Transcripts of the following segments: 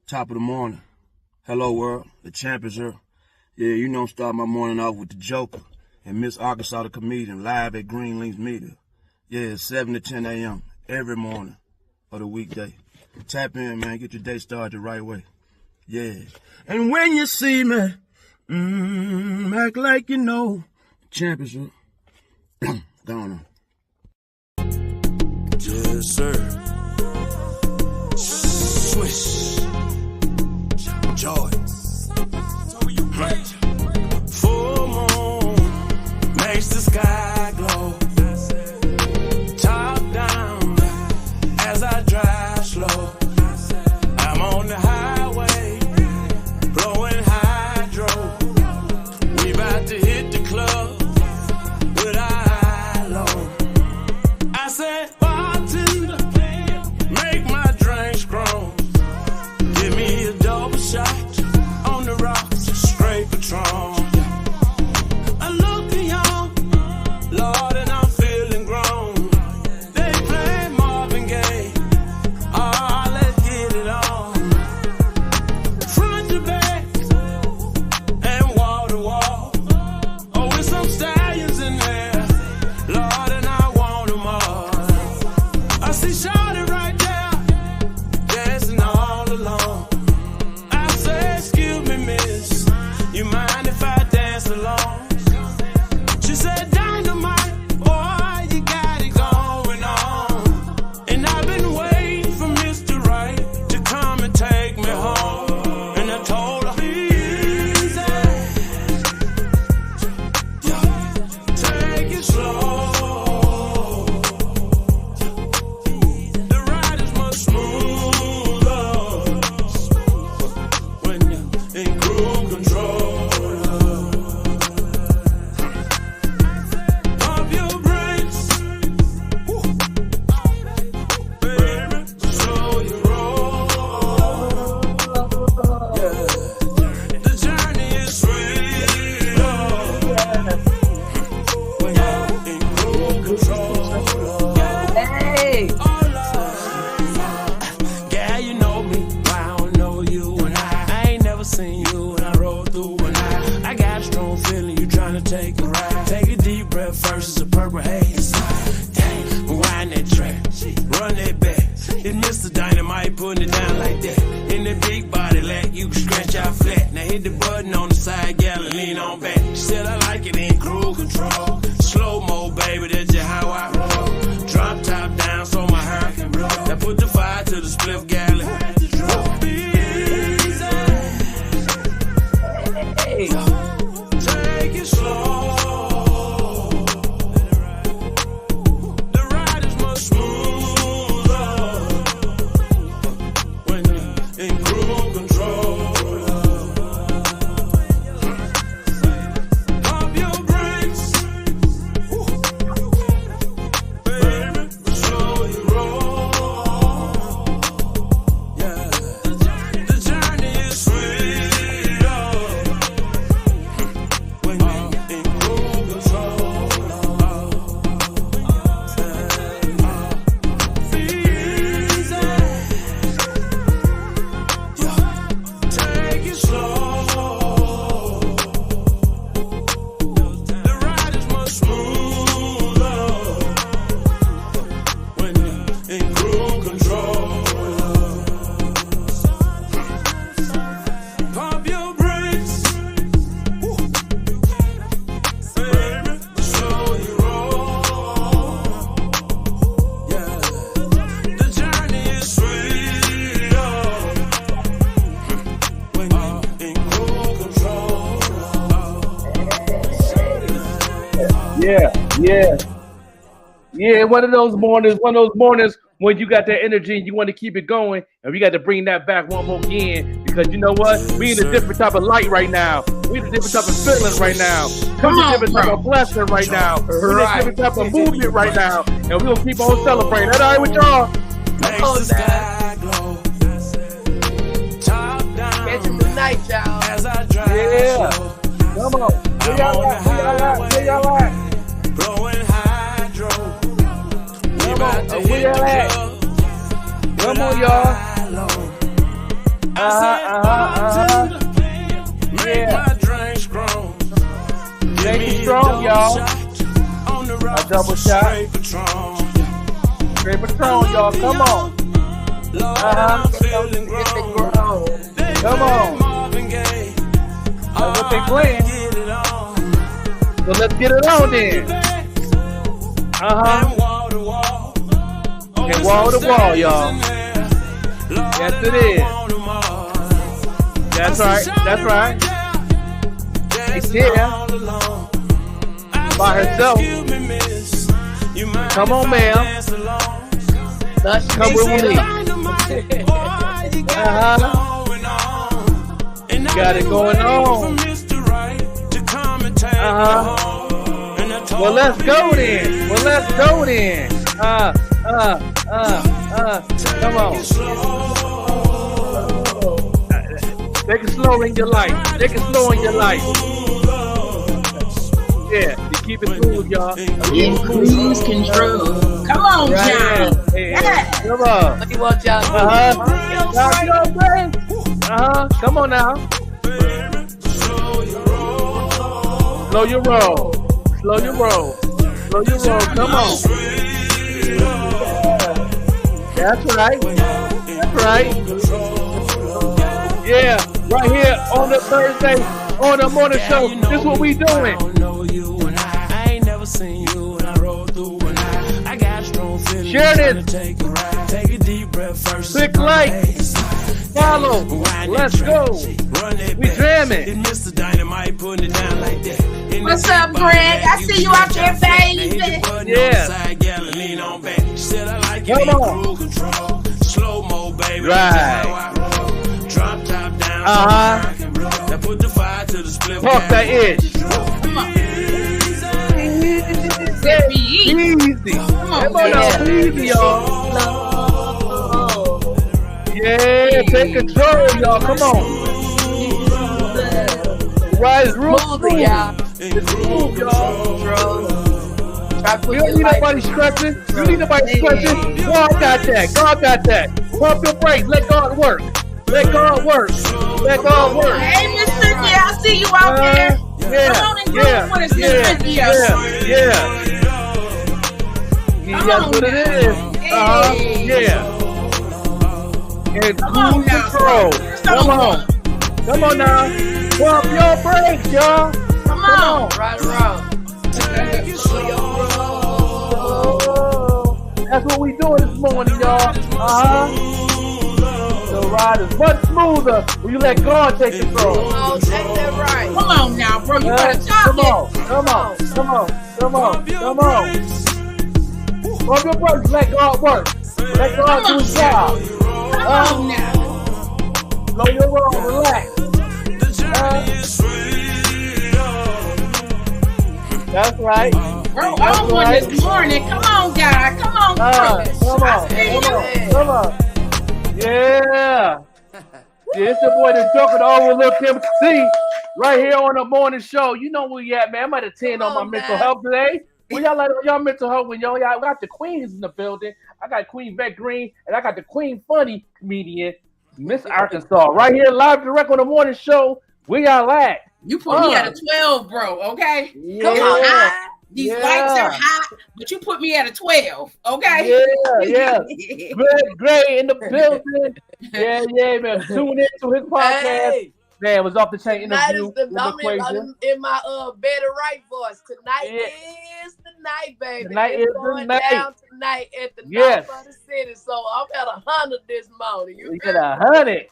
Top of the morning. Hello, world. The champ is here. Yeah, you know, start my morning off with the Joker and Miss Arkansas the comedian live at Green Links Media. Yeah, 7 to 10 a.m. every morning of the weekday. Tap in, man. Get your day started the right way. Yeah. And when you see me, act like you know. Champ is here. Go on. Yes, sir. Swish. Joy. Full moon makes the sky glow. Top down as I drive slow. I'm on the highway, blowing hydro. We about to hit the club with our eye low. I said, bartender, make my drink strong. Give me a double shot on the rocks, straight Patron. I look young, Lord, and I'm feeling grown. They play Marvin Gaye. Oh, let's get it on. Front to back and wall to wall. Oh, with some stallions in there, Lord, and I want them all. I see Shawty right there, dancing all alone. I say, excuse me, miss, you mind if I dance along? She said, dynamite, boy, you got it going on. And I've been waiting for Mr. Right to come and take me home. And I told her, easy, take it slow. The ride is much smoother when you're in cruise control. Pump your brakes, baby, slow your roll. Yeah, the journey is sweet when you're in cruise control. Hey, Yeah, you know me, I don't know you, and I ain't never seen you, and I roll through, and I got a strong feeling you tryna take a ride. Take a deep breath first, it's a purple haze. Dang, wind that track, run that back. It's Mr. Dynamite putting it down like that. In the big body like you can scratch out flat. Now hit the button on the side, gal, and lean on back. She said I like it in cruise control. Slow mo, baby, that's just how I roll. Drop top down so my hair can blow. Now put the fire to the spliff, gal, and hey, take it slow. The ride is much smoother when you're in cruise control. Pump your brakes, baby, slow your roll. Yeah, the journey is sweeter when you're in cruise control. Take it slow. The ride is much smoother when you're in cruise control. Pump your brakes, baby, slow your roll. Yeah, the journey is sweeter when you're in cruise control. Yeah, one of those mornings when you got that energy and you want to keep it going, and we got to bring that back one more again, because you know what? We in a different type of light right now. We in a different type of feeling right now. We in a different type of blessing right now. We in a different type of movement right now, and we're gonna keep on celebrating. That all right with y'all? Makes the sky glow. Top down catch it tonight, y'all. as I drive Yeah. slow. Come on, where y'all at? Where y'all at? Blowing hydro. We about to Where hit y'all the at? club. Come on, y'all. Make my drink strong. Make it strong, y'all. A double shot. Straight Patron, y'all. Come on. I'm feeling grown. Come on. That's what they playing. So let's get it on then. And wall to wall, y'all. Yes, it is. That's right. That's right. It's here. By herself. Come on, ma'am. Come with me. Got it going on. Well, let's go then. Come on. Take it slow in your life. Yeah, you keep it cool, y'all. In cruise control. Come on, John. Yeah. Come on. What do you want, y'all? Come on now. Slow your roll. Come on. That's right. Yeah, right here on the Thursday on the morning show. This is what we doing. I ain't never seen you when I roll through and I got strong feelings. Share this. Take a deep breath first. Click like. Follow. Let's go. We jamming. Mr. Dynamite putting it down like that. What's up, Greg? I see you out there, baby. Yeah. Come on. Slow mo, baby. Right. Drop top down. Now put the fire to the split. Talk that itch. Easy. Come on now. Easy, y'all. Yeah, take control, y'all. Come on. Rise real smooth, y'all. It's smooth, y'all. You don't need nobody stretching. God got that. Pump your brakes. Let God work. Hey, Miss Cynthia, I see you out there. Come on and do it for us, Miss Cynthia. Yeah. That's what it is. Yeah. And cruise control. Come on now. Pump your brakes, y'all. Come on. Right around. That's what we doing this morning, y'all. The ride is much smoother when you let God take control. Oh, take that right. Come on now, bro. You better talk Come on. Pump your brakes. Let God work. Let God do his job. Come on now. Slow your roll. Relax. That's right. Bro, on one this morning. Come on, guy. Come on, Chris. Come on. Yeah. It's your boy, the Joker, the overlooked MC, right here on the morning show. You know where we at, man. I'm at 10 on my mental health today. When y'all like y'all mental health, when y'all got the queens in the building. I got Queen Vet Green, and I got the Queen Funny comedian, Miss Arkansas, right here live direct on the morning show. Where y'all at? You put me at a 12, bro, okay? Yeah. Come on, these lights are hot, but you put me at a 12, okay? Yeah. Gray in the building. Yeah, man. Tune in to his podcast. Hey. Man, it was off the chain interview. I'm in my better right voice. Tonight is the night, baby. Tonight is going the night. Down tonight at the north of the city. So I'm at 100 this morning. You get 100.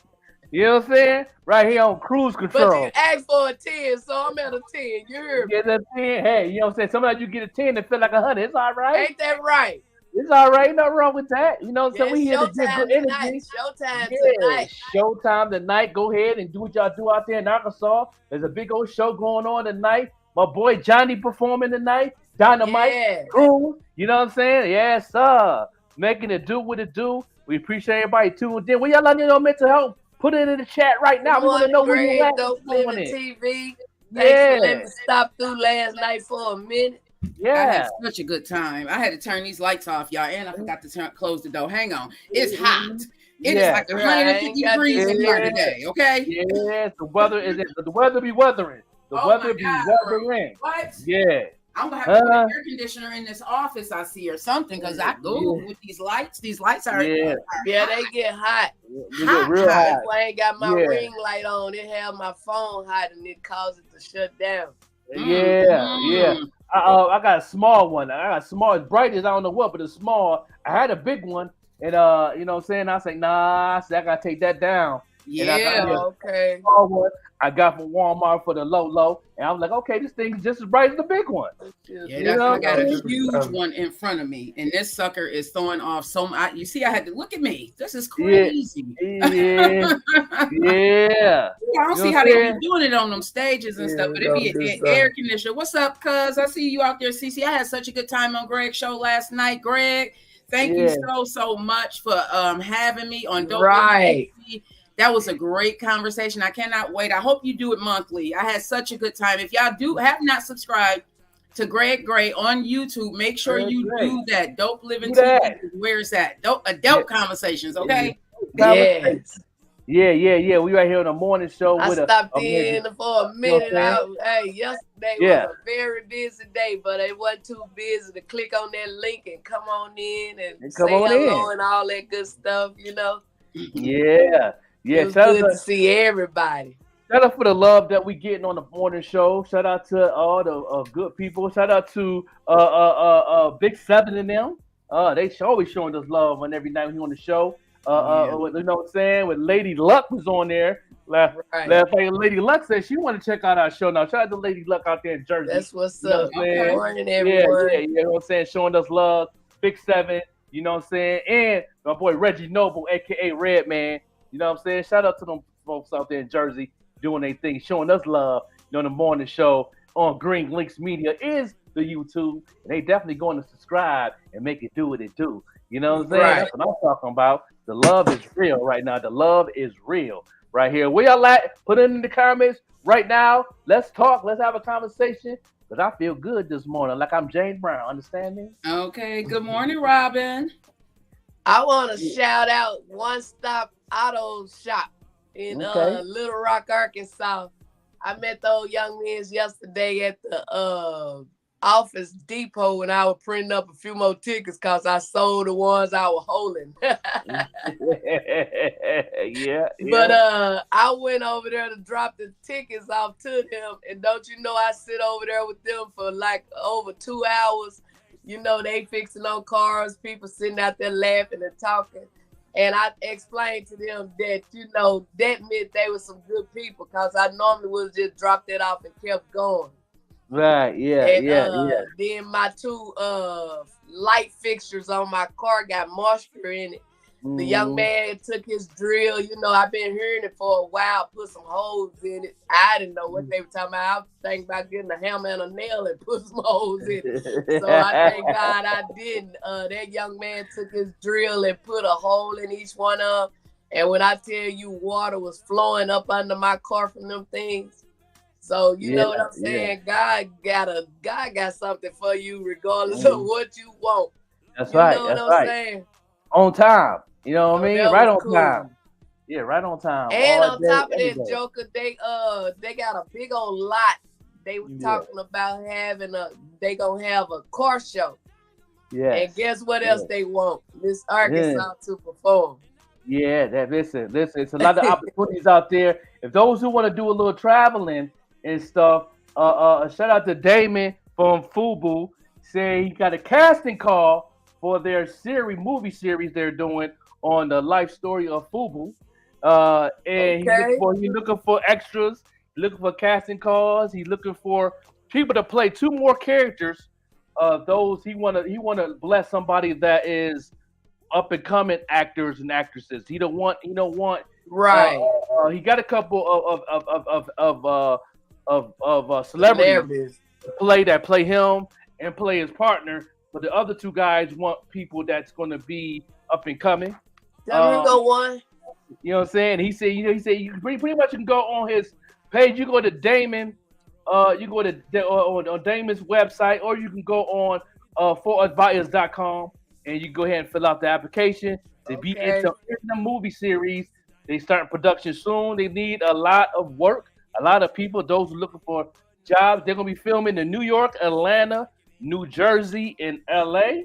You know what I'm saying? Right here on cruise control. But you asked for a 10, so I'm at a 10. You hear me? Get a 10. Hey, you know what I'm saying? Sometimes you get a 10 and feel like 100. It's all right. Ain't that right? It's all right. Nothing wrong with that. You know what I'm saying? We here to get good energy. Showtime tonight. Showtime tonight. Go ahead and do what y'all do out there in Arkansas. There's a big old show going on tonight. My boy Johnny performing tonight. Dynamite Crew. You know what I'm saying? Yes, sir. Making it do what it do. We appreciate everybody tuned in. When y'all on your mental health, put it in the chat right now. We want to know where you at. Dope Living TV. Thanks for letting me stop through last night for a minute. I had such a good time. I had to turn these lights off, y'all, and I forgot to close the door. Hang on. It's hot. It is like 150 degrees in here today. Okay. Yes, the weather be weathering. The weather be weathering. What? Yeah. I'm gonna have to put an air conditioner in this office, I see, or something, because I go with these lights. These lights are they get hot. They get real hot. If I ain't got my ring light on, it have my phone hot and it causes it to shut down. Yeah. I got a small one. I got a small, as bright as I don't know what, but it's small. I had a big one, and you know what I'm saying? I say, nah, I gotta take that down. Okay. Small one I got from Walmart for the low, and I'm like, okay, this thing's just as bright as the big one. I got a huge one in front of me, and this sucker is throwing off so much. You see, I had to look at me. This is crazy. Yeah. I don't see how they be doing it on them stages and stuff, but it be an air conditioner. What's up, cuz? I see you out there, CC. I had such a good time on Greg's show last night. Greg, thank you so much for having me on Dope. Right. That was a great conversation. I cannot wait. I hope you do it monthly. I had such a good time. If y'all have not subscribed to Greg Gray on YouTube, make sure you do that. Dope Living TV. Where is that? Adult Conversations, okay? Yes. Yeah. We right here on the morning show. I stopped in for a minute. Yesterday was a very busy day, but it wasn't too busy to click on that link and come on in and say hello and all that good stuff, you know? Yeah. It's good to see everybody. Shout out for the love that we getting on the morning show. Shout out to all the good people. Shout out to Big Seven and them. They always showing us love on every night we on the show. You know what I'm saying? When Lady Luck was on there last night, Lady Luck said she want to check out our show. Now shout out to Lady Luck out there in Jersey. That's what's up. Good morning, everyone. Yeah, you know what I'm saying? Showing us love. Big Seven, you know what I'm saying? And my boy Reggie Noble, aka Redman. You know what I'm saying? Shout out to them folks out there in Jersey doing their thing, showing us love. You know, the morning show on Green Links Media is the YouTube, and they definitely going to subscribe and make it do what it do. You know what I'm saying? That's what I'm talking about. The love is real right now. The love is real right here. Where y'all at? Put it in the comments right now. Let's talk. Let's have a conversation. Because I feel good this morning, like I'm James Brown. Understand me? Okay. Good morning, Robin. I want to shout out One Stop Auto Shop in Little Rock, Arkansas. I met those young men yesterday at the Office Depot when I was printing up a few more tickets because I sold the ones I was holding. But I went over there to drop the tickets off to them, and don't you know I sit over there with them for like over 2 hours. You know, they fixing on cars, people sitting out there laughing and talking. And I explained to them that, you know, that meant they were some good people because I normally would just drop that off and kept going. Right, yeah. Then my two light fixtures on my car got moisture in it. The young man took his drill. You know, I've been hearing it for a while, put some holes in it. I didn't know what they were talking about. I was thinking about getting a hammer and a nail and put some holes in it. So I thank God I didn't. That young man took his drill and put a hole in each one of them. And when I tell you water was flowing up under my car from them things. So you know what I'm saying? God got something for you regardless of what you want. That's right. You know what I'm saying? On time. You know what I mean? Right on time. Yeah, right on time. And on top of that, Joker, they got a big old lot. They were talking about they gonna have a car show. Yeah. And guess what else they want? Miss Arkansas to perform. Yeah, listen, it's a lot of opportunities out there. If those who want to do a little traveling and stuff, shout out to Damon from FUBU saying he got a casting call for their movie series they're doing on the life story of FUBU. And he's looking for extras, looking for casting calls. He's looking for people to play 2 more characters. Those he wanna bless somebody that is up and coming actors and actresses. He don't want right. He got a couple of celebrities play him and play his partner. But the other 2 guys want people that's going to be up and coming. Go one. You know what I'm saying? He said you pretty much can go on his page. You go to Damon. You go to on Damon's website, or you can go on foradvisors.com and you go ahead and fill out the application. to be into the movie series. They start production soon. They need a lot of work, a lot of people. Those who are looking for jobs, they're gonna be filming in New York, Atlanta, New Jersey, and LA.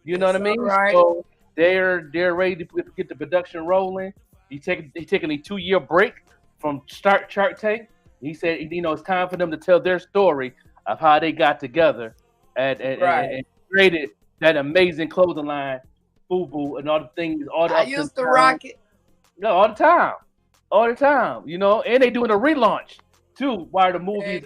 You know what I mean? Right. So they're ready to get the production rolling. He's taking a 2-year break from Shark Tank. He said, it's time for them to tell their story of how they got together and created that amazing clothing line, FUBU, and all the things. I used to rock it. No, all the time, and they doing a relaunch too, while the movie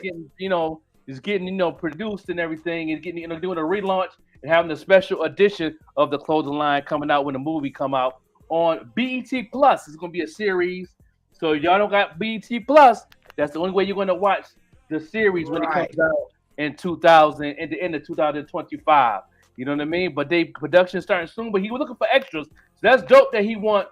is getting, produced and everything, is getting, doing a relaunch and having a special edition of the clothing line coming out when the movie come out on BET Plus. It's gonna be a series, so if y'all don't got BET Plus, that's the only way you're gonna watch the series when it comes out in the end of 2025. You know what I mean? But production starting soon. But he was looking for extras, so that's dope that he want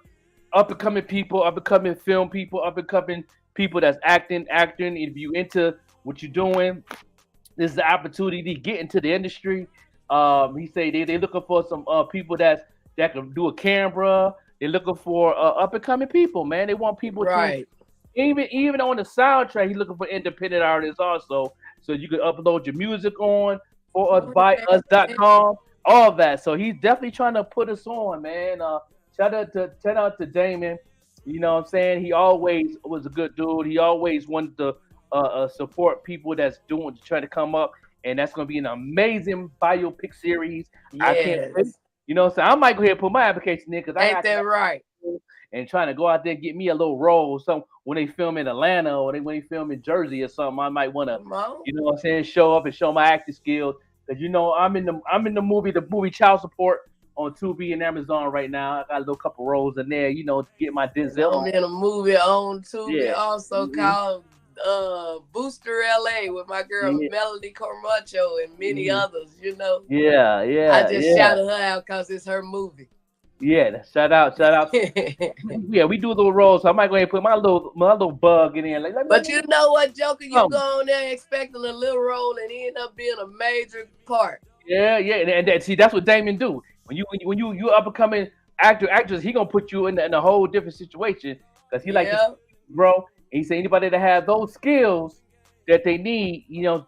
up and coming people, up and coming film people, up and coming people that's acting. If you into what you're doing, this is the opportunity to get into the industry. He say they looking for some people that can do a camera. They're looking for up and coming people, man. They want people to even on the soundtrack. He's looking for independent artists also, so you can upload your music on forusbyus.com, all that. So he's definitely trying to put us on, man. Shout out to Damon. You know what I'm saying? He always was a good dude. He always wanted to support people that's trying to come up, and that's going to be an amazing biopic series. Yes. I can't wait. You know what I'm saying? I might go ahead and put my application in because ain't that right? And trying to go out there and get me a little role. So when they film in Atlanta or when they film in Jersey or something, I might want to, you know what I'm saying, show up and show my acting skills. Because I'm in the movie Child Support on Tubi and Amazon right now. I got a little couple roles in there, to get my Denzel. I'm in a movie on Tubi also called Booster LA with my girl Melody Cormacho and many others, Yeah. I just shouted her out because it's her movie. Yeah, shout out. Yeah, we do little roles, so I might go ahead and put my little bug in there. But you know what, Joker? You go on there expecting a little role and end up being a major part. Yeah, and see, that's what Damon do. When you up and coming actress, he gonna put you in a whole different situation because he bro. And he said anybody that has those skills that they need,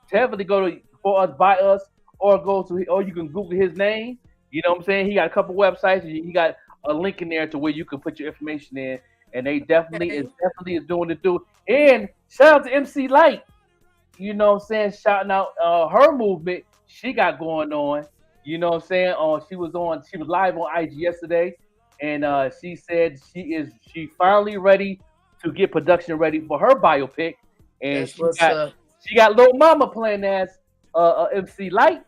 definitely go to For Us By Us or you can Google his name. You know what I'm saying? He got a couple websites. And he got a link in there to where you can put your information in, and they definitely is doing the do. And shout out to MC Light. You know what I'm saying? Shouting out her movement she got going on. You know what I'm saying? She was live on IG yesterday, and she said she finally ready to get production ready for her biopic, and she got Lil Mama playing as MC Light.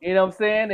You know what I'm saying?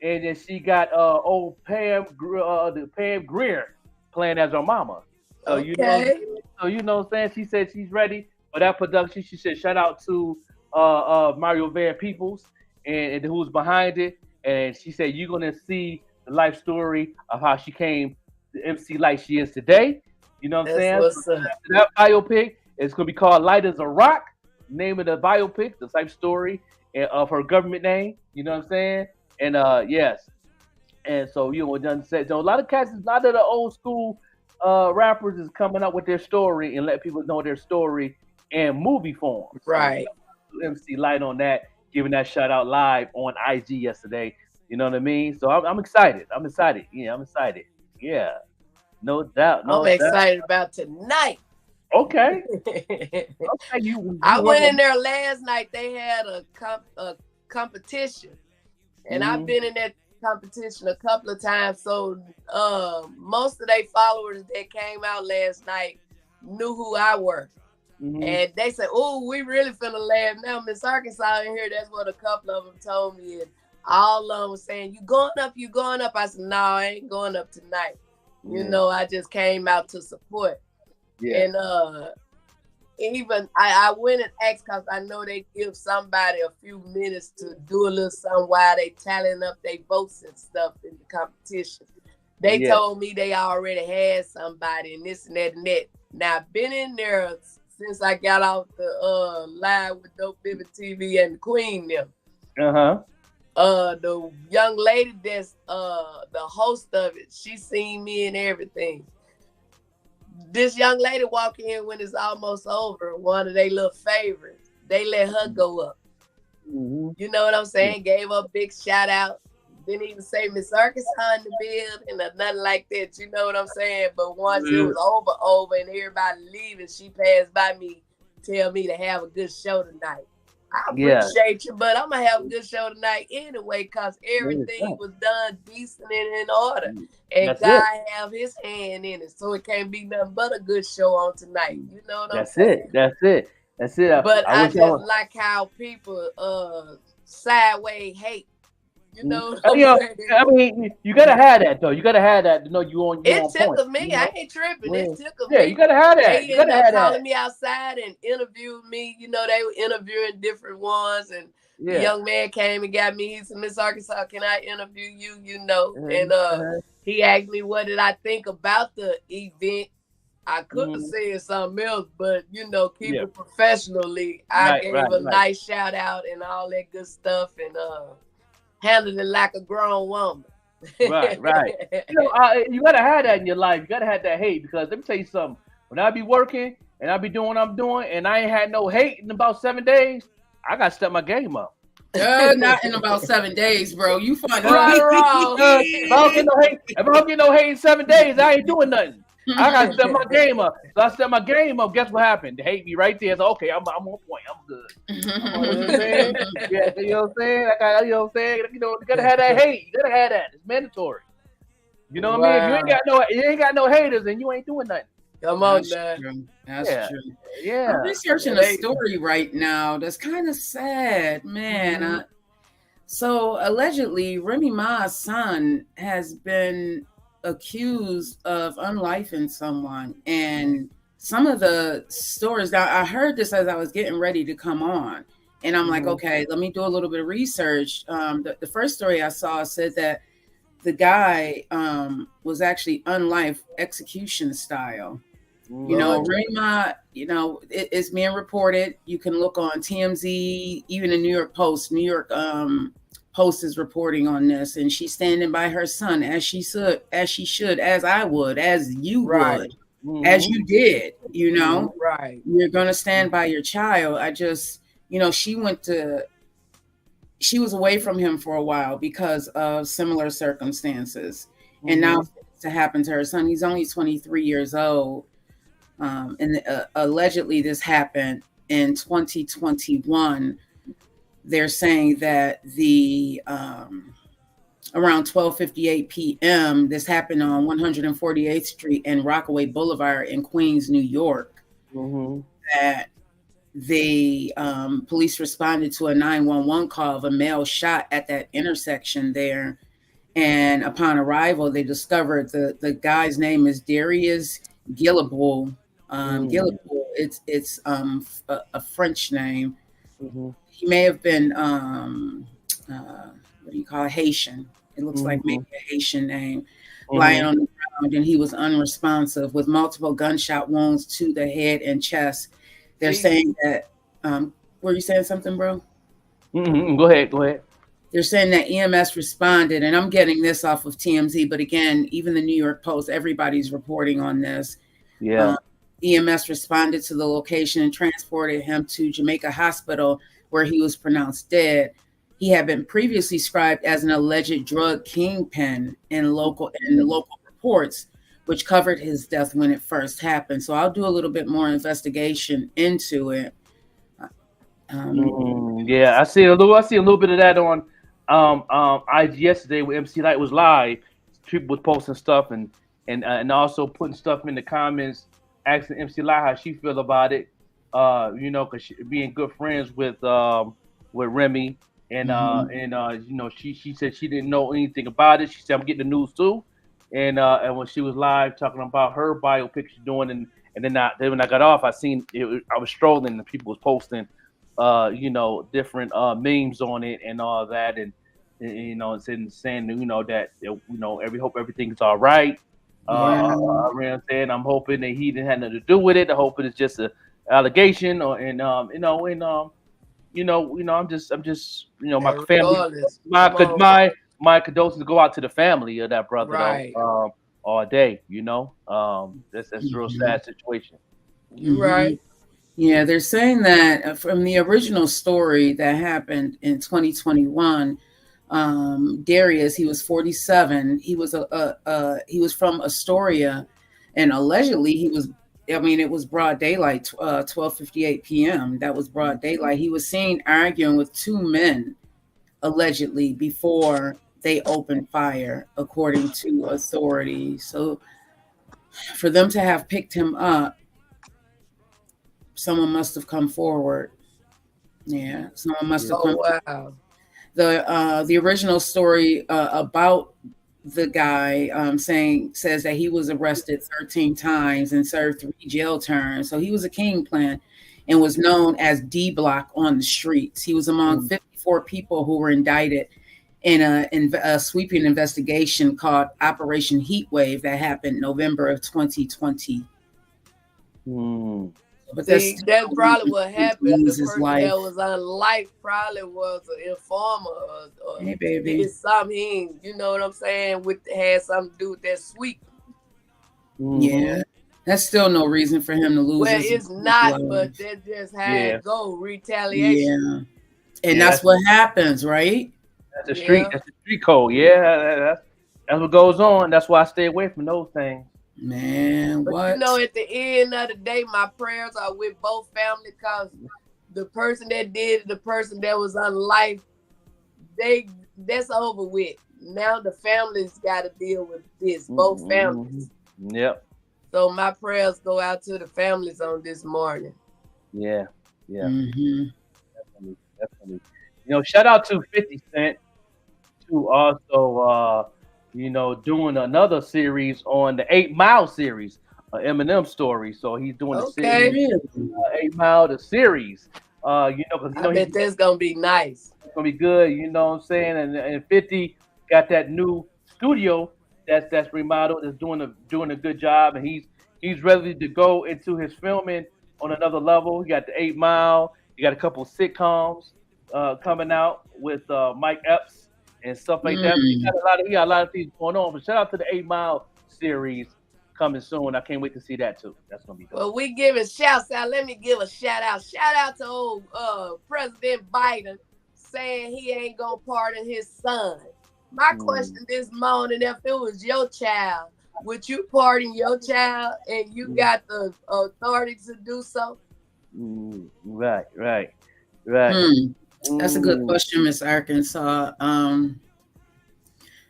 And then she got old Pam Grier playing as her mama. So you know what I'm saying? She said she's ready for that production. She said shout out to Mario Van Peebles and who's behind it. And she said you're gonna see the life story of how she came to MC Light she is today. You know what I'm saying? So that biopic is gonna be called Light as a Rock. Name of the biopic, the life story of her government name. You know what I'm saying? And yes, and so done said. So a lot of the old school rappers is coming up with their story and let people know their story in movie form. Right. So, MC Light on that, giving that shout out live on IG yesterday. You know what I mean? So I'm excited. Yeah, I'm excited. Yeah, no doubt. I'm excited about tonight. Okay. I went in there last night. They had a competition. And I've been in that competition a couple of times. So most of their followers that came out last night knew who I were. And they said, oh, we really finna laugh now. Miss Arkansas in here, that's what a couple of them told me. And all of them was saying, you going up? I said, no, I ain't going up tonight. I just came out to support. Yeah. And even I went and asked because I know they give somebody a few minutes to do a little something while they tallying up their votes and stuff in the competition. They told me they already had somebody and this and that and that. Now I've been in there since I got off the live with Dope Vivid TV and the Queen them. the young lady that's the host of it, she seen me and everything. This young lady walk in when it's almost over, one of their little favorites. They let her go up. Mm-hmm. You know what I'm saying? Gave her a big shout out. Didn't even say Miss Arkansas in the building or nothing like that. You know what I'm saying? But once it was over and everybody leaving, she passed by me, tell me to have a good show tonight. I appreciate you, but I'm going to have a good show tonight anyway, because everything was done decent and in order. And That's God have his hand in it. So it can't be nothing but a good show on tonight. You know what I'm saying? That's it. But I just like how people sideways hate. You know what I'm saying? I mean, you gotta have that though. You gotta have that to know you on. It tickled me. I ain't tripping. It tickled me. Yeah, you gotta have that. They You gotta ended up have calling that. me outside and interviewed me. You know, they were interviewing different ones, and the Yeah. young man came and got me. He said, "Miss Arkansas, can I interview you?" You know, and he asked me what did I think about the event. I could have said something else, but you know, keep it professionally. I gave a nice shout out and all that good stuff, and handled it like a grown woman. Right. You know, you gotta have that in your life. You gotta have that hate, because let me tell you something. When I be working and I be doing what I'm doing, and I ain't had no hate in about 7 days, I gotta step my game up. Not in about 7 days, bro. You funny. Right or wrong. If I don't get no hate in 7 days, I ain't doing nothing. I gotta step my game up. So I step my game up. Guess what happened? They hate me right there. So okay, I'm on point. I'm good. You know what I'm saying? Yeah, you know what I'm saying? You know what I'm saying? You know, you gotta have that hate. You gotta have that. It's mandatory. You know what I mean? If you ain't got no haters, and you ain't doing nothing. Come on, That's true. Yeah. I'm researching a story right now that's kind of sad, man. So allegedly, Remy Ma's son has been accused of unlifing someone, and some of the stories that I heard this as I was getting ready to come on, and I'm like, okay, let me do a little bit of research. The first story I saw said that the guy was actually unlife execution style. You know, Remy Ma, you know, it's being reported. You can look on TMZ, even the New York Post. New York Post is reporting on this, and she's standing by her son as she should, as I would, as you would, as you did. You know, you're gonna stand by your child. I just, you know, she was away from him for a while because of similar circumstances, and now to happen to her son. He's only 23 years old. And allegedly this happened in 2021. They're saying that the around 12:58 p.m. this happened on 148th Street and Rockaway Boulevard in Queens, New York. That the police responded to a 911 call of a male shot at that intersection there, and upon arrival they discovered the guy's name is Darius Guilloboul. Guilloboul, it's a French name. He may have been what do you call it? Haitian. It looks like maybe a Haitian name. Lying on the ground, and he was unresponsive with multiple gunshot wounds to the head and chest. They're saying that were you saying something, bro? Go ahead. They're saying that EMS responded, and I'm getting this off of TMZ, but again, even the New York Post, everybody's reporting on this. EMS responded to the location and transported him to Jamaica Hospital, where he was pronounced dead. He had been previously described as an alleged drug kingpin in the local reports, which covered his death when it first happened. So I'll do a little bit more investigation into it. Yeah, I see a little bit of that on IG yesterday when MC Light was live. People was posting stuff and also putting stuff in the comments, asking MC Light how she feel about it. You know, because being good friends with Remy, and you know, she said she didn't know anything about it. She said I'm getting the news too, and when she was live talking about her biopic she's doing, and then when I got off, I was strolling and people was posting, you know, different memes on it and all that, and you know, and saying you know that you know hope everything's all right. You know what I'm saying? I'm hoping that he didn't have nothing to do with it. I'm hoping it's just a allegation, or you know, I'm just, my And family, regardless, come on. my condolences go out to the family of that brother, Right. though, all day, that's a real sad situation. You're right. Yeah, they're saying that from the original story that happened in 2021, Darius, he was 47. He was he was from Astoria, and allegedly he was. I mean, it was broad daylight, 12:58 p.m. That was broad daylight. He was seen arguing with two men, allegedly, before they opened fire, according to authorities. So, for them to have picked him up, someone must have come forward. Yeah, someone must have come. Wow. The original story about the guy says that he was arrested 13 times and served 3 jail terms. So he was a kingpin and was known as D Block on the streets. He was among 54 people who were indicted in a sweeping investigation called Operation Heatwave that happened November of 2020. But see, that's probably what happened. The person that was on life probably was an informer or hey, baby. did something, you know what I'm saying, had something to do with that sweep. Yeah. That's still no reason for him to lose. Well, it's not, but that's just how it go, retaliation. Yeah. And that's what happens, right? That's the street. That's the street code. Yeah, that's what goes on. That's why I stay away from those things. Man, but what? At the end of the day, my prayers are with both families, because the person that did it, the person that was on life, that's over with. Now the families got to deal with this, both families. Yep. So my prayers go out to the families on this morning. Yeah. Definitely. Shout out to 50 Cent, to also doing another series on the 8 Mile series, Eminem story. So he's doing a series, 8 Mile the series. I bet that's gonna be nice. It's gonna be good. You know what I'm saying? And 50 got that new studio that's remodeled, is doing a good job, and he's ready to go into his filming on another level. He got the 8 Mile. You got a couple sitcoms coming out with Mike Epps and stuff like that. He got a lot of things going on. But shout out to the 8 Mile series coming soon. I can't wait to see that too. That's gonna be good. Well, we giving shouts out. Let me give a shout out. Shout out to old President Biden saying he ain't gonna pardon his son. My question this morning: if it was your child, would you pardon your child, and you got the authority to do so? Right. That's a good question, Miss Arkansas.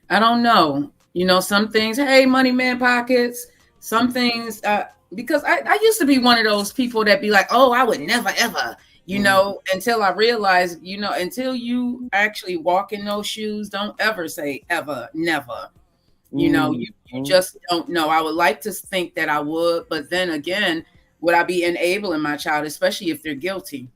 I don't know. Some things, hey, money man pockets. Some things, because I used to be one of those people that be like, oh, I would never, ever, until I realized, until you actually walk in those shoes, don't ever say ever, never. You just don't know. I would like to think that I would, but then again, would I be enabling my child, especially if they're guilty?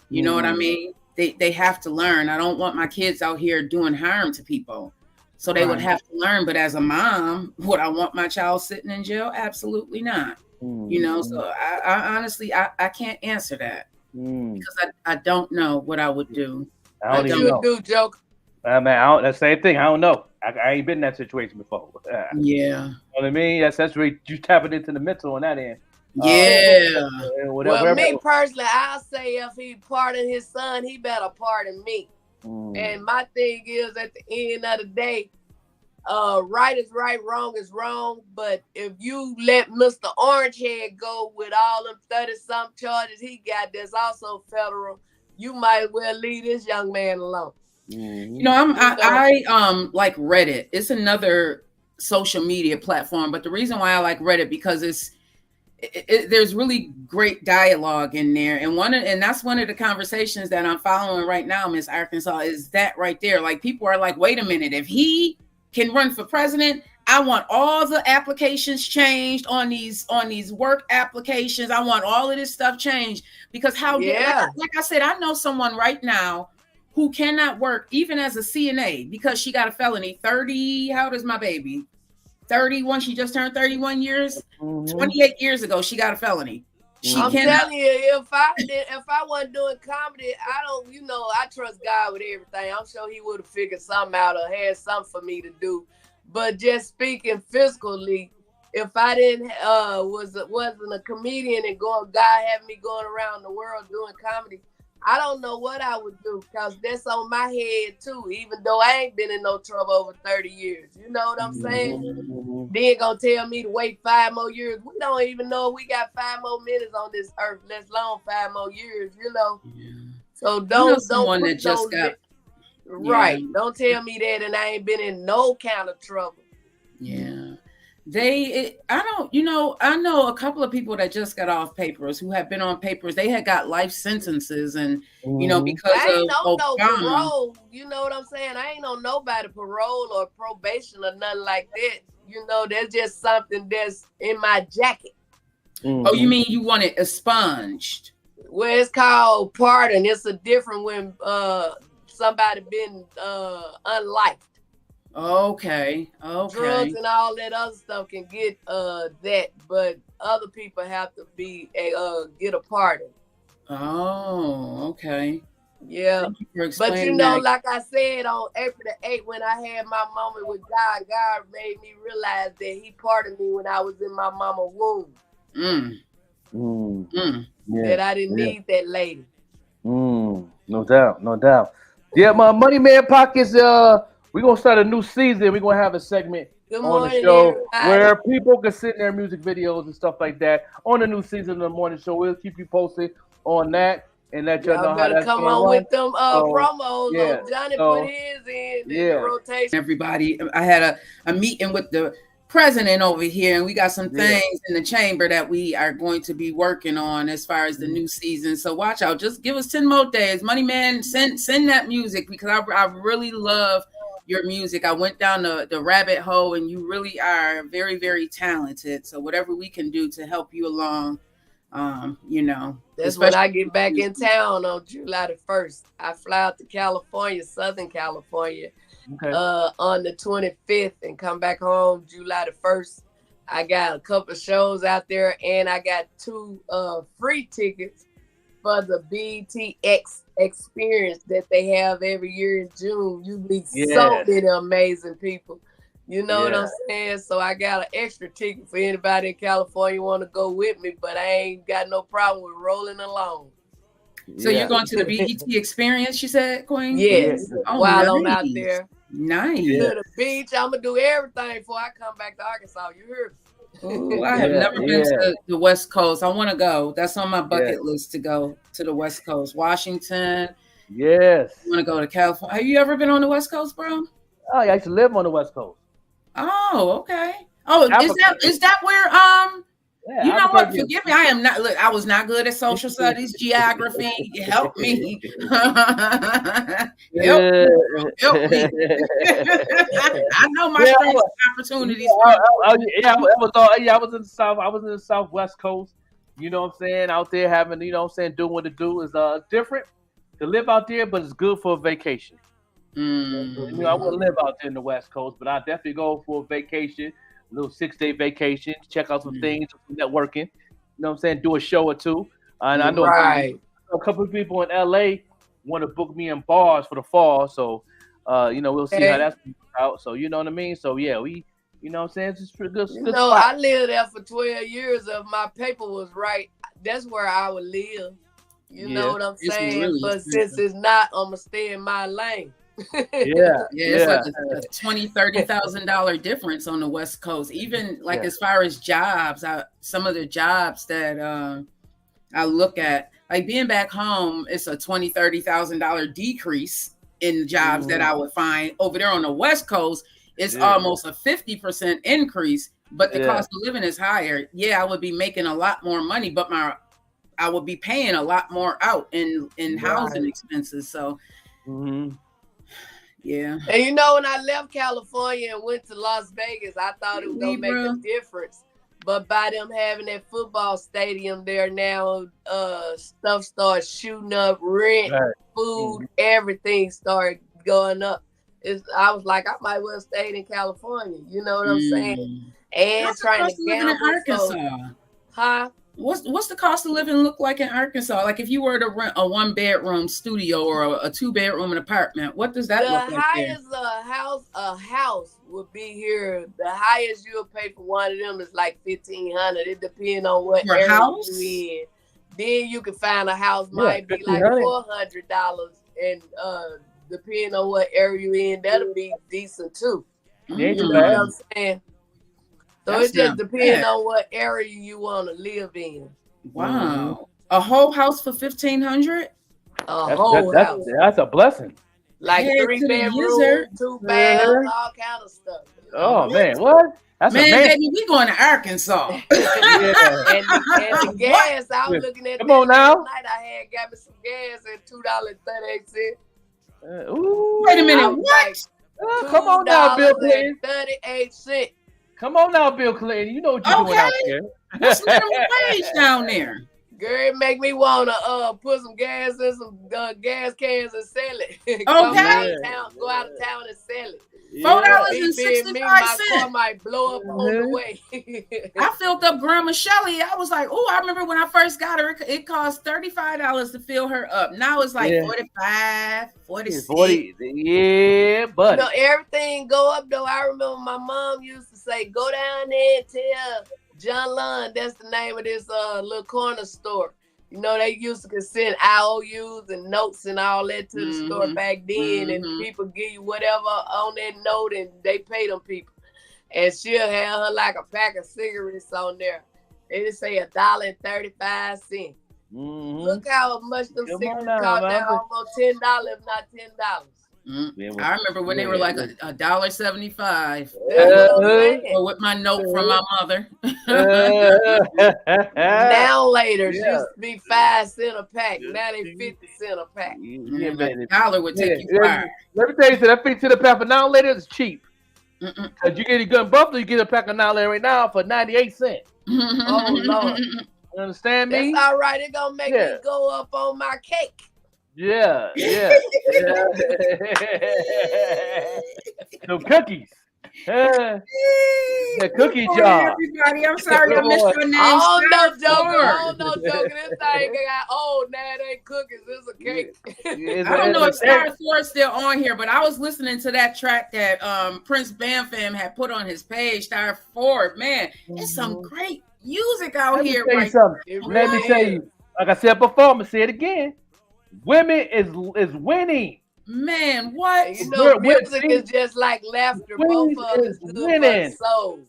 You know what I mean? They have to learn. I don't want my kids out here doing harm to people. So they would have to learn. But as a mom, would I want my child sitting in jail? Absolutely not. So I honestly, I can't answer that because I don't know what I would do. I don't even know. Do, Joke? Man, that's the same thing. I don't know. I ain't been in that situation before. Yeah. You know what I mean? That's where you tapping into the mental on that end. Yeah. Well, me personally, I'll say if he pardoned his son, he better pardon me. And my thing is, at the end of the day, right is right, wrong is wrong. But if you let Mr. Orangehead go with all them 30-some charges he got, that's also federal, you might well leave this young man alone. I like Reddit. It's another social media platform, but the reason why I like Reddit because there's really great dialogue in there, and that's one of the conversations that I'm following right now, Miss Arkansas, is that right there. Like people are like, wait a minute, if he can run for president, I want all the applications changed on these work applications. I want all of this stuff changed because like I said, I know someone right now who cannot work even as a CNA because she got a felony. 30, how old is my baby? 31, she just turned 31 years. 28 years ago, she got a felony. I'm telling you, if I wasn't doing comedy, I trust God with everything. I'm sure He would have figured something out or had something for me to do. But just speaking physically, if I didn't wasn't a comedian and God had me going around the world doing comedy, I don't know what I would do, because that's on my head too, even though I ain't been in no trouble over 30 years. You know what I'm saying? Then gonna tell me to wait 5 more years. We don't even know if we got 5 more minutes on this earth, let alone 5 more years, So don't someone that just got right. Don't tell me that and I ain't been in no kind of trouble. Yeah. I know a couple of people that just got off papers who have been on papers. They had got life sentences, and because I ain't of no Obama. parole. You know what I'm saying? I ain't on nobody parole or probation or nothing like that. That's just something that's in my jacket. Oh, you mean you want it expunged? Well, it's called pardon. It's a different when somebody been unlifed. Okay. Drugs and all that other stuff can get that, but other people have to be get a pardon. Oh, okay. Yeah. But like I said, on April the 8th, when I had my moment with God, God made me realize that He pardoned me when I was in my mama's womb. That I didn't need that lady. No doubt. Yeah, my Money Man Pockets. We're going to start a new season. We're going to have a segment on the show where people can send their music videos and stuff like that on the new season of the morning show. We'll keep you posted on that and let y'all know how that's come going on with them promos. Yeah. Johnny put his in the rotation. Everybody, I had a meeting with the president over here, and we got some things in the chamber that we are going to be working on as far as the new season. So watch out. Just give us 10 more days. Money Man, send that music, because I really love your music. I went down the rabbit hole, and you really are very, very talented. So whatever we can do to help you along, That's when I get back in town on July the 1st. I fly out to California, Southern California, on the 25th, and come back home July the 1st. I got a couple of shows out there, and I got 2 free tickets for the BTX experience that they have every year in June. You meet so many amazing people. You know what I'm saying? So I got an extra ticket for anybody in California want to go with me, but I ain't got no problem with rolling along. So you're going to the BET experience, you said, Queen? Yes. While I'm out there. Nice. To the beach. I'm going to do everything before I come back to Arkansas. You heard me? Ooh, I have never been to the West Coast. I want to go. That's on my bucket list, to go to the West Coast. Washington. Yes. I want to go to California. Have you ever been on the West Coast, bro? Oh, I used to live on the West Coast. Oh, okay. Oh, is that where you know what? Forgive me. I was not good at social studies, geography. Help me. help me. I know my strengths and opportunities. I was in the South. I was in the Southwest Coast. You know what I'm saying? Out there having, doing what to do is different to live out there, but it's good for a vacation. I wouldn't live out there in the West Coast, but I definitely go for a vacation, a little 6-day vacation, check out some things, some networking. You know what I'm saying? Do a show or two. And I know a couple of people in LA want to book me in bars for the fall, so we'll see how that's out. So you know what I mean? So yeah, we, you know what I'm saying? It's just pretty good. I lived there for 12 years. If my paper was right, that's where I would live. You know what I'm saying? Really but since it's not, I'm gonna stay in my lane. It's like a $20,000-$30,000 difference on the West Coast. Even as far as jobs, some of the jobs that I look at, like being back home, it's a $20,000-$30,000 decrease in the jobs that I would find over there on the West Coast. It's almost a 50% increase, but the cost of living is higher. I would be making a lot more money, but I would be paying a lot more out in housing expenses. So. Yeah. And when I left California and went to Las Vegas, I thought it was gonna make a difference. But by them having that football stadium there now, stuff started shooting up, rent, food, everything started going up. I was like, I might well stay in California. You know what I'm saying? And trying to gamble. In Arkansas. What's the cost of living look like in Arkansas? Like if you were to rent a 1-bedroom studio or a 2-bedroom apartment, what does that look like? The highest a house would be here. The highest you'll pay for one of them is like $1,500. It depends on what area house? you in. Then you can find a house might be like $400, and depending on what area you in, that'll be decent too. You know what I'm saying? So it just depends on what area you want to live in. Wow. A whole house for $1,500? A whole house. That's a blessing. Like 3 bedrooms, 2 baths, all kind of stuff. Oh man, what? That's man, baby, we going to Arkansas. And the gas, I was looking at. Come on now. Night I got me some gas at $2.38. Wait a minute, what? Come on now, Bill Clinton. 38 cents. Come on now, Bill Clinton. You know what you're doing out there. What's minimum wage down there? Girl, it make me want to put some gas in some gas cans and sell it. Okay. Go out of town and sell it. $4.65. My car might blow up on the way. I filled up Grandma Shelly. I was like, oh, I remember when I first got her, it cost $35 to fill her up. Now it's like 45, 46. 40, yeah, but everything go up though. I remember my mom used to say, go down there and tell John Lund, that's the name of this little corner store. You know, they used to send IOUs and notes and all that to the store back then, and people give you whatever on that note, and they pay them people. And she'll have her like a pack of cigarettes on there. They just say $1.35. Look how much them cigarettes cost now, almost $10, if not $10. I remember when they were like $1.75. With my note from my mother. Now later, used to be 5 cents a pack. Now they 50 cents a pack. $1 would take you far. Let me tell you, that 50 cents a pack for now later is cheap. Cause you get a good Buffalo, you get a pack of now later right now for 98 cents. Oh Lord, you understand me? That's all right. It's gonna make me go up on my cake. Yeah. Some cookies. The cookie jar. Everybody, I'm sorry I missed your name. Oh, no joking. This thing got old now. It ain't cookies. It's a cake. I don't know if Star Ford's still on here, but I was listening to that track that Prince Bam Fam had put on his page. Star Ford, man, it's some great music out here. Let me tell you. Like I said before, I'm gonna say it again. Women is winning. Man, what? You know, music is just like laughter. Both of us is good winning. for the soul.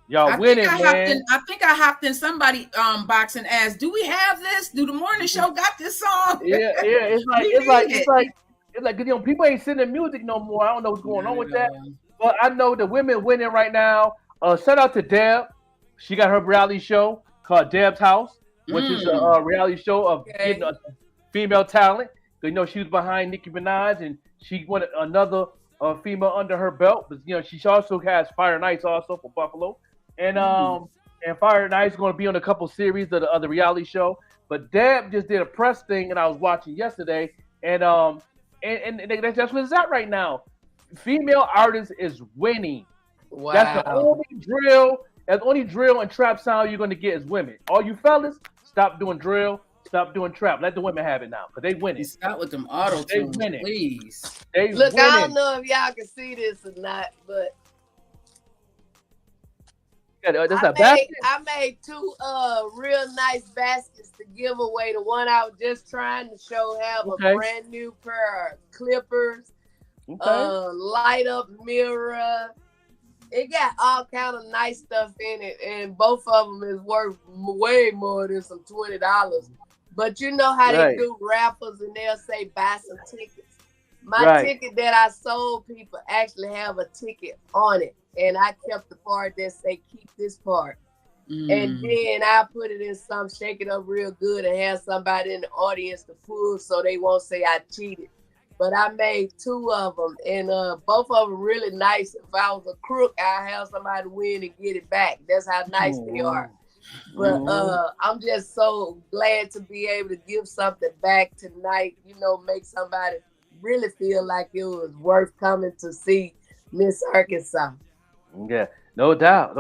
Y'all winning, man. I think I hopped in somebody box and asked, "Do we have this? Do the morning show got this song?" Yeah. It's like you know, people ain't sending music no more. I don't know what's going on with that, but I know the women winning right now. Shout out to Deb. She got her reality show called Deb's House, which is a reality show of getting a female talent. You know, she was behind Nicki Minaj, and she wanted another female under her belt. But you know, she also has Fire Nights also for Buffalo, and Fire Nights is going to be on a couple series of the reality show. But Deb just did a press thing, and I was watching yesterday, and that's what it's at right now. Female artist is winning. Wow. That's the only drill and trap sound you're going to get is women. All you fellas, stop doing drill. Stop doing trap. Let the women have it now, because they winning. Stop with them auto tunes, please. Look, I don't know if y'all can see this or not, but I made 2 real nice baskets to give away. The one I was just trying to show have a brand new pair of clippers, light up mirror. It got all kind of nice stuff in it, and both of them is worth way more than some $20. But you know how they do raffles, and they'll say buy some tickets. My ticket that I sold people actually have a ticket on it, and I kept the part that say keep this part. And then I put it in some, shake it up real good, and have somebody in the audience to pull so they won't say I cheated. But I made 2 of them, and both of them really nice. If I was a crook, I'd have somebody win and get it back. That's how nice they are. But I'm just so glad to be able to give something back tonight, you know, make somebody really feel like it was worth coming to see Miss Arkansas. Yeah, no doubt.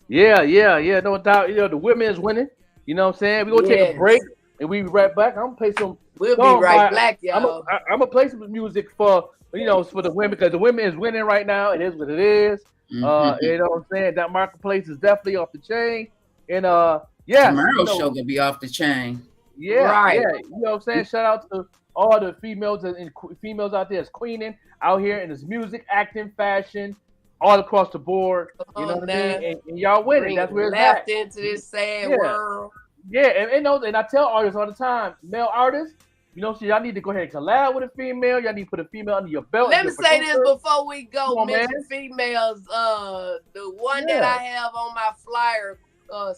Yeah, no doubt. You know, the women is winning. You know what I'm saying? We're gonna take a break and we be right back. I'm gonna play some. We'll be right back, y'all. I'm gonna play some music for for the women, because the women is winning right now. It is what it is. You know what I'm saying? That marketplace is definitely off the chain. And tomorrow's show gonna be off the chain. Yeah, right. Yeah. You know what I'm saying? Shout out to all the females and females out there that's queening out here in this music, acting, fashion, all across the board. You know what I mean? And y'all winning. That's where it's at. Into this sad world. Yeah, and I tell artists all the time, male artists, so y'all need to go ahead and collab with a female. Y'all need to put a female under your belt. Let me say this before we go. Mention females. The one that I have on my flyer,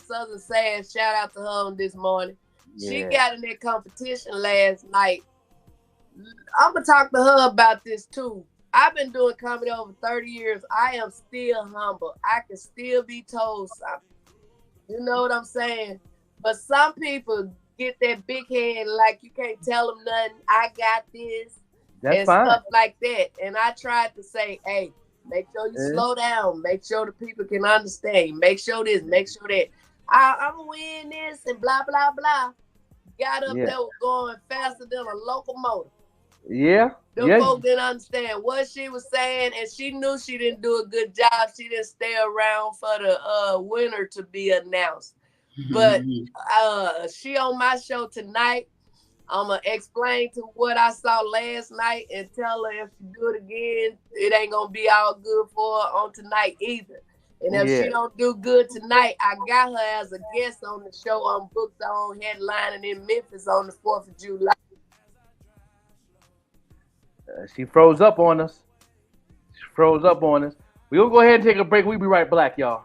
Southern Sad, shout out to her on this morning. She got in that competition last night. I'm gonna talk to her about this too. I've been doing comedy over 30 years. I am still humble. I can still be told something. You know what I'm saying? But some people get that big head like you can't tell them nothing. I got this. That's fine. Stuff like that. And I tried to say, hey, make sure you slow down. Make sure the people can understand. Make sure this, make sure that. I'm going to win this and blah, blah, blah. Got up there going faster than a locomotive. Yeah. The folks didn't understand what she was saying, and she knew she didn't do a good job. She didn't stay around for the winner to be announced. But she on my show tonight. I'm going to explain to what I saw last night and tell her if she do it again, it ain't going to be all good for her on tonight either. And if she don't do good tonight, I got her as a guest on the show. I'm booked on headlining in Memphis on the 4th of July. She froze up on us. We're going to go ahead and take a break. We'll be right back, y'all.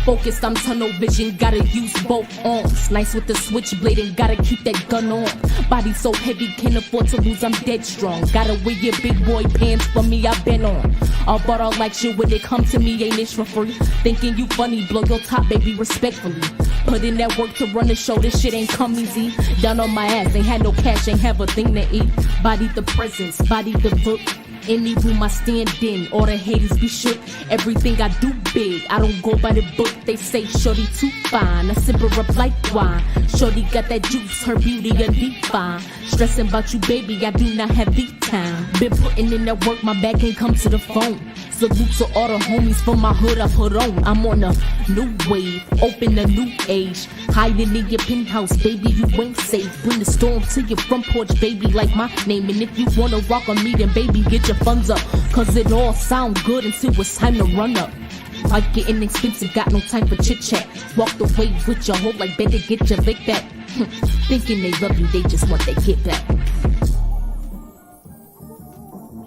Focused, I'm tunnel vision, gotta use both arms. Nice with the switchblade and gotta keep that gun on. Body so heavy, can't afford to lose, I'm dead strong. Gotta wear your big boy pants for me, I've been on. All but all like shit when it come to me, ain't it for free? Thinking you funny, blow your top, baby, respectfully. Put in that work to run the show, this shit ain't come easy. Down on my ass, ain't had no cash, ain't have a thing to eat. Body the presence, body the book. Any room I stand in, all the haters be shook. Everything I do big, I don't go by the book. They say shorty too fine, I sip her up like wine. Shorty got that juice, her beauty a deep fine. Stressing about you, baby, I do not have the time. Been putting in that work, my back ain't come to the phone. Salute to all the homies from my hood I put on. I'm on a new wave, open a new age. Hiding in your penthouse, baby, you ain't safe. Bring the storm to your front porch, baby, like my name. And if you wanna rock on me, then baby, get your funds up. Cause it all sound good until it's time to run up. Like getting expensive, got no time for chit chat. Walked away with your hoe like better get your lick back. Thinking they love you, they just want their get back.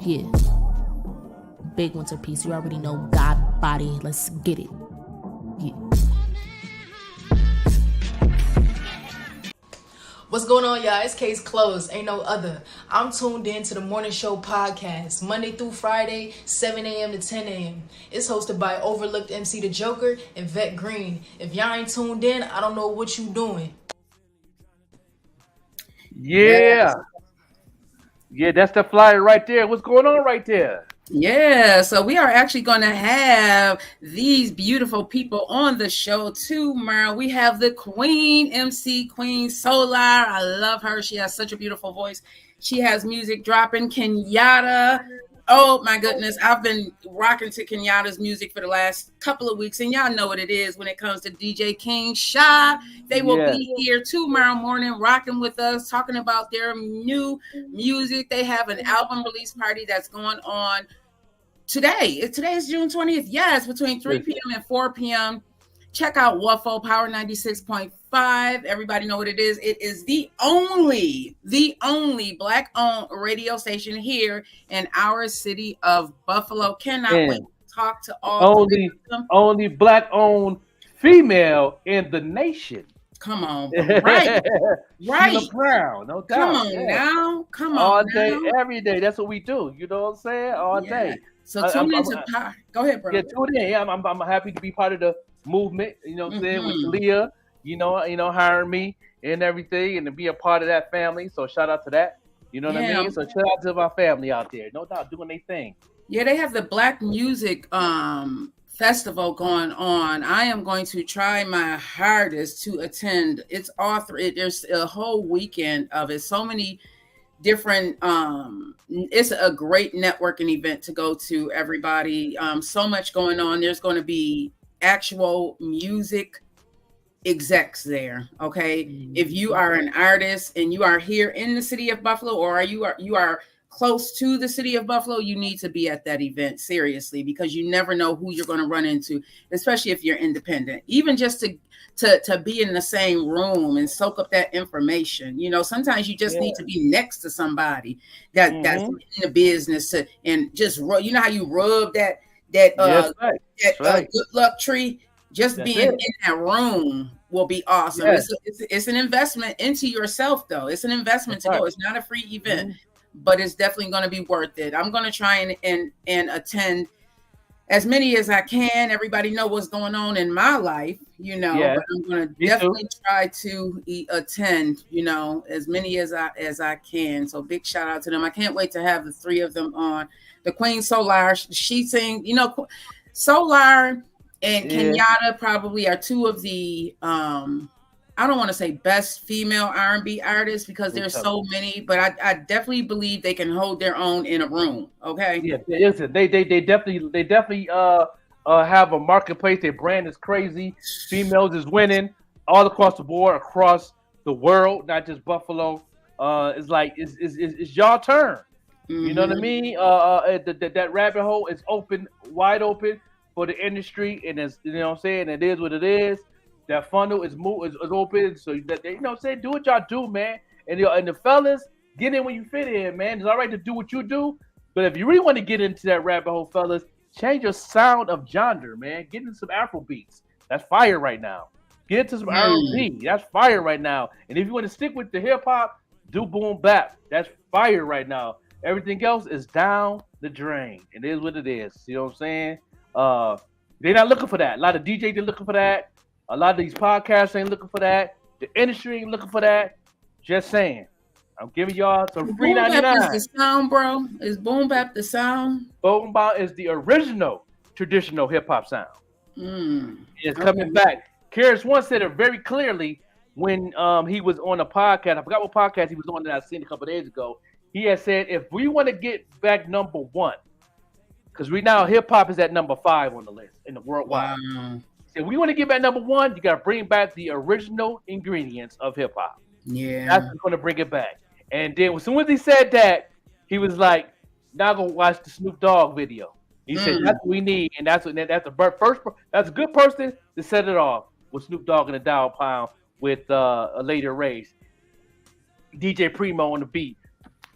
Yeah. Big ones are peace, you already know. God, body, let's get it. Yeah. What's going on, y'all? It's Case Closed, ain't no other. I'm tuned in to the Morning Show podcast, Monday through Friday, 7 a.m. to 10 a.m. It's hosted by Overlooked MC The Joker and Vet Green. If y'all ain't tuned in, I don't know what you doing. Yeah, that's the flyer right there. What's going on right there? Yeah, so we are actually going to have these beautiful people on the show tomorrow. We have the Queen MC, Queen Solar. I love her. She has such a beautiful voice. She has music dropping. Kenyatta. Oh my goodness. I've been rocking to Kenyatta's music for the last couple of weeks, and y'all know what it is when it comes to DJ King Shy. They will be here tomorrow morning rocking with us, talking about their new music. They have an album release party that's going on today. Today is June 20th. Yes, between 3 p.m. and 4 p.m. Check out WFO Power 96.5. Everybody know what it is. It is the only Black-owned radio station here in our city of Buffalo. Cannot wait to talk to all only Black-owned female in the nation. Come on, right. Sheila Brown, no doubt. Come on now. All day, every day. That's what we do. You know what I'm saying? All day. So tune into Power. Go ahead, bro. Yeah, tune in. Yeah, I'm happy to be part of the movement. You know what I'm saying? With Leah, you know, hiring me and everything, and to be a part of that family. So shout out to that. You know what I mean? So shout out to my family out there. No doubt doing their thing. Yeah, they have the Black Music festival going on. I am going to try my hardest to attend. There's a whole weekend of it. So many different it's a great networking event to go to, everybody. So much going on. There's going to be actual music execs there. Okay. If you are an artist and you are here in the city of Buffalo, or you are close to the city of Buffalo, you need to be at that event, seriously, because you never know who you're going to run into, especially if you're independent. Even just to be in the same room and soak up that information. You know, sometimes you just need to be next to somebody that's in the business and just you know how you rub that good luck tree. Just being in that room will be awesome. Yes. It's an investment into yourself, though. It's an investment to go. It's not a free event, but it's definitely going to be worth it. I'm going to try and attend as many as I can. Everybody know what's going on in my life, you know. But I'm going to definitely try to attend, you know, as many as I can. So big shout out to them. I can't wait to have the three of them on. The Queen Solar, she sing, you know, Solar and Kenyatta probably are two of the I don't want to say best female R&B artists because there's so many, but I definitely believe they can hold their own in a room. Okay. Yeah, they definitely have a marketplace. Their brand is crazy. Females is winning all across the board, across the world, not just Buffalo. It's like it's y'all turn. You know what I mean? That rabbit hole is open, wide open for the industry, and it's, you know what I'm saying, it is what it is. That funnel is open, so that, you know what I'm saying, do what y'all do, man. And the fellas, get in when you fit in, man. It's all right to do what you do, but if you really want to get into that rabbit hole, fellas, change your sound of genre, man. Get into some Afro beats. That's fire right now. Get into some R&B. That's fire right now. And if you want to stick with the hip hop, do boom bap. That's fire right now. Everything else is down the drain. It is what it is. You know what I'm saying? They're not looking for that. A lot of DJs are looking for that. A lot of these podcasts ain't looking for that. The industry ain't looking for that. Just saying. I'm giving y'all some free 99. Boom bap is the sound, bro. Is boom bap the sound? Boom bap is the original traditional hip hop sound. It's coming back. Karis One said it very clearly when he was on a podcast. I forgot what podcast he was on that I seen a couple of days ago. He had said, if we want to get back number one, because right now hip hop is at number 5 on the list in the worldwide. Wow. If we want to get back number one, you got to bring back the original ingredients of hip hop. Yeah, that's what's going to bring it back. And then as soon as he said that, he was like, "Now go watch the Snoop Dogg video." He said that's what we need, and that's a good person to set it off with Snoop Dogg and the Dial Pound with a later race. DJ Primo on the beat.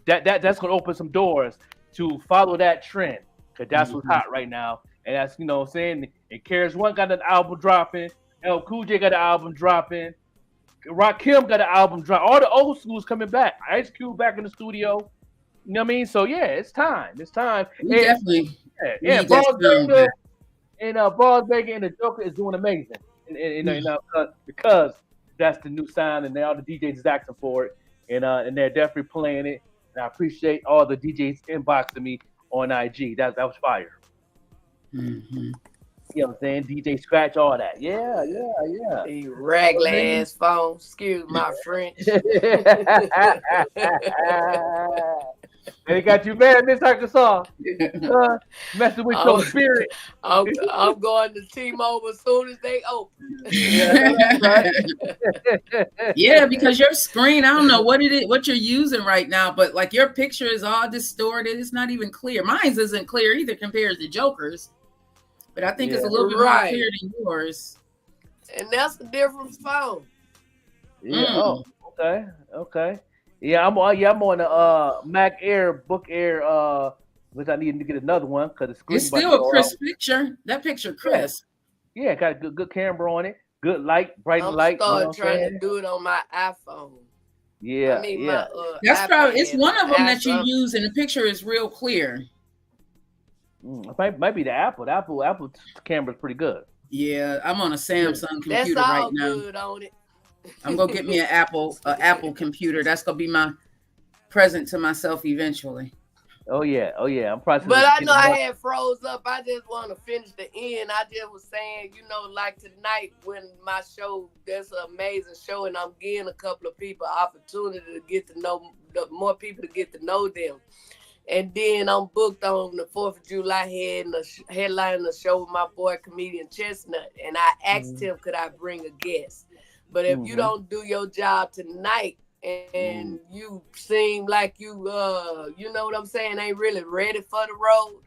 That's going to open some doors to follow that trend, because that's what's hot right now. And that's, you know what I'm saying? And Karis One got an album dropping. L Cool J got an album dropping. Rakim got an album dropping. All the old schools coming back. Ice Cube back in the studio. You know what I mean? So, yeah, it's time. It's time. Definitely. Yeah, Boss Baker and the Joker is doing amazing. And because that's the new sound, and all the DJs is asking for it. And they're definitely playing it. And I appreciate all the DJs inboxing me on IG. That was fire. You know what I'm saying? DJ Scratch, all that. Yeah. The raglan ass phone. Excuse my French. They got you mad, Miss Arkansas. Messing with your spirit. I'm going to T-Mobile as soon as they open. Yeah, because your screen, I don't know what you're using right now, but like your picture is all distorted. It's not even clear. Mine's isn't clear either compared to Joker's. But I think it's a little bit more clear than yours. And that's a different phone. Yeah. Oh, okay. Yeah, I'm on the Mac Air, Book Air, which I need to get another one because the screen. It's still a crisp picture. That picture crisp. Yeah, got a good camera on it. Good light, bright light. I'm trying to do it on my iPhone. Yeah, that's probably it's one of them that you use, and the picture is real clear. It might be the Apple. The Apple camera is pretty good. Yeah, I'm on a Samsung computer right now. Good on it. I'm gonna get me an Apple computer. That's gonna be my present to myself eventually. Oh yeah. I'm probably. But I know I had froze up. I just want to finish the end. I just was saying, like tonight when my show, that's an amazing show, and I'm giving a couple of people opportunity to get to know more people to get to know them. And then I'm booked on the 4th of July headlining the show with my boy comedian Chestnut, and I asked him could I bring a guest. But if you don't do your job tonight, and you seem like you know what I'm saying, ain't really ready for the road,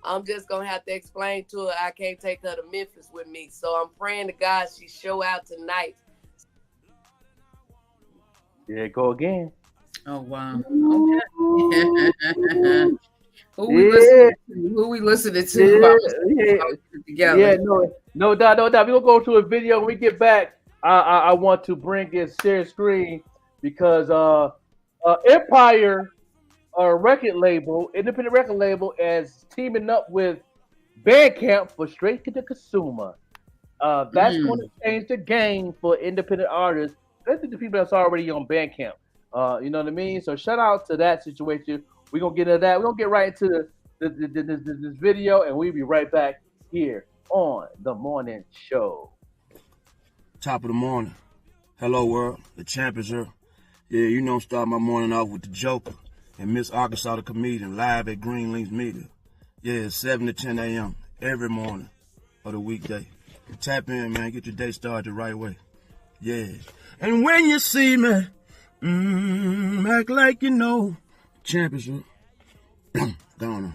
I'm just gonna have to explain to her I can't take her to Memphis with me. So I'm praying to God she show out tonight. There you go again. Oh wow. Okay. Who we listening to? Together. Yeah, no doubt. We're gonna go to a video. When we get back, I want to bring in share screen because Empire independent record label, is teaming up with Bandcamp for straight to the consumer. That's going to change the game for independent artists, especially the people that's already on Bandcamp. You know what I mean? So shout out to that situation. We're going to get into that. We're going to get right into this video, and we'll be right back here on The Morning Show. Top of the morning. Hello, world. The champ is here. Yeah, start my morning off with the Joker and Miss Arkansas the comedian live at Green Links Media. Yeah, 7 to 10 a.m. every morning of the weekday. Tap in, man. Get your day started the right way. Yeah. And when you see me, act like you know. Champ is here. Go on.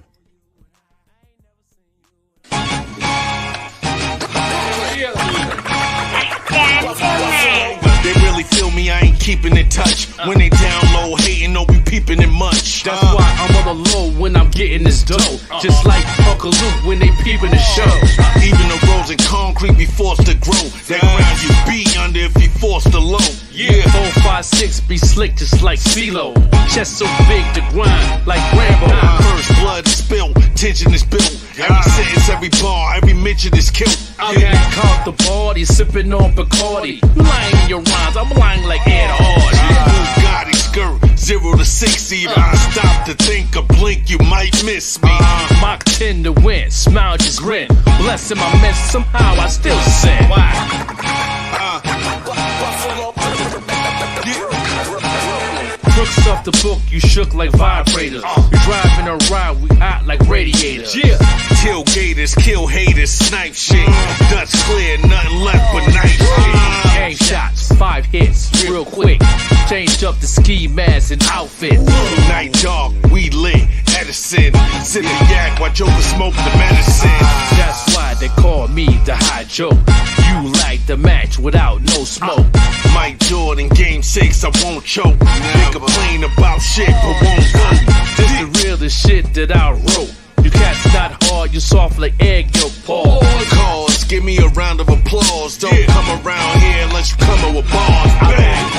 They really feel me, I ain't keeping in touch. When they down low, hating, don't be peeping it much. That's why I'm on the low when I'm getting this dough. Just like Uncle Luke when they peeping the show. Even the roads in concrete be forced to grow. That ground you be under if you forced to low. Yeah, 4, 5, 6 be slick just like CeeLo. Chest so big to grind like Rambo. First blood spilled, tension is built. Every sentence, every bar, every mention is killed. I got caught the body, sipping on Bacardi. You lying in your rhymes, I'm lying like Ed Hardy. Bugatti skirt, 0 to 60. I stop to think or blink, you might miss me. Mach 10 to win, smile just grin. Blessing my mess, somehow I still sin. Crooks off the book, you shook like vibrators. You driving a ride, we hot like radiators. Yeah. Tailgaters, kill haters, snipe shit. Dutch clear, nothing left but night shit. Gang shots, 5 hits, real quick. Change up the ski mask and outfit. Night dark, we lit, Edison. Sip the yak, watch over smoke the medicine. That's why they call me the high joke. You like the match without no smoke. Mike Jordan, game 6, I won't choke. They complain about shit, but won't vote. This the realest shit that I wrote. You cats not hard, you soft like egg yolk, Paul. Cause, give me a round of applause. Don't come around here unless you come with bars. Bang.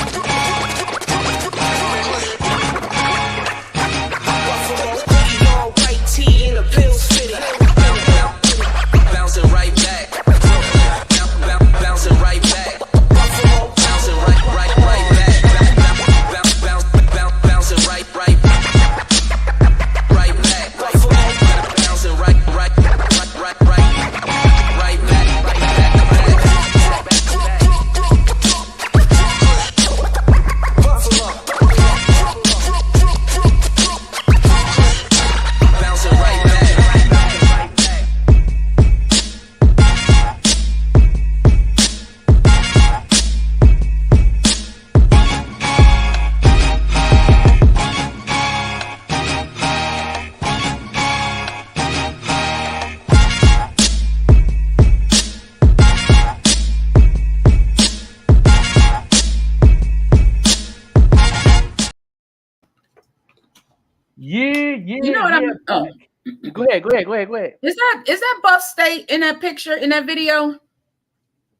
Go ahead. Is that Buff State in that picture, in that video?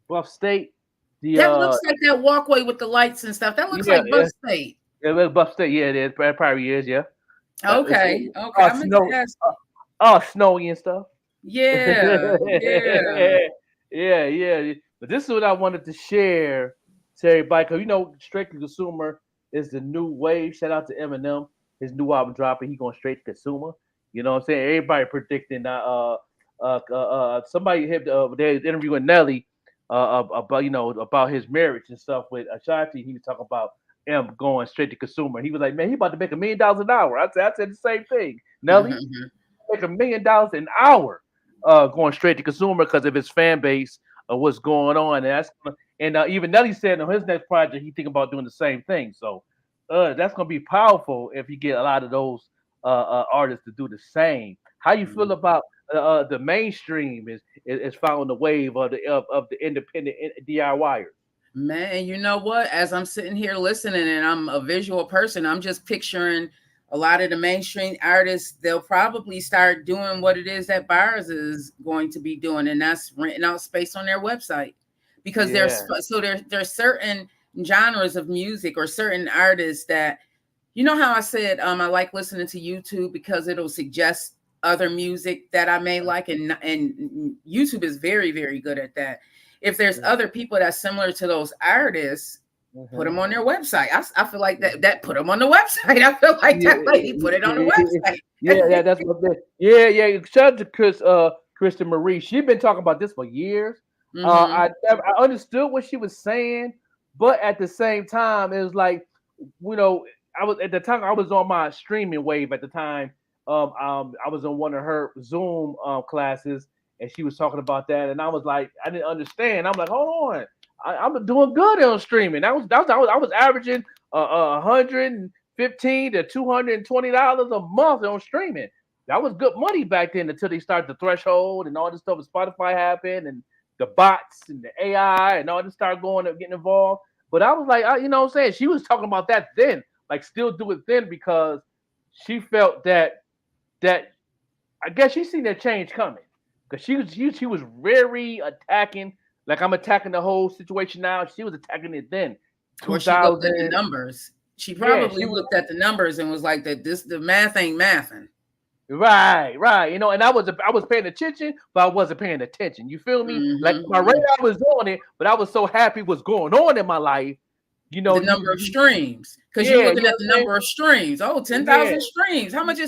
Buff State. That looks like that walkway with the lights and stuff. That looks like Buff State. Yeah, that's Buff State. Yeah, it is. Probably is. Yeah. Okay. Snowy and stuff. Yeah. Yeah. But this is what I wanted to share to everybody, because straight to consumer. is the new wave. Shout out to Eminem. His new album dropping. He going straight to consumer. You know what I'm saying? Everybody predicting somebody hit they interviewing Nelly about his marriage and stuff with Ashanti. He was talking about M going straight to consumer. He was like, man, he about to make $1 million an hour. I said the same thing. Nelly make $1 million an hour going straight to consumer because of his fan base of what's going on. And even Nelly said on his next project, he thinking about doing the same thing. So that's gonna be powerful if you get a lot of those artists to do the same. How you feel about the mainstream is following the wave of the independent DIYers? Man, you know what? As I'm sitting here listening, and I'm a visual person, I'm just picturing a lot of the mainstream artists. They'll probably start doing what it is that Bars is going to be doing, and that's renting out space on their website. Because there's certain genres of music or certain artists that, you know how I said I like listening to YouTube because it'll suggest other music that I may like, and YouTube is very, very good at that. If there's other people that's similar to those artists, put them on their website. I feel like that put them on the website. I feel like that lady put it on the website. That's what shout out to Kristen Marie. She's been talking about this for years. I understood what she was saying, but at the same time, it was like, I was on my streaming wave at the time. I was on one of her Zoom classes, and she was talking about that, and I was like, I didn't understand. I'm like, hold on, I'm doing good on streaming. I was averaging $115 to $220 a month on streaming. That was good money back then until they started the threshold and all this stuff with Spotify happened and the bots and the AI and all this started getting involved. But I was like, you know what I'm saying? She was talking about that then, like still do it then, because she felt that I guess she seen that change coming. Because she was very attacking, like I'm attacking the whole situation now. She was attacking it then. Or she looked at the numbers. She probably looked at the numbers and was like, the math ain't mathing. Right. And I was paying attention, but I wasn't paying attention. You feel me? Like my radar was on it, but I was so happy what's going on in my life. The number of streams, because you're looking at the number of streams. 10,000 streams. How much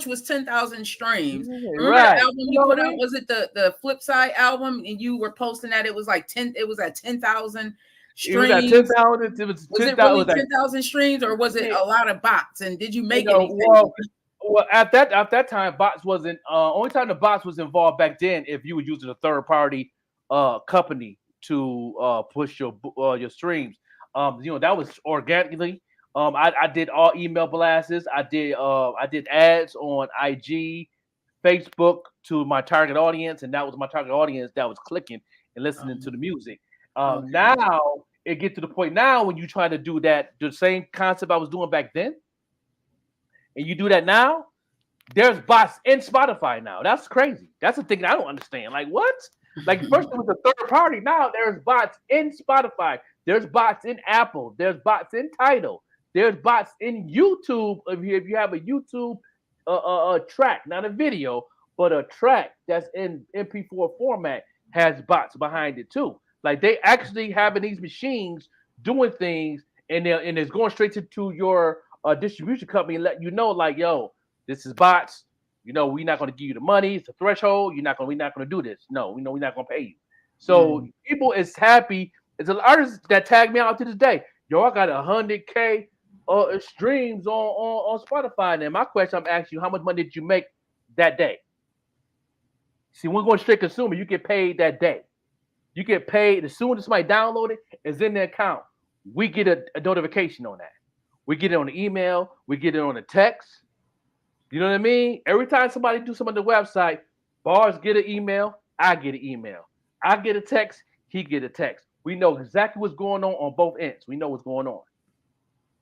was 10,000 streams? Remember that album you put out? Was it the Flip Side album? And you were posting that it was like 10. It was at 10,000 streams. It was at 10,000. Was it really 10,000 streams, or was it a lot of bots? And did you make anything? Well, at that time, bots wasn't. Only time the bots was involved back then if you were using a third party company to push your streams. That was organically. I did all email blasts. I did ads on IG, Facebook to my target audience, and that was my target audience that was clicking and listening to the music. Now it gets to the point now when you try to do that, the same concept I was doing back then, and you do that now, there's bots in Spotify now. That's crazy. That's the thing that I don't understand. Like, what? Like, first it was a third party. Now there's bots in Spotify. There's bots in Apple. There's bots in Tidal. There's bots in YouTube. If you have a YouTube track, not a video, but a track that's in MP4 format, has bots behind it too. Like, they actually having these machines doing things, and it's going straight to your distribution company and let you know, like, yo, this is bots. We're not going to give you the money. It's a threshold. We're not going to do this. No, we're not going to pay you. So people is happy. It's an artist that tagged me out to this day. Yo, I got 100K streams on Spotify. And then my question, I'm asking you, how much money did you make that day? See, we're going straight consumer. You get paid that day. You get paid as soon as somebody download it, it's in their account. We get a notification on that. We get it on the email. We get it on the text. You know what I mean? Every time somebody do something on the website, Bars get an email. I get an email. I get a text. He get a text. We know exactly what's going on both ends. We know what's going on.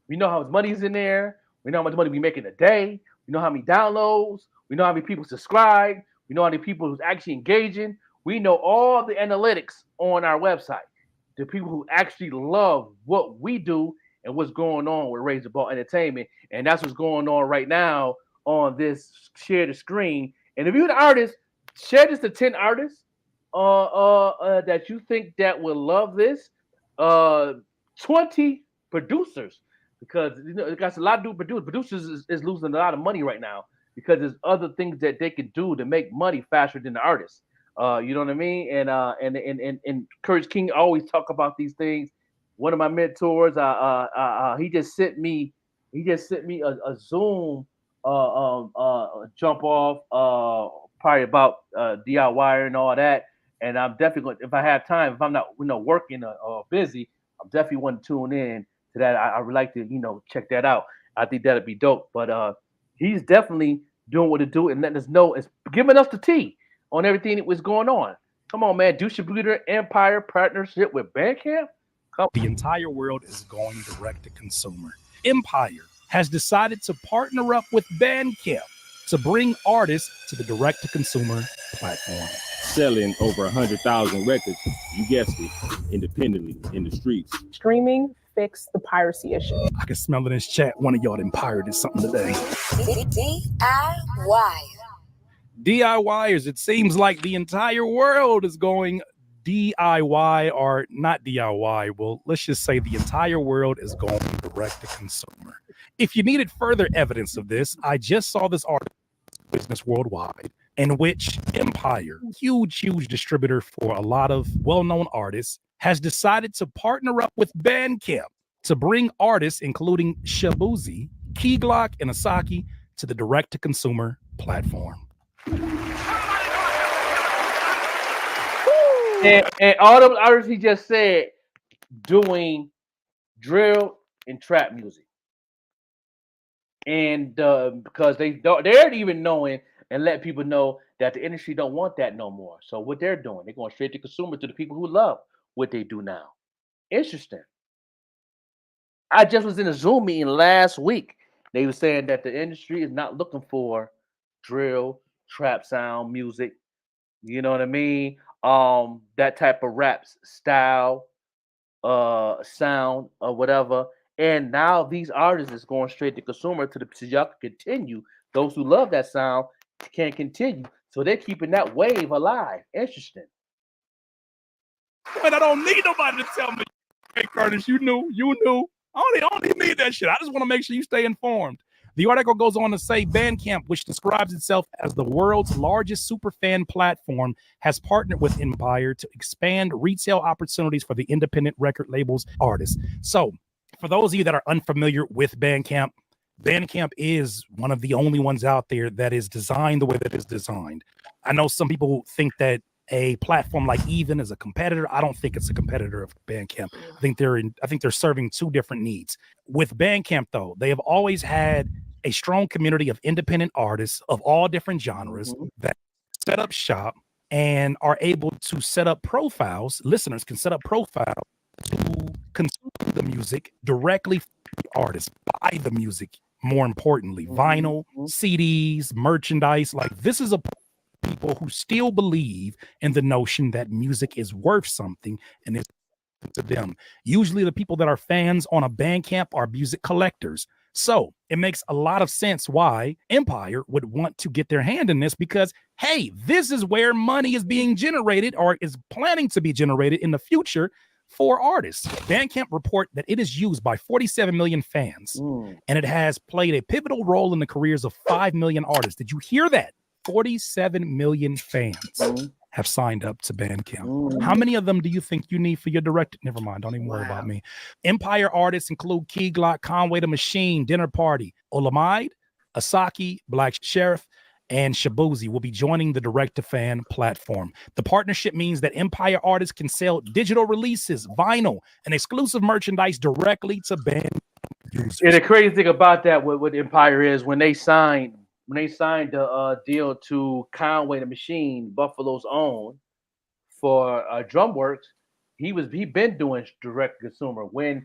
We know how much money's in there. We know how much money we make in a day. We know how many downloads. We know how many people subscribe. We know how many people who's actually engaging. We know all the analytics on our website. The people who actually love what we do and what's going on with Raise the Ball Entertainment. And that's what's going on right now on this Share the Screen. And if you're an artist, share this to 10 artists that you think that will love this. 20 producers because it got a lot to do with producers is losing a lot of money right now because there's other things that they can do to make money faster than the artists. You know what I mean? And Courage King always talk about these things. One of my mentors, he just sent me a Zoom jump off probably about DIY and all that. And I'm definitely going, if I have time, if I'm not working or busy, I'm definitely want to tune in to that. I would like to check that out. I think that'd be dope. But he's definitely doing what to do and letting us know, it's giving us the tea on everything that was going on. Come on, man. Distributor Empire partnership with Bandcamp. The entire world is going direct to consumer. Empire has decided to partner up with Bandcamp to bring artists to the direct to consumer platform. Selling over 100,000 records, you guessed it, independently in the streets. Streaming fix the piracy issue. I can smell in this chat. One of y'all done pirated something today. DIYers, it seems like the entire world is going DIY or not DIY. Well, let's just say the entire world is going direct to consumer. If you needed further evidence of this, I just saw this article, Business Worldwide, in which Empire, huge distributor for a lot of well-known artists, has decided to partner up with Bandcamp to bring artists, including Shaboozey, Key Glock, and Asaki, to the direct-to-consumer platform. And all those artists he just said doing drill and trap music. And because they're even knowing and let people know that the industry don't want that no more. So what they're doing, they're going straight to consumer, to the people who love what they do now. Interesting. I just was in a Zoom meeting last week. They were saying that the industry is not looking for drill, trap sound music. You know what I mean? That type of rap style, sound or whatever. And now these artists is going straight to consumer so y'all can continue. Those who love that sound can continue. So they're keeping that wave alive. Interesting. But I don't need nobody to tell me, hey Curtis, you knew. I don't even need that shit. I just want to make sure you stay informed. The article goes on to say Bandcamp, which describes itself as the world's largest superfan platform, has partnered with Empire to expand retail opportunities for the independent record labels artists. So for those of you that are unfamiliar with Bandcamp, Bandcamp is one of the only ones out there that is designed the way that it's designed. I know some people think that a platform like Even is a competitor. I don't think it's a competitor of Bandcamp. I think they're serving two different needs. With Bandcamp, though, they have always had a strong community of independent artists of all different genres that set up shop and are able to set up profiles. Listeners can set up profiles to consume the music directly from the artist, buy the music. More importantly, vinyl, CDs, merchandise. Like, this is a people who still believe in the notion that music is worth something and it's to them. Usually the people that are fans on a Bandcamp are music collectors. So it makes a lot of sense why Empire would want to get their hand in this, because, hey, this is where money is being generated or is planning to be generated in the future for artists. Bandcamp report that it is used by 47 million fans, and it has played a pivotal role in the careers of 5 million artists. Did you hear that? 47 million fans have signed up to Bandcamp. How many of them do you think you need for your direct? Never mind, don't even worry about me. Empire artists include Key Glock, Conway the Machine, Dinner Party, Olamide, Asaki, Black Sheriff, and Shaboozey will be joining the direct-to-fan platform. The partnership means that Empire artists can sell digital releases, vinyl, and exclusive merchandise directly to band users. And the crazy thing about that with Empire is when they signed the deal to Conway the Machine, Buffalo's own, for Drumworks, he been doing direct consumer. When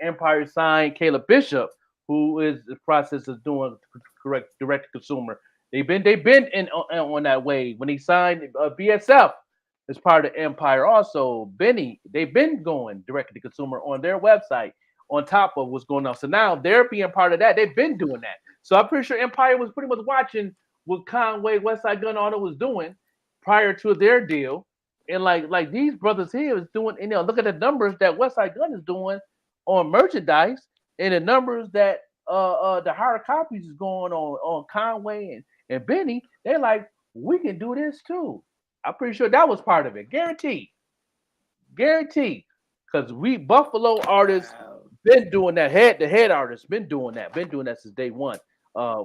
Empire signed Caleb Bishop, who is the process of doing direct consumer, they've been in on that wave. When he signed BSF as part of Empire, also Benny, they've been going direct to consumer on their website on top of what's going on. So now they're being part of that. They've been doing that. So I'm pretty sure Empire was pretty much watching what Conway, Westside Gun, all that was doing prior to their deal. And like these brothers here is doing, look at the numbers that Westside Gun is doing on merchandise and the numbers that the higher copies is going on Conway and Benny, they're like, we can do this too. I'm pretty sure that was part of it. Guaranteed. Because we Buffalo artists been doing that. The head artists been doing that since day one.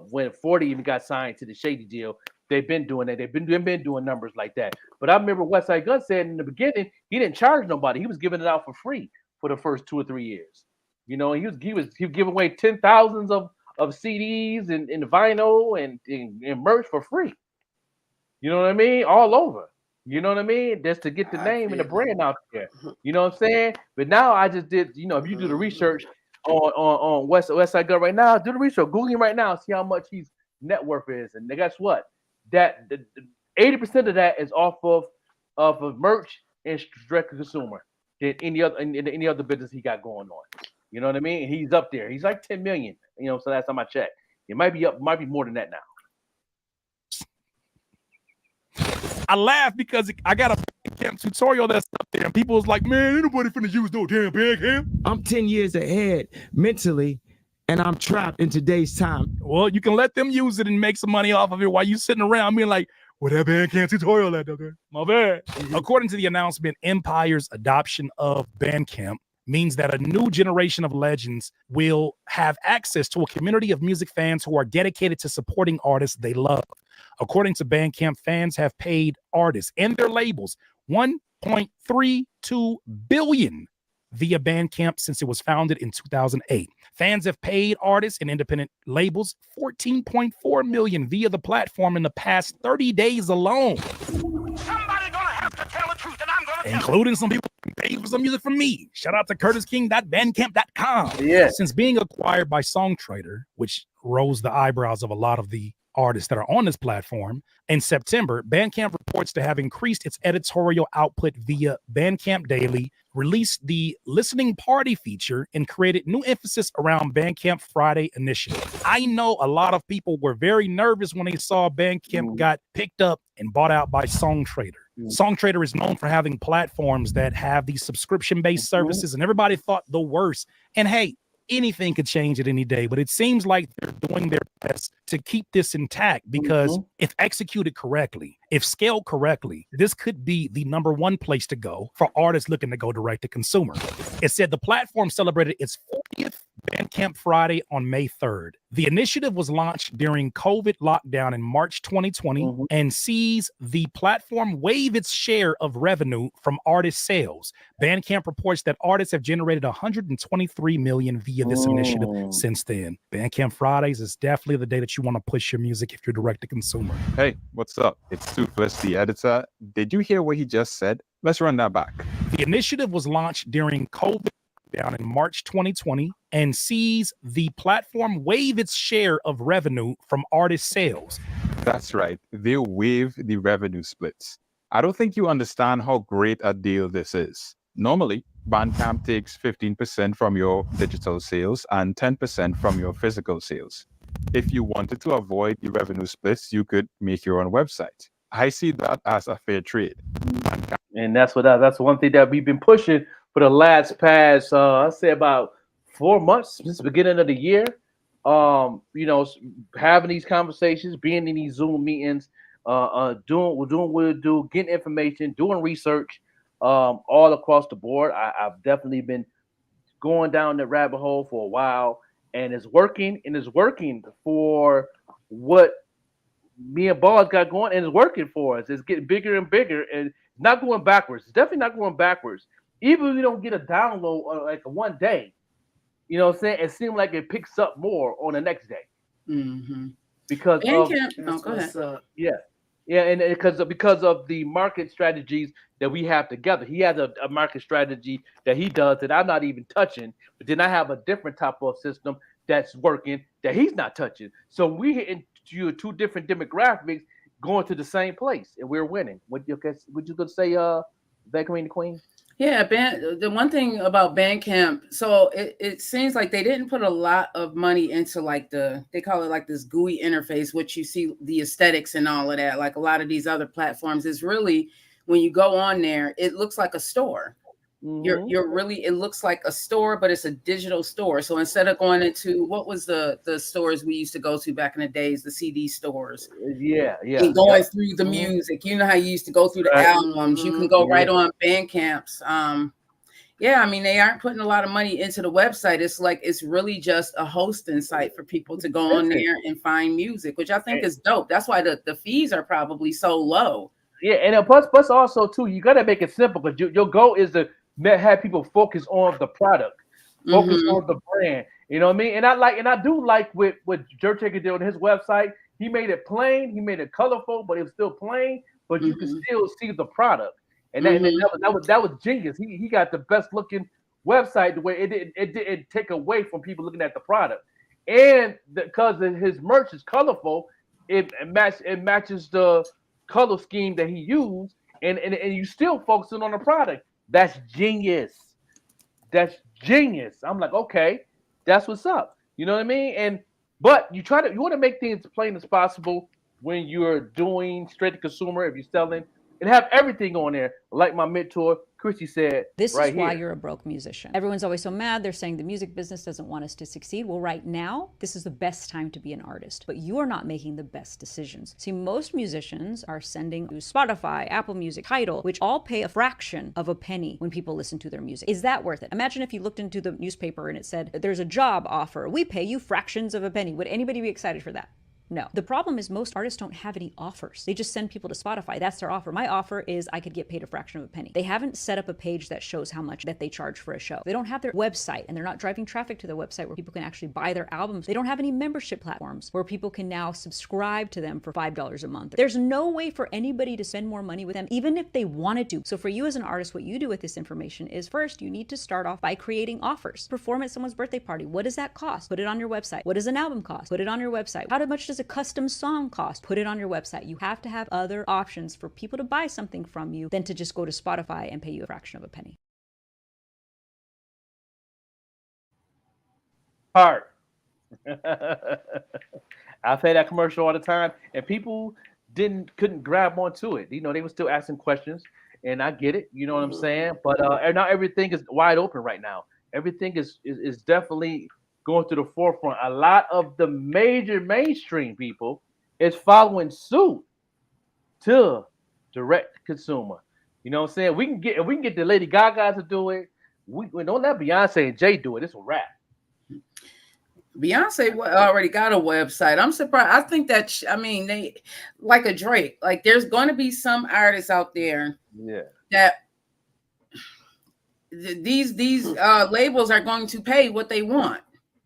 When 40 even got signed to the Shady deal, they've been doing that. They've been doing numbers like that. But I remember Westside Gunn said in the beginning he didn't charge nobody. He was giving it out for free for the first 2 or 3 years. You know, he was giving away 10,000s of CDs and vinyl and merch for free. You know what I mean? All over. You know what I mean? Just to get the name and the brand out there. You know what I'm saying? But now I just did, you know, if you do the research on Westside Gunn right now, do the research, Google him right now, see how much his net worth is. And guess what? That 80% of that is off of merch and direct to consumer than any other business he got going on. You know what I mean? And he's up there. He's like 10 million. You know, so last time I checked. It might be more than that now. I laugh because I got a Bandcamp tutorial that's up there, and people was like, man, ain't nobody finna use no damn Bandcamp. I'm 10 years ahead mentally, and I'm trapped in today's time. Well, you can let them use it and make some money off of it while you sitting around being like, well, that Bandcamp tutorial at, okay? My bad. According to the announcement, Empire's adoption of Bandcamp means that a new generation of legends will have access to a community of music fans who are dedicated to supporting artists they love. According to Bandcamp, fans have paid artists and their labels $1.32 billion via Bandcamp since it was founded in 2008. Fans have paid artists and independent labels $14.4 million via the platform in the past 30 days alone. Somebody gonna have to tell the truth, and I'm gonna including some people who paid for some music from me. Shout out to CurtisKing.bandcamp.com. Yeah. Since being acquired by Songtradr, which rose the eyebrows of a lot of the artists that are on this platform, in September, Bandcamp reports to have increased its editorial output via Bandcamp Daily, released the listening party feature, and created new emphasis around Bandcamp Friday initiative. I know a lot of people were very nervous when they saw Bandcamp got picked up and bought out by Songtradr. Songtradr is known for having platforms that have these subscription-based services, and everybody thought the worst. And hey, anything could change at any day, but it seems like they're doing their best to keep this intact because if executed correctly, if scaled correctly, this could be the #1 place to go for artists looking to go direct to consumer. It said the platform celebrated its 40th Bandcamp Friday on May 3rd. The initiative was launched during COVID lockdown in March 2020 and sees the platform waive its share of revenue from artist sales. Bandcamp reports that artists have generated $123 million via this initiative since then. Bandcamp Fridays is definitely the day that you want to push your music if you're direct to consumer. Hey, what's up? It's Toothless, the editor. Did you hear what he just said? Let's run that back. The initiative was launched during COVID down in March 2020 and sees the platform waive its share of revenue from artist sales. That's right. They'll waive the revenue splits. I don't think you understand how great a deal this is. Normally, Bandcamp takes 15% from your digital sales and 10% from your physical sales. If you wanted to avoid the revenue splits, you could make your own website. I see that as a fair trade. And that's one thing that we've been pushing for the past, I say about 4 months since the beginning of the year. You know, having these conversations, being in these Zoom meetings, doing what we do, getting information, doing research, all across the board. I've definitely been going down the rabbit hole for a while, and it's working for what me and Ball's got going, and it's working for us. It's getting bigger and bigger, and not going backwards. It's definitely not going backwards. Even if we don't get a download like one day, you know what I'm saying? It seems like it picks up more on the next day. Because of, go ahead. Yeah, and because of the market strategies that we have together. He has a market strategy that he does that I'm not even touching, but then I have a different type of system that's working that he's not touching. So we hit into 2 different demographics going to the same place, and we're winning. Would you gonna say, the Queen? Yeah, the one thing about Bandcamp, so it seems like they didn't put a lot of money into like they call it like this GUI interface, which you see the aesthetics and all of that. Like a lot of these other platforms is really, when you go on there, it looks like a store. you're really, it looks like a store, but it's a digital store. So instead of going into, what was the stores we used to go to back in the days, the CD stores, and going through the music, you know how you used to go through the albums, you can go right on Bandcamps. Yeah, I mean, they aren't putting a lot of money into the website. It's like, it's really just a hosting site for people to go on there and find music, which I think is dope. That's why the fees are probably so low. Yeah, and plus also too, you gotta make it simple, because your goal is to have people focus on the product, focus on the brand. You know what I mean? And I do like what Jerk Taker did on his website. He made it plain, he made it colorful, but it was still plain, but you can still see the product. And that was genius. He got the best looking website the way it didn't take away from people looking at the product. And because his merch is colorful, it matches the color scheme that he used, and you still focusing on the product. That's genius. That's genius. I'm like, okay, that's what's up. You know what I mean? But you want to make things plain as possible when you're doing straight to consumer. If you're selling, and have everything on there, like my mentor Chrissy said. This right is why here. you're a broke musician. Everyone's always so mad. They're saying the music business doesn't want us to succeed. Well, right now, this is the best time to be an artist, but you are not making the best decisions. See, most musicians are sending to Spotify, Apple Music, Tidal, which all pay a fraction of a penny when people listen to their music. Is that worth it? Imagine if you looked into the newspaper and it said, there's a job offer. We pay you fractions of a penny. Would anybody be excited for that? No. The problem is most artists don't have any offers. They just send people to Spotify. That's their offer. My offer is I could get paid a fraction of a penny. They haven't set up a page that shows how much that they charge for a show. They don't have their website, and they're not driving traffic to their website where people can actually buy their albums. They don't have any membership platforms where people can now subscribe to them for $5 a month. There's no way for anybody to spend more money with them, even if they wanted to. So for you as an artist, what you do with this information is, first, you need to start off by creating offers. Perform at someone's birthday party. What does that cost? Put it on your website. What does an album cost? Put it on your website. How much does a custom song cost? Put it on your website. You have to have other options for people to buy something from you than to just go to Spotify and pay you a fraction of a penny. Hard. I say that commercial all the time, and people couldn't grab onto it. You know, they were still asking questions, and I get it. You know what I'm saying? But not everything is wide open right now. Everything is definitely going to the forefront. A lot of the major mainstream people is following suit to direct consumer. You know what I'm saying? We can get the Lady Gaga to do it. We don't let Beyonce and Jay do it. It's a wrap. Beyonce already got a website. I'm surprised. I think that they like a Drake. Like, there's going to be some artists out there, that these labels are going to pay what they want.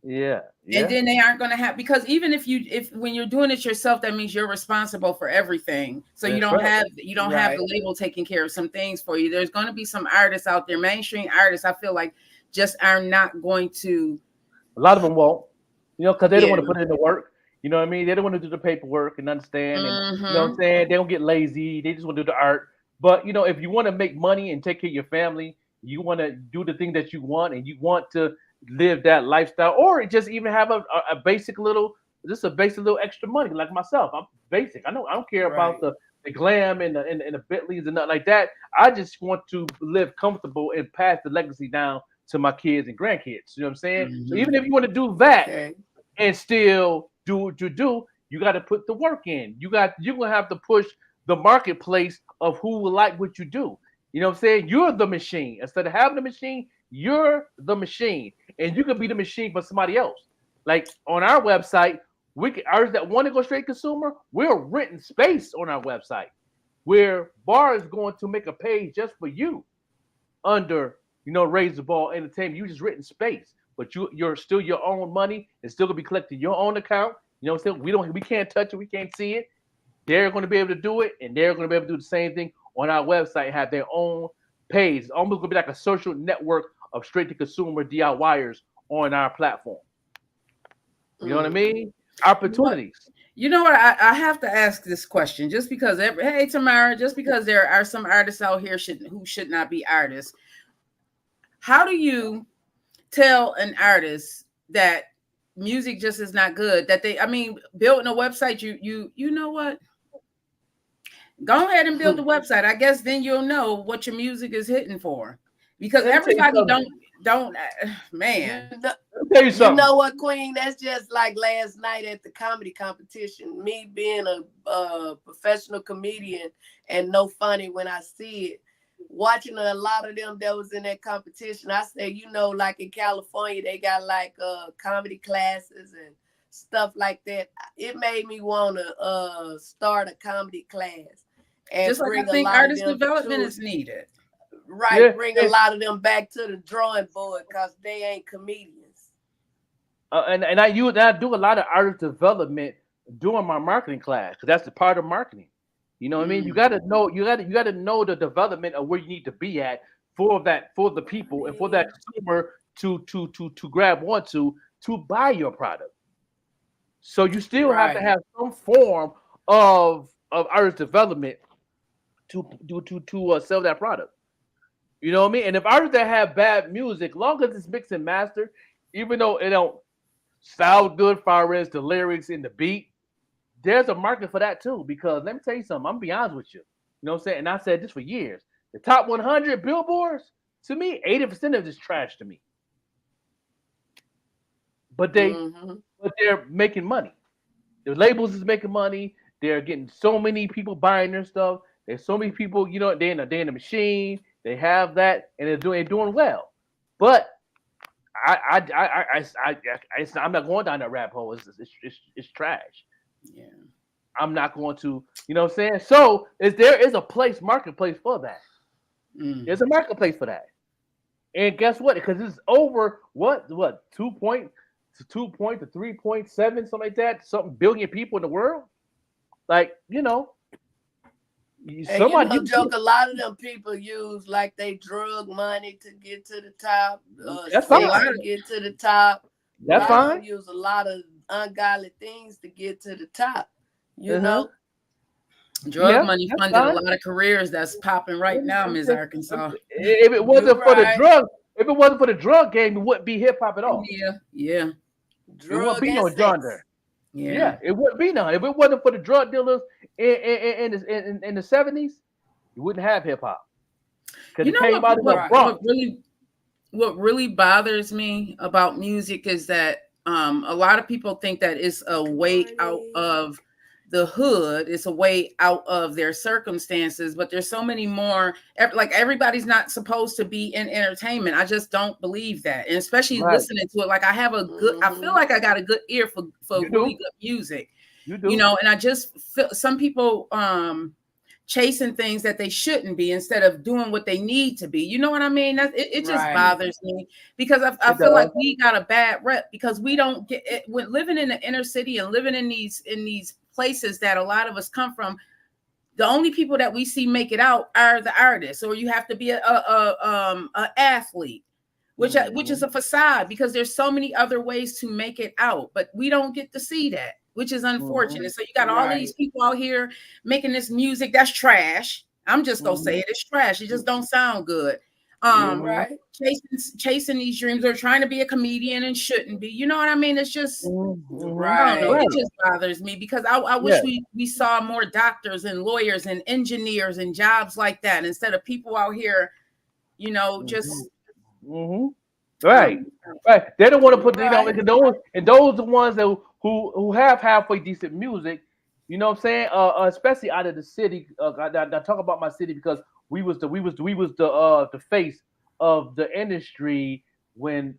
Yeah. And then they aren't going to have, because even if when you're doing it yourself, that means you're responsible for everything. So you don't have the label taking care of some things for you. There's going to be some artists out there, mainstream artists, I feel like, just are not going to. A lot of them won't, because they don't want to put in the work. You know what I mean? They don't want to do the paperwork and understand. And, you know what I'm saying? They don't get lazy. They just want to do the art. But, if you want to make money and take care of your family, you want to do the thing that you want, and you want to live that lifestyle, or just even have a basic little extra money, like myself. I'm basic. I don't care about the glam and the Bentleys and nothing like that. I just want to live comfortable and pass the legacy down to my kids and grandkids. You know what I'm saying? So even if you want to do that and still do what you do, you got to put the work in. You're gonna have to push the marketplace of who will like what you do. You know what I'm saying? You're the machine. Instead of having the machine, you're the machine, and you could be the machine for somebody else. Like on our website, artists that want to go straight consumer, we're renting space on our website, where Bar is going to make a page just for you under, Razor Ball Entertainment. You just renting space, but you're still your own money. It's still gonna be collected your own account. You know what I'm saying? We can't touch it, we can't see it. They're going to be able to do it, and they're going to be able to do the same thing on our website, have their own page. It's almost going to be like a social network of straight-to-consumer DIYers on our platform. You know what I mean? Opportunities. You know what? I have to ask this question, just because, hey, Tamara, just because there are some artists out here who should not be artists. How do you tell an artist that music just is not good? That building a website, you know what? Go ahead and build the website. I guess then you'll know what your music is hitting for. because everybody don't man. You know what, Queen? That's just like last night at the comedy competition. Me being a professional comedian and no funny when I see it. Watching a lot of them that was in that competition, I said, you know, like in California, they got like comedy classes and stuff like that. It made me want to start a comedy class. And just like I think artist development is needed. Right, yeah, bring a lot of them back to the drawing board because they ain't comedians. And I do a lot of artist development during my marketing class because that's the part of marketing. You know what I mean? You gotta know the development of where you need to be at for the people and for that consumer to grab onto to buy your product. So you still have to have some form of artist development to sell that product. You know what I mean? And if artists that have bad music, long as it's mixed and mastered, even though it don't sound good as far as the lyrics and the beat, there's a market for that too. Because let me tell you something, I'm gonna be honest with you. You know what I'm saying? And I said this for years. The top 100 billboards, to me, 80% of it is trash to me. But they're making money. The labels is making money. They're getting so many people buying their stuff. There's so many people, you know, they're in the machine. They have that, and they're doing well. But I'm not going down that rabbit hole. It's trash. Yeah, I'm not going to. You know what I'm saying? So there is a marketplace for that. There's a marketplace for that. And guess what? Because it's over what 2 to 3.7, something like that, something billion people in the world. Like, you know. Somebody joke. A lot of them people use like they drug money to get to the top. That's fine. To get to the top. That's fine. Use a lot of ungodly things to get to the top. You know, drug money funded a lot of careers that's popping right now, Ms. Arkansas. If it wasn't for the drug game, it wouldn't be hip hop at all. Yeah. It wouldn't be no genre. Yeah, it wouldn't be none. If it wasn't for the drug dealers in the 70s, you wouldn't have hip hop. Because it came out of the Bronx. What really bothers me about music is that a lot of people think that it's a way out of the hood. It's a way out of their circumstances, but there's so many more. Like everybody's not supposed to be in entertainment. I just don't believe that, and especially listening to it. Like I have I feel like I got a good ear for really good music. You do, and I just feel some people chasing things that they shouldn't be instead of doing what they need to be. You know what I mean? It just bothers me because I feel like we got a bad rep because we don't get it. When living in the inner city and living in these places that a lot of us come from, the only people that we see make it out are the artists, or you have to be a athlete, which is a facade because there's so many other ways to make it out, but we don't get to see that, which is unfortunate. So you got all these people out here making this music that's trash. I'm just gonna say it's trash. It just don't sound good. Chasing these dreams or trying to be a comedian and shouldn't be. You know what I mean? It's just I don't know. It just bothers me because I wish we saw more doctors and lawyers and engineers and jobs like that instead of people out here, just right. They don't want to put those are the ones that who have halfway decent music. You know what I'm saying? Especially out of the city. I talk about my city because we was the face of the industry when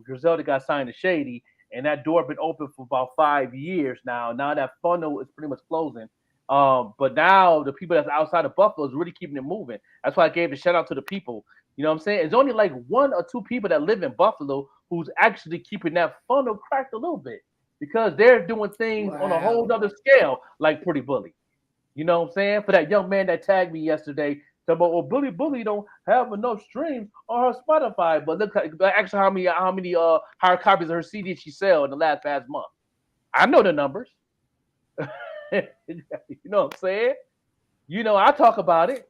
Griselda got signed to Shady, and that door been open for about 5 years now. Now that funnel is pretty much closing. But now the people that's outside of Buffalo is really keeping it moving. That's why I gave the shout out to the people. You know what I'm saying? It's only like 1 or 2 people that live in Buffalo who's actually keeping that funnel cracked a little bit because they're doing things on a whole other scale, like Pretty Bully. You know what I'm saying? For that young man that tagged me yesterday, talking about, well, Bully don't have enough streams on her Spotify, but look, actually, how many hard copies of her CD she sell in the last month? I know the numbers. You know what I'm saying? I talk about it.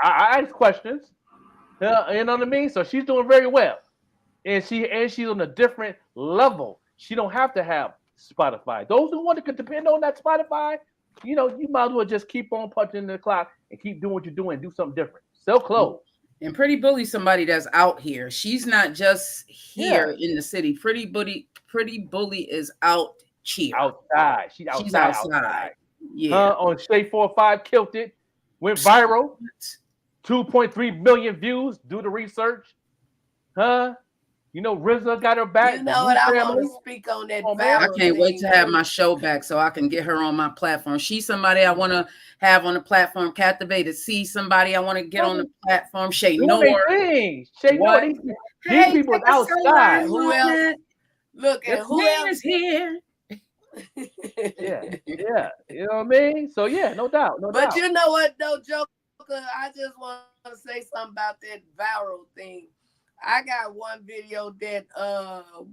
I ask questions. You know what I mean? So she's doing very well, and she's on a different level. She don't have to have Spotify. Those who want to depend on that Spotify, you might as well just keep on punching the clock and keep doing what you're doing. Do something different. Sell clothes. And Pretty Bully's somebody that's out here. She's not just here in the city. Pretty Bully is out here. Outside. She's outside. Yeah. On Shade 4-5, killed it. Went viral. 2.3 million views. Do the research. You know, RZA got her back. You know what? I want to speak on that. I can't wait to have my show back so I can get her on my platform. She's somebody I want to have on the platform. Captivated. See somebody I want to get on the platform. Shay Noor. These people outside. Who else? Look, and who else is here? yeah. You know what I mean? So yeah, no doubt. But you know what, though, Joker? I just want to say something about that viral thing. I got one video that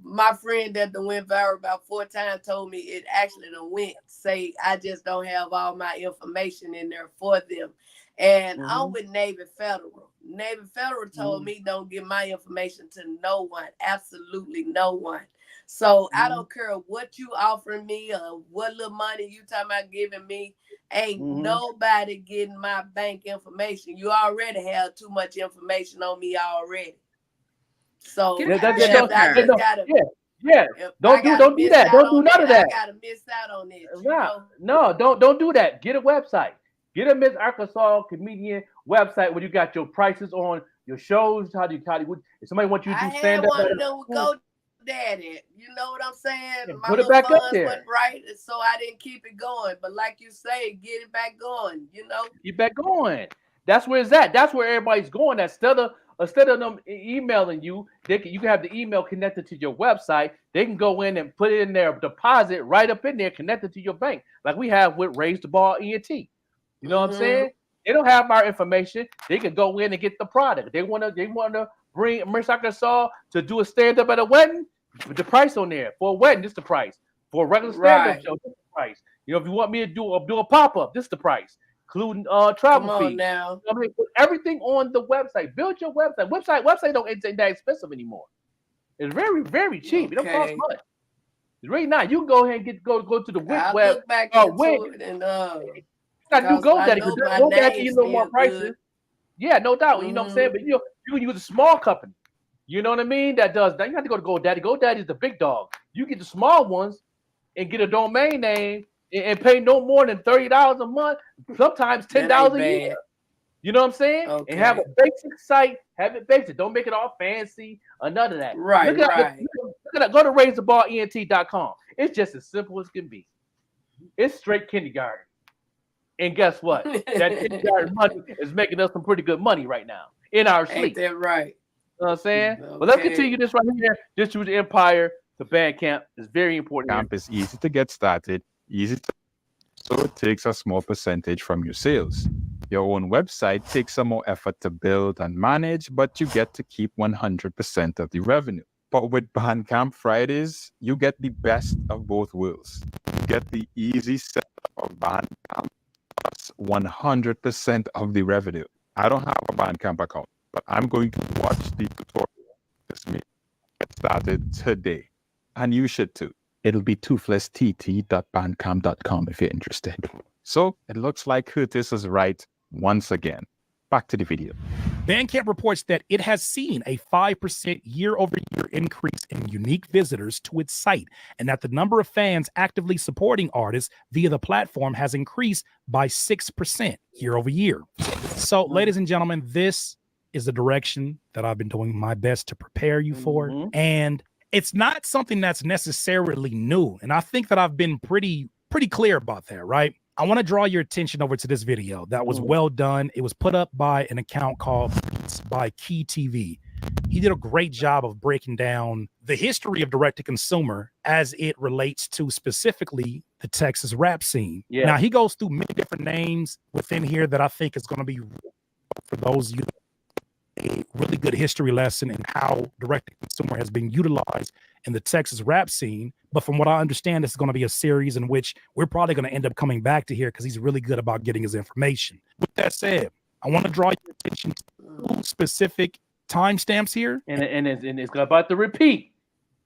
my friend that done went viral about 4 times told me it actually done went. Say I just don't have all my information in there for them. And I'm with Navy Federal. Navy Federal told me don't give my information to no one. Absolutely no one. So I don't care what you offering me or what little money you talking about giving me. Ain't nobody getting my bank information. You already have too much information on me already. So don't do that. Don't do none of that. I gotta miss out on it. No, don't do that. Get a website. Get a Miss Arkansas comedian website where you got your prices on your shows. If somebody wants you to do stand up, I had one to go daddy. You know what I'm saying? My put it back up there. Wasn't right, so I didn't keep it going. But like you say, get it back going. You know, get back going. That's where it's at. That's where everybody's going. Instead of them emailing you, you can have the email connected to your website. They can go in and put it in their deposit right up in there, connected to your bank, like we have with Raise the Ball ENT. You know what I'm saying? They don't have our information. They can go in and get the product. They want to bring Miss Arkansas to do a stand up at a wedding. Put the price on there for a wedding. This is the price for a regular stand up show. This is the price. You know, if you want me to do a pop up, this is the price. Including travel fees. Now. I mean, put everything on the website. Build your website. Website don't ain't that expensive anymore. It's very, very cheap. It don't cost much. It's really not. You can go ahead and go to the web. Look back into it and got to do GoDaddy because GoDaddy you know more prices. Good. Yeah, no doubt. You know what I'm saying? But you can use a small company. You know what I mean? That does that. You have to go to GoDaddy. GoDaddy is the big dog. You get the small ones and get a domain name and pay no more than $30 a month, sometimes $10 a year. You know what I'm saying? Okay. And have a basic site. Have it basic. Don't make it all fancy or none of that. Right. Go to raisethebalent.com. It's just as simple as can be. It's straight kindergarten. And guess what? That kindergarten money is making us some pretty good money right now in our sleep. Ain't that right? You know what I'm saying? Okay. But let's continue this right here. Distributed Empire to Bandcamp is very important. Camp is easy to get started, so it takes a small percentage from your sales. Your own website takes some more effort to build and manage, but you get to keep 100% of the revenue. But with Bandcamp Fridays, you get the best of both worlds. You get the easy setup of Bandcamp plus 100% of the revenue. I don't have a Bandcamp account, but I'm going to watch the tutorial. This meeting get started today, and you should too. It'll be toothlesstt.bandcamp.com if you're interested. So it looks like Curtis is right once again. Back to the video. Bandcamp reports that it has seen a 5% year-over-year increase in unique visitors to its site, and that the number of fans actively supporting artists via the platform has increased by 6% year-over-year. So, ladies and gentlemen, this is the direction that I've been doing my best to prepare you for. And it's not something that's necessarily new. And I think that I've been pretty clear about that, right? I want to draw your attention over to this video that was well done. It was put up by an account called Beats by Key TV. He did a great job of breaking down the history of direct-to-consumer as it relates to specifically the Texas rap scene. Yeah. Now, he goes through many different names within here that I think is going to be, for those of you, a really good history lesson in how direct-to-consumer has been utilized in the Texas rap scene. But from what I understand, this is going to be a series in which we're probably going to end up coming back to here because he's really good about getting his information. With that said, I want to draw your attention to specific timestamps here. And it's about to repeat.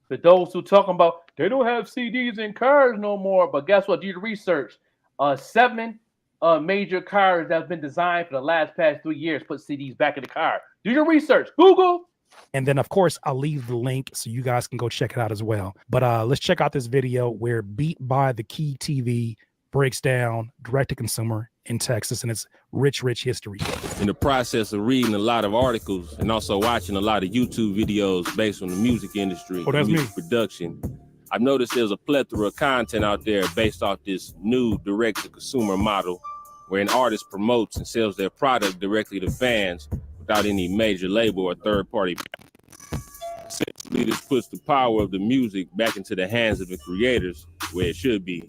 For those who talking about they don't have CDs in cars no more, but guess what? Do the research. 7 major cars that's been designed for the past 3 years put CDs back in the car. Do your research. Google. And then, of course, I'll leave the link so you guys can go check it out as well. But let's check out this video where Beat by the Key TV breaks down direct-to-consumer in Texas and its rich history. In the process of reading a lot of articles and also watching a lot of YouTube videos based on the music industry, music production, I've noticed there's a plethora of content out there based off this new direct-to-consumer model where an artist promotes and sells their product directly to fans without any major label or third-party. Essentially, this puts the power of the music back into the hands of the creators where it should be.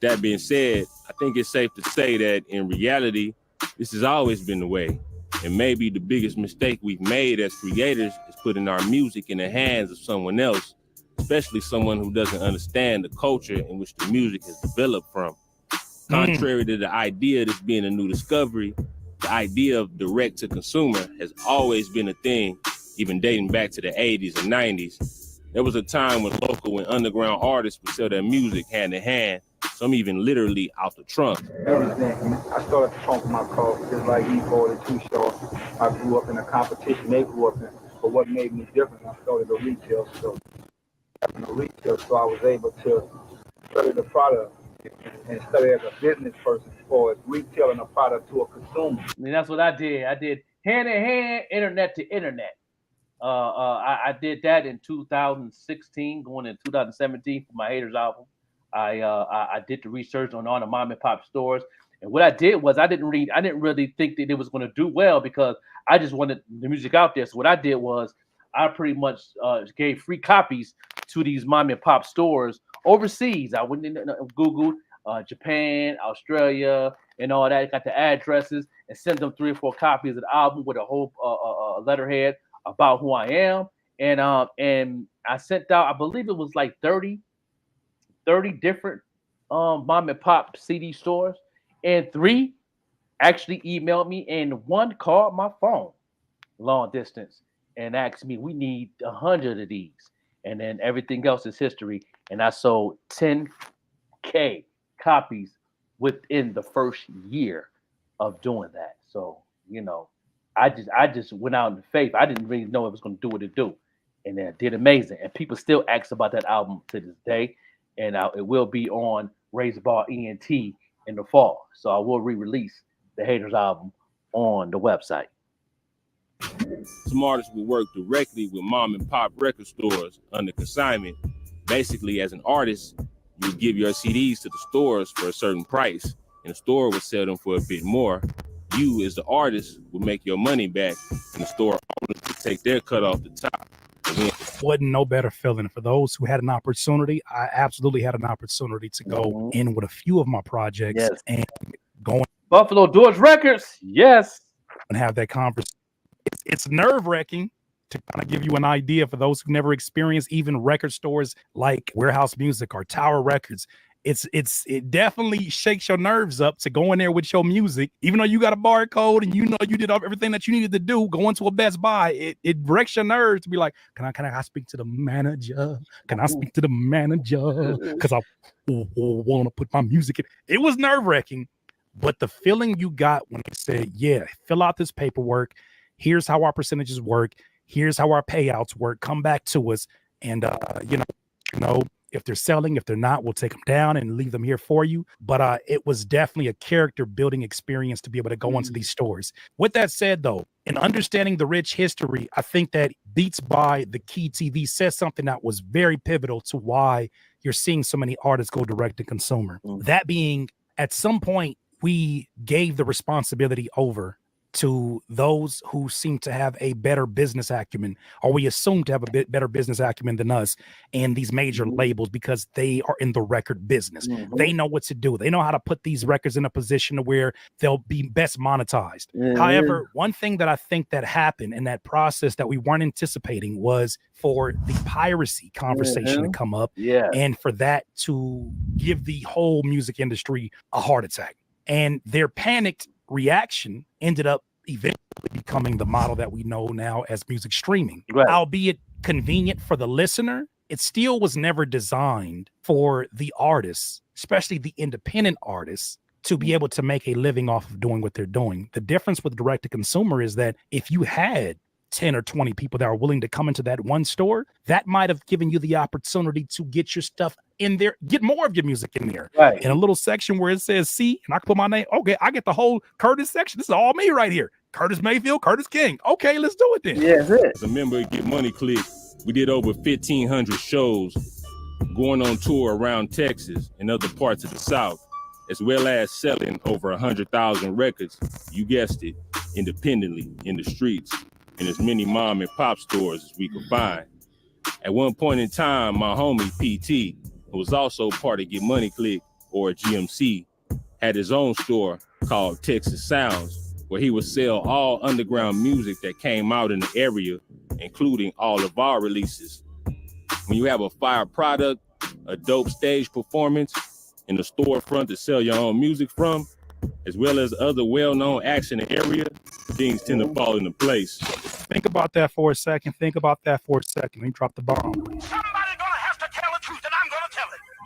That being said, I think it's safe to say that in reality, this has always been the way. And maybe the biggest mistake we've made as creators is putting our music in the hands of someone else, especially someone who doesn't understand the culture in which the music has developed from. Contrary to the idea of this being a new discovery, the idea of direct to consumer has always been a thing, even dating back to the 80s and 90s. There was a time when local and underground artists would sell their music hand in hand, some even literally out the trunk. Everything. I started the trunk of my car, just like E-Boy and Too Short. I grew up in a competition they grew up in. But what made me different, I started a retail store. In a retail store, I was able to study the product and study as a business person as far as retailing a product to a consumer. I mean, that's what I did. I did hand in hand, internet to internet. I did that in 2016, going in 2017 for my Haters album. I did the research on all the mom and pop stores, and what I did was I didn't really think that it was going to do well because I just wanted the music out there. So what I did was I pretty much gave free copies to these mom and pop stores overseas. I went in Googled Japan, Australia, and all that. Got the addresses and sent them 3 or 4 copies of the album with a whole letterhead about who I am. And I sent out, I believe it was like 30 different mom and pop CD stores, and 3 actually emailed me, and 1 called my phone long distance and asked me, we need 100 of these. And then everything else is history. And I sold 10K copies within the first year of doing that. So, you know, I just went out in faith. I didn't really know it was going to do what it do. And it did amazing. And people still ask about that album to this day. And it will be on Razorbar ENT in the fall. So I will re-release the Haters album on the website. Some artists will work directly with mom and pop record stores under consignment. Basically, as an artist, you give your CDs to the stores for a certain price, and the store will sell them for a bit more. You, as the artist, will make your money back, and the store owners will take their cut off the top. Wasn't no better feeling. For those who had an opportunity, I absolutely had an opportunity to go in with a few of my projects and go Buffalo Doors Records, yes, and have that conversation. It's nerve-wracking to kind of give you an idea for those who never experienced even record stores like Warehouse Music or Tower Records. It definitely shakes your nerves up to go in there with your music, even though you got a barcode and you know you did everything that you needed to do. Going to a Best Buy, it wrecks your nerves to be like, can I speak to the manager? Can I speak to the manager? Because I want to put my music in. It was nerve-wracking, but the feeling you got when they said, yeah, fill out this paperwork. Here's how our percentages work. Here's how our payouts work. Come back to us. And, you know, if they're selling, if they're not, we'll take them down and leave them here for you. But it was definitely a character building experience to be able to go into these stores. With that said, though, in understanding the rich history, I think that Beats by the Key TV says something that was very pivotal to why you're seeing so many artists go direct to consumer. That being, at some point, we gave the responsibility over to those who seem to have a better business acumen, or we assume to have a bit better business acumen than us, and these major labels, because they are in the record business. They know what to do. They know how to put these records in a position to where they'll be best monetized. However, one thing that I think that happened in that process that we weren't anticipating was for the piracy conversation to come up, and for that to give the whole music industry a heart attack. And their panicked reaction ended up eventually becoming the model that we know now as music streaming. Albeit convenient for the listener, it still was never designed for the artists, especially the independent artists, to be able to make a living off of doing what they're doing. The difference with direct to consumer is that if you had 10 or 20 people that are willing to come into that one store, that might have given you the opportunity to get your stuff in there, get more of your music in there. Right. In a little section where it says C, and I can put my name. Okay, I get the whole Curtis section. This is all me right here. Curtis Mayfield, Curtis King. Okay, let's do it then. Yeah, As a member of Get Money Click, we did over 1,500 shows going on tour around Texas and other parts of the South, as well as selling over 100,000 records, you guessed it, independently in the streets, in as many mom and pop stores as we could find. At one point in time, my homie PT, who was also part of Get Money Click, or GMC, had his own store called Texas Sounds, where he would sell all underground music that came out in the area, including all of our releases. When you have a fire product, a dope stage performance, in the storefront to sell your own music from, as well as other well-known acts in the area, things tend to fall into place. Think about that for a second. Let me drop the bomb.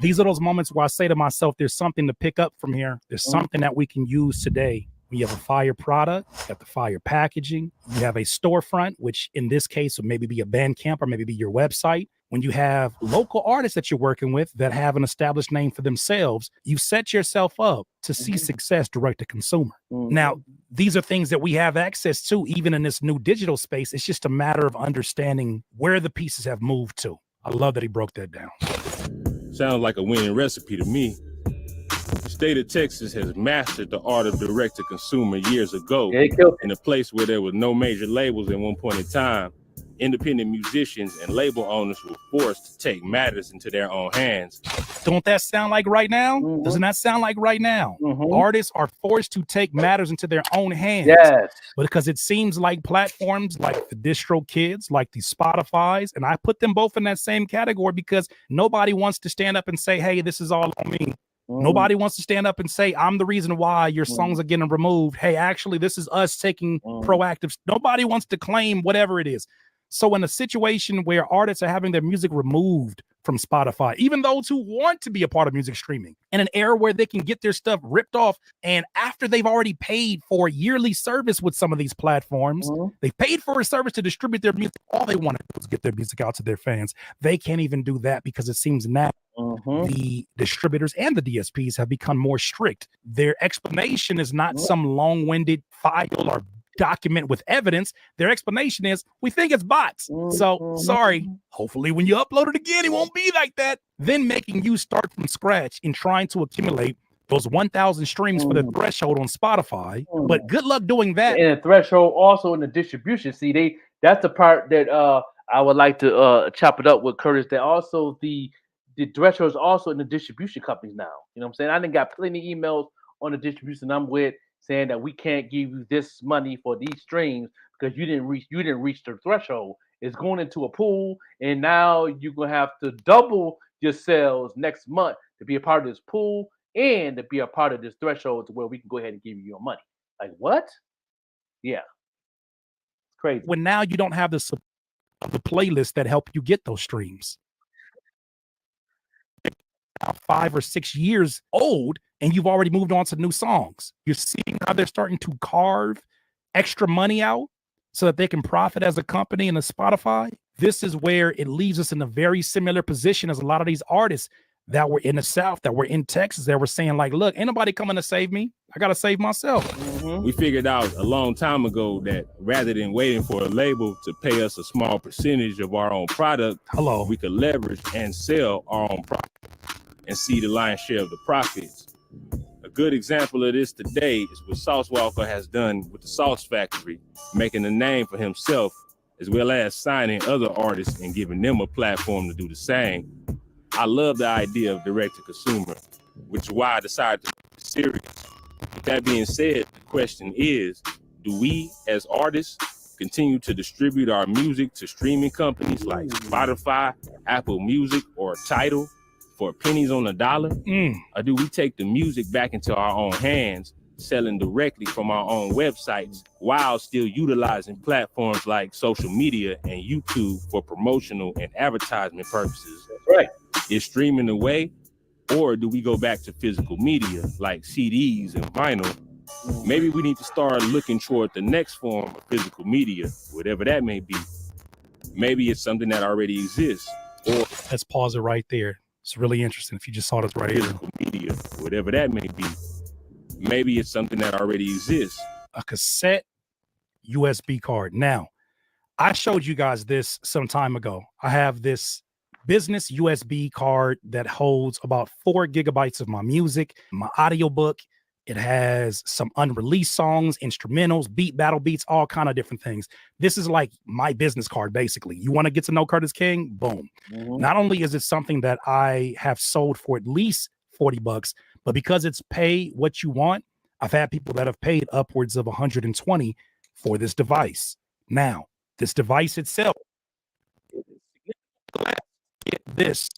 These are those moments where I say to myself, there's something to pick up from here. There's something that we can use today. When you have a fire product, you have the fire packaging, you have a storefront, which in this case would maybe be a Bandcamp or maybe be your website. When you have local artists that you're working with that have an established name for themselves, you set yourself up to see success direct to consumer. Now, these are things that we have access to even in this new digital space. It's just a matter of understanding where the pieces have moved to. I love that he broke that down. Sounds like a winning recipe to me. The state of Texas has mastered the art of direct-to-consumer years ago. In a place where there was no major labels at one point in time, independent musicians and label owners were forced to take matters into their own hands. Don't that sound like right now? Doesn't that sound like right now? Artists are forced to take matters into their own hands. Yes. Because it seems like platforms like the DistroKids, like the Spotify's, and I put them both in that same category because nobody wants to stand up and say, hey, this is all on me. Nobody wants to stand up and say, I'm the reason why your songs are getting removed. Hey, actually, this is us taking proactive. Nobody wants to claim whatever it is. So in a situation where artists are having their music removed from Spotify, even those who want to be a part of music streaming, in an era where they can get their stuff ripped off, and after they've already paid for yearly service with some of these platforms, they've paid for a service to distribute their music. All they want to do is get their music out to their fans. They can't even do that because it seems now the distributors and the DSPs have become more strict. Their explanation is not some long-winded file or document with evidence. Their explanation is, we think it's bots. So sorry. Hopefully when you upload it again, it won't be like that. Then making you start from scratch in trying to accumulate those 1,000 streams for the threshold on Spotify. But good luck doing that. And the threshold also in the distribution. See, that's the part that I would like to chop it up with Curtis. That also the threshold is also in the distribution companies now. You know what I'm saying? I done got plenty of emails on the distribution I'm with saying that we can't give you this money for these streams because you didn't reach the threshold. It's going into a pool, and now you're gonna have to double your sales next month to be a part of this pool and to be a part of this threshold to where we can go ahead and give you your money. Like what? Yeah, it's crazy. When now you don't have the playlist that help you get those streams. 5 or 6 years old, and you've already moved on to new songs. You're seeing how they're starting to carve extra money out so that they can profit as a company and a Spotify. This is where it leaves us in a very similar position as a lot of these artists that were in the South, that were in Texas, that were saying like, look, ain't nobody coming to save me. I got to save myself. We figured out a long time ago that rather than waiting for a label to pay us a small percentage of our own product, we could leverage and sell our own product and see the lion's share of the profits. A good example of this today is what Sauce Walka has done with the Sauce Factory, making a name for himself, as well as signing other artists and giving them a platform to do the same. I love the idea of direct-to-consumer, which is why I decided to be serious. With that being said, the question is, do we as artists continue to distribute our music to streaming companies like Spotify, Apple Music, or Tidal for pennies on the dollar? Or do we take the music back into our own hands, selling directly from our own websites while still utilizing platforms like social media and YouTube for promotional and advertisement purposes? That's right. Is streaming the way, Or do we go back to physical media like CDs and vinyl? Maybe we need to start looking toward the next form of physical media, whatever that may be. Maybe it's something that already exists. Or let's pause it right there. It's really interesting if you just saw this right here. Physical media, whatever that may be. Maybe it's something that already exists. A cassette USB card. Now, I showed you guys this some time ago. I have this business USB card that holds about 4 gigabytes of my music, my audiobook. It has some unreleased songs, instrumentals, beat battle beats, all kind of different things. This is like my business card, basically. You want to get to know Curtis King? Boom. Not only is it something that I have sold for at least $40, but because it's pay what you want, I've had people that have paid upwards of $120 for this device. Now, this device itself, get this,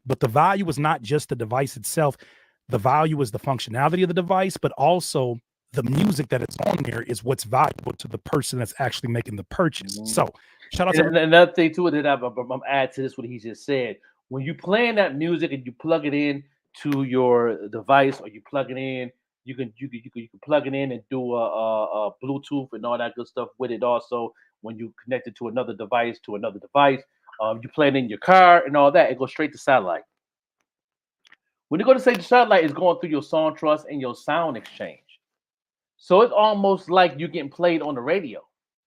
but the value is not just the device itself. The value is the functionality of the device, but also the music that it's on there is what's valuable to the person that's actually making the purchase. So shout out to another thing too that I'm add to this what he just said. When you playing that music and you plug it in to your device, or you plug it in, you can plug it in and do a Bluetooth and all that good stuff with it. Also, when you connect it to another device, you play it in your car and all that, it goes straight to satellite. When you go to say the satellite, it's going through your Song Trust and your Sound Exchange. So it's almost like you're getting played on the radio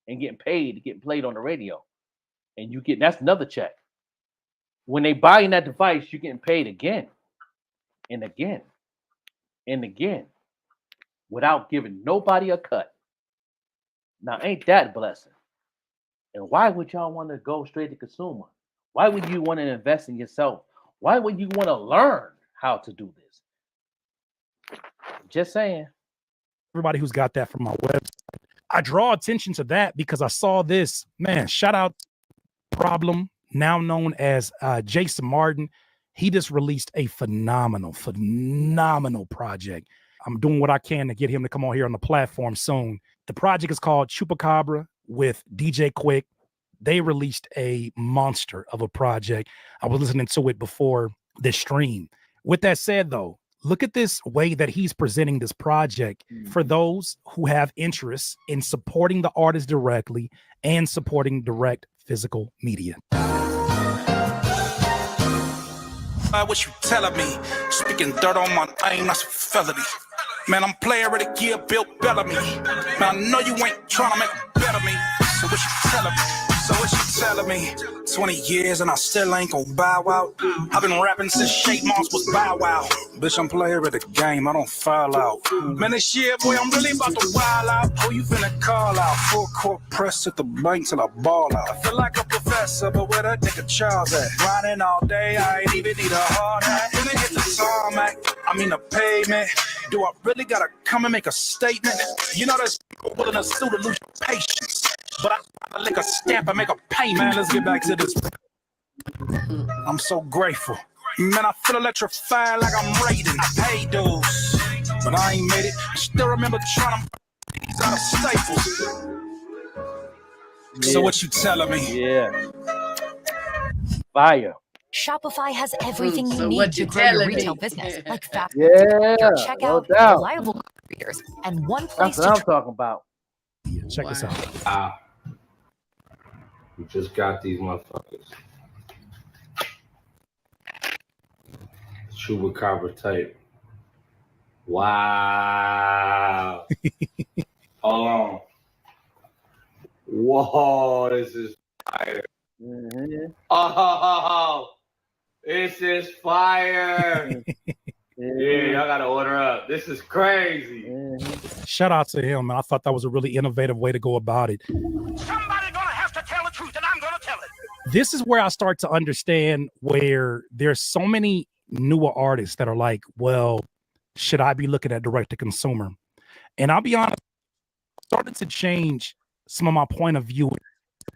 and getting paid to get played on the radio. And that's another check. When they buy in that device, you're getting paid again and again and again without giving nobody a cut. Now, ain't that a blessing? And why would y'all want to go straight to consumer? Why would you want to invest in yourself? Why would you want to learn how to do this? Just saying. Everybody who's got that from my website, I draw attention to that because I saw this. Man, shout out Problem, now known as Jason Martin. He just released a phenomenal project. I'm doing what I can to get him to come on here on the platform soon. The project is called Chupacabra with DJ Quick. They released a monster of a project. I was listening to it before this stream. With that said, though, look at this way that he's presenting this project for those who have interest in supporting the artist directly and supporting direct physical media. What you telling me? Speaking dirt on my name, that's a felony. Man, I'm player of the year, Bill Bellamy. Man, I know you ain't trying to make a bet of me. So what you telling me? So what you telling me? 20 years and I still ain't gon' bow out. I've been rapping since Shake Moss was Bow Wow. Bitch, I'm player of the game, I don't foul out. Man, this year, boy, I'm really about to wild out. Oh, you finna call out. Full court press at the bank till I ball out. I feel like a professor, but where that nigga Charles at? Grinding all day, I ain't even need a hard hat. Finna hit the tarmac, I mean the pavement. Do I really gotta come and make a statement? You know there's people willing to sue to lose your patience. But I lick a stamp and make a payment. Man, let's get back to this. I'm so grateful. Man, I feel electrified like I'm raiding. I paid dues, but I ain't made it. I still remember trying to these out of Staples. So what you telling me? Yeah. Fire. Shopify has everything you So need what to you grow your telling retail me? business, like fast checkout, checkout, no doubt. reliable readers, and one place That's what I'm to talking about. Check this out. We just got these motherfuckers. Chupacabra tape. Wow. Hold on. Whoa, this is fire. Oh, this is fire. Yeah, y'all gotta order up. This is crazy. Shout out to him. I thought that was a really innovative way to go about it. Somebody gonna have to tell the truth, and I'm gonna tell it. This is where I start to understand where there's so many newer artists that are like, well, should I be looking at direct to consumer? And I'll be honest, I started to change some of my point of view with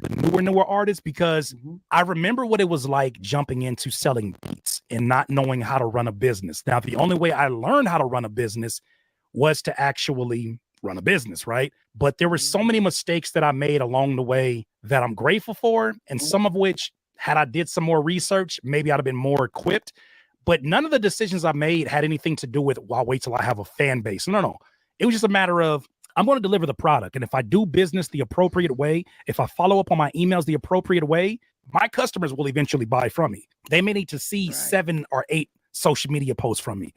the newer artists because I remember what it was like jumping into selling beats and not knowing how to run a business. Now, the only way I learned how to run a business was to actually run a business, right? But there were so many mistakes that I made along the way that I'm grateful for, and some of which, had I did some more research, maybe I'd have been more equipped. But none of the decisions I made had anything to do with, well, I'll wait till I have a fan base. No. It was just a matter of, I'm going to deliver the product. And if I do business the appropriate way, if I follow up on my emails the appropriate way, my customers will eventually buy from me. They may need to see 7 or 8 social media posts from me,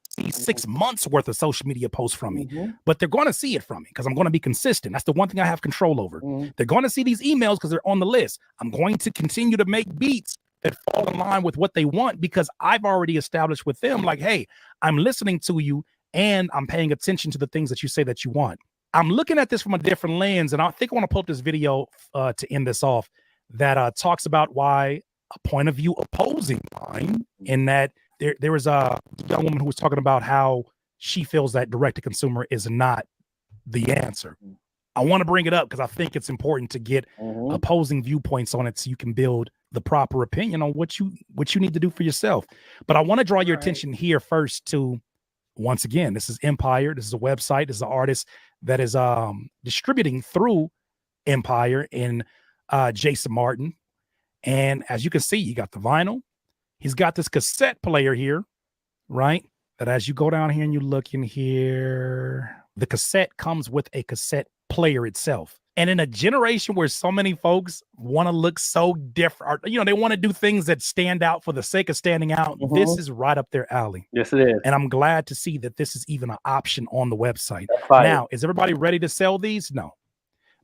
see 6 months worth of social media posts from me, but they're going to see it from me because I'm going to be consistent. That's the one thing I have control over. They're going to see these emails because they're on the list. I'm going to continue to make beats that fall in line with what they want because I've already established with them, like, hey, I'm listening to you and I'm paying attention to the things that you say that you want. I'm looking at this from a different lens, and I think I want to pull up this video to end this off that talks about why a point of view opposing mine, in that there was a young woman who was talking about how she feels that direct-to-consumer is not the answer. I want to bring it up because I think it's important to get opposing viewpoints on it so you can build the proper opinion on what you need to do for yourself. But I want to draw your attention here first to, once again, this is Empire. This is a website. This is an artist that is distributing through Empire in Jason Martin. And as you can see, you got the vinyl. He's got this cassette player here, right? That as you go down here and you look in here, the cassette comes with a cassette player itself. And in a generation where so many folks want to look so different, you know, they want to do things that stand out for the sake of standing out. This is right up their alley. Yes, it is. And I'm glad to see that this is even an option on the website. Now, is everybody ready to sell these? No,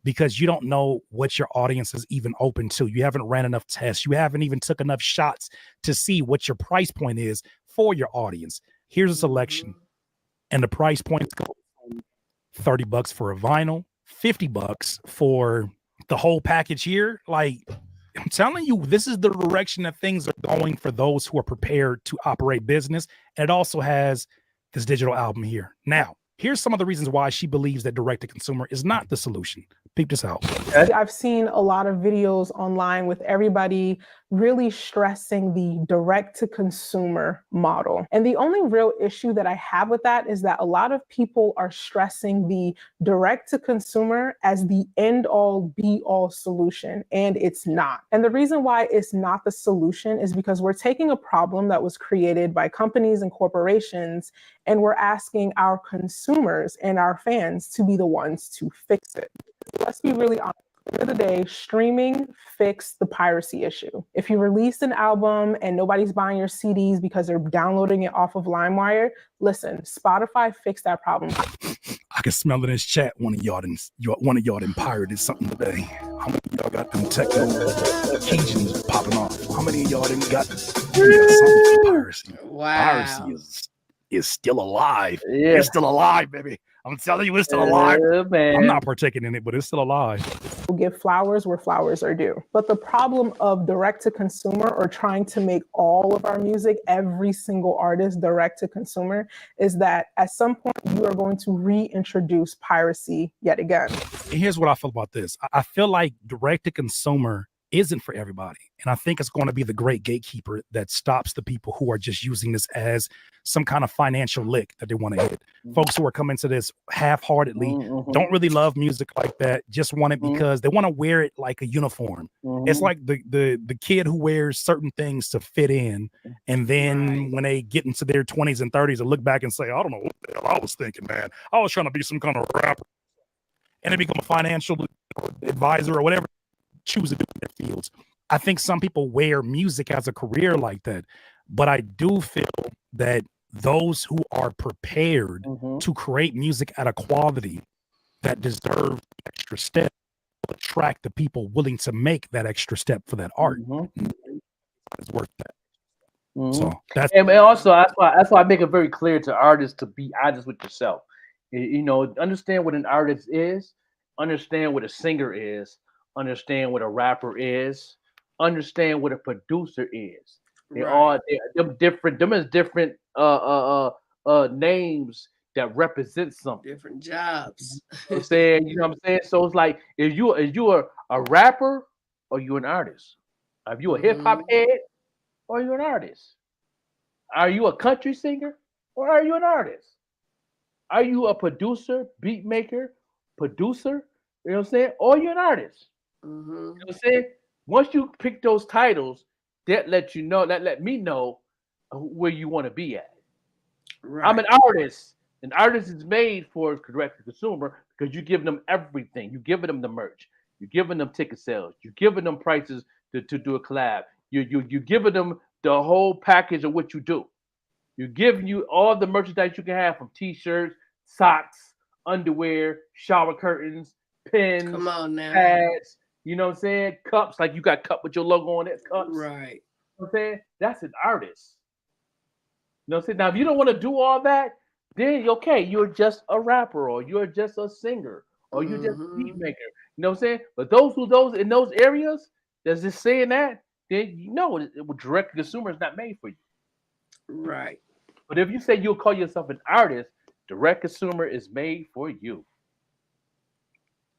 because you don't know what your audience is even open to. You haven't ran enough tests. You haven't even took enough shots to see what your price point is for your audience. Here's a selection. And the price points go $30 for a vinyl, $50 for the whole package here. Like, I'm telling you, this is the direction that things are going for those who are prepared to operate business. And it also has this digital album here. Now, here's some of the reasons why she believes that direct-to-consumer is not the solution. Peep this out. I've seen a lot of videos online with everybody really stressing the direct-to-consumer model. And the only real issue that I have with that is that a lot of people are stressing the direct-to-consumer as the end-all, be-all solution, and it's not. And the reason why it's not the solution is because we're taking a problem that was created by companies and corporations, and we're asking our consumers and our fans to be the ones to fix it. Let's be really honest. At the end of the day, streaming fixed the piracy issue. If you release an album and nobody's buying your CDs because they're downloading it off of LimeWire, listen, Spotify fixed that problem. I can smell in this chat. One of y'all done pirated something today. How many of y'all got them techno Cajuns popping off? How many of y'all done got something for piracy? Wow. Piracy is still alive. Yeah. It's still alive, baby. I'm telling you, it's still alive. Man. I'm not partaking in it, but it's still alive. We'll give flowers where flowers are due. But the problem of direct to consumer, or trying to make all of our music, every single artist direct to consumer, is that at some point you are going to reintroduce piracy yet again. And here's what I feel about this. I feel like direct to consumer isn't for everybody. And I think it's going to be the great gatekeeper that stops the people who are just using this as some kind of financial lick that they want to hit. Folks who are coming to this half-heartedly, don't really love music like that, just want it because they want to wear it like a uniform. It's like the kid who wears certain things to fit in, and then when they get into their 20s and 30s, they look back and say, I don't know what the hell I was thinking, man. I was trying to be some kind of rapper. And they become a financial advisor or whatever choose to do in their fields. I think some people wear music as a career like that, but I do feel that those who are prepared to create music at a quality that deserve extra step will attract the people willing to make that extra step for that art. It's worth that. So that's, and also that's why I make it very clear to artists to be honest with yourself. You know, understand what an artist is, understand what a singer is, understand what a rapper is, understand what a producer is. They're different names that represent something. Different jobs. I'm saying, you know what I'm saying? So it's like, is you a rapper or you an artist? Are you a hip hop head or are you an artist? Are you a country singer or are you an artist? Are you a producer, beat maker, producer? You know what I'm saying? Or you're an artist. You know what I'm saying? Once you pick those titles, that let me know where you want to be at. Right. I'm an artist. An artist is made for direct to consumer because you're giving them everything. You're giving them the merch. You're giving them ticket sales. You're giving them prices to do a collab. You're giving them the whole package of what you do. You're giving you all the merchandise you can have, from t-shirts, socks, underwear, shower curtains, pins, Come on now. pads, you know what I'm saying? Cups, like you got cup with your logo on it, cups. Right. You know what I'm saying? That's an artist. You know what I'm saying? Now, if you don't want to do all that, then okay, you're just a rapper, or you're just a singer, or you're just a beat maker. You know what I'm saying? But those in those areas that's just saying that, then you know direct consumer is not made for you. Right. But if you say you'll call yourself an artist, direct consumer is made for you.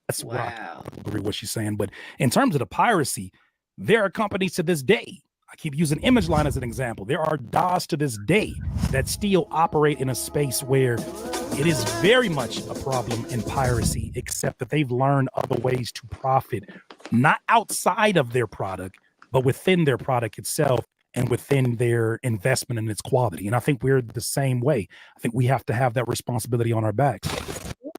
That's what I agree with what she's saying. But in terms of the piracy, there are companies to this day. I keep using ImageLine as an example. There are DAWs to this day that still operate in a space where it is very much a problem in piracy, except that they've learned other ways to profit, not outside of their product, but within their product itself and within their investment in its quality. And I think we're the same way. I think we have to have that responsibility on our backs.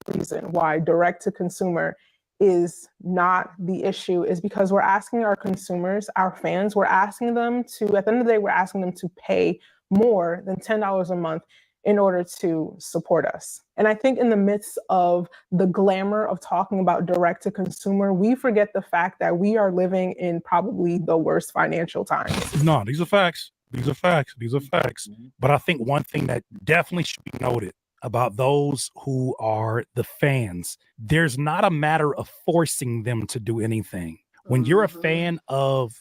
Reason why direct to consumer is not the issue is because we're asking our consumers, our fans, we're asking them to, at the end of the day, we're asking them to pay more than $10 a month in order to support us. And I think in the midst of the glamour of talking about direct to consumer, we forget the fact that we are living in probably the worst financial times. No, these are facts. These are facts. These are facts. But I think one thing that definitely should be noted about those who are the fans, there's not a matter of forcing them to do anything. When you're a fan of,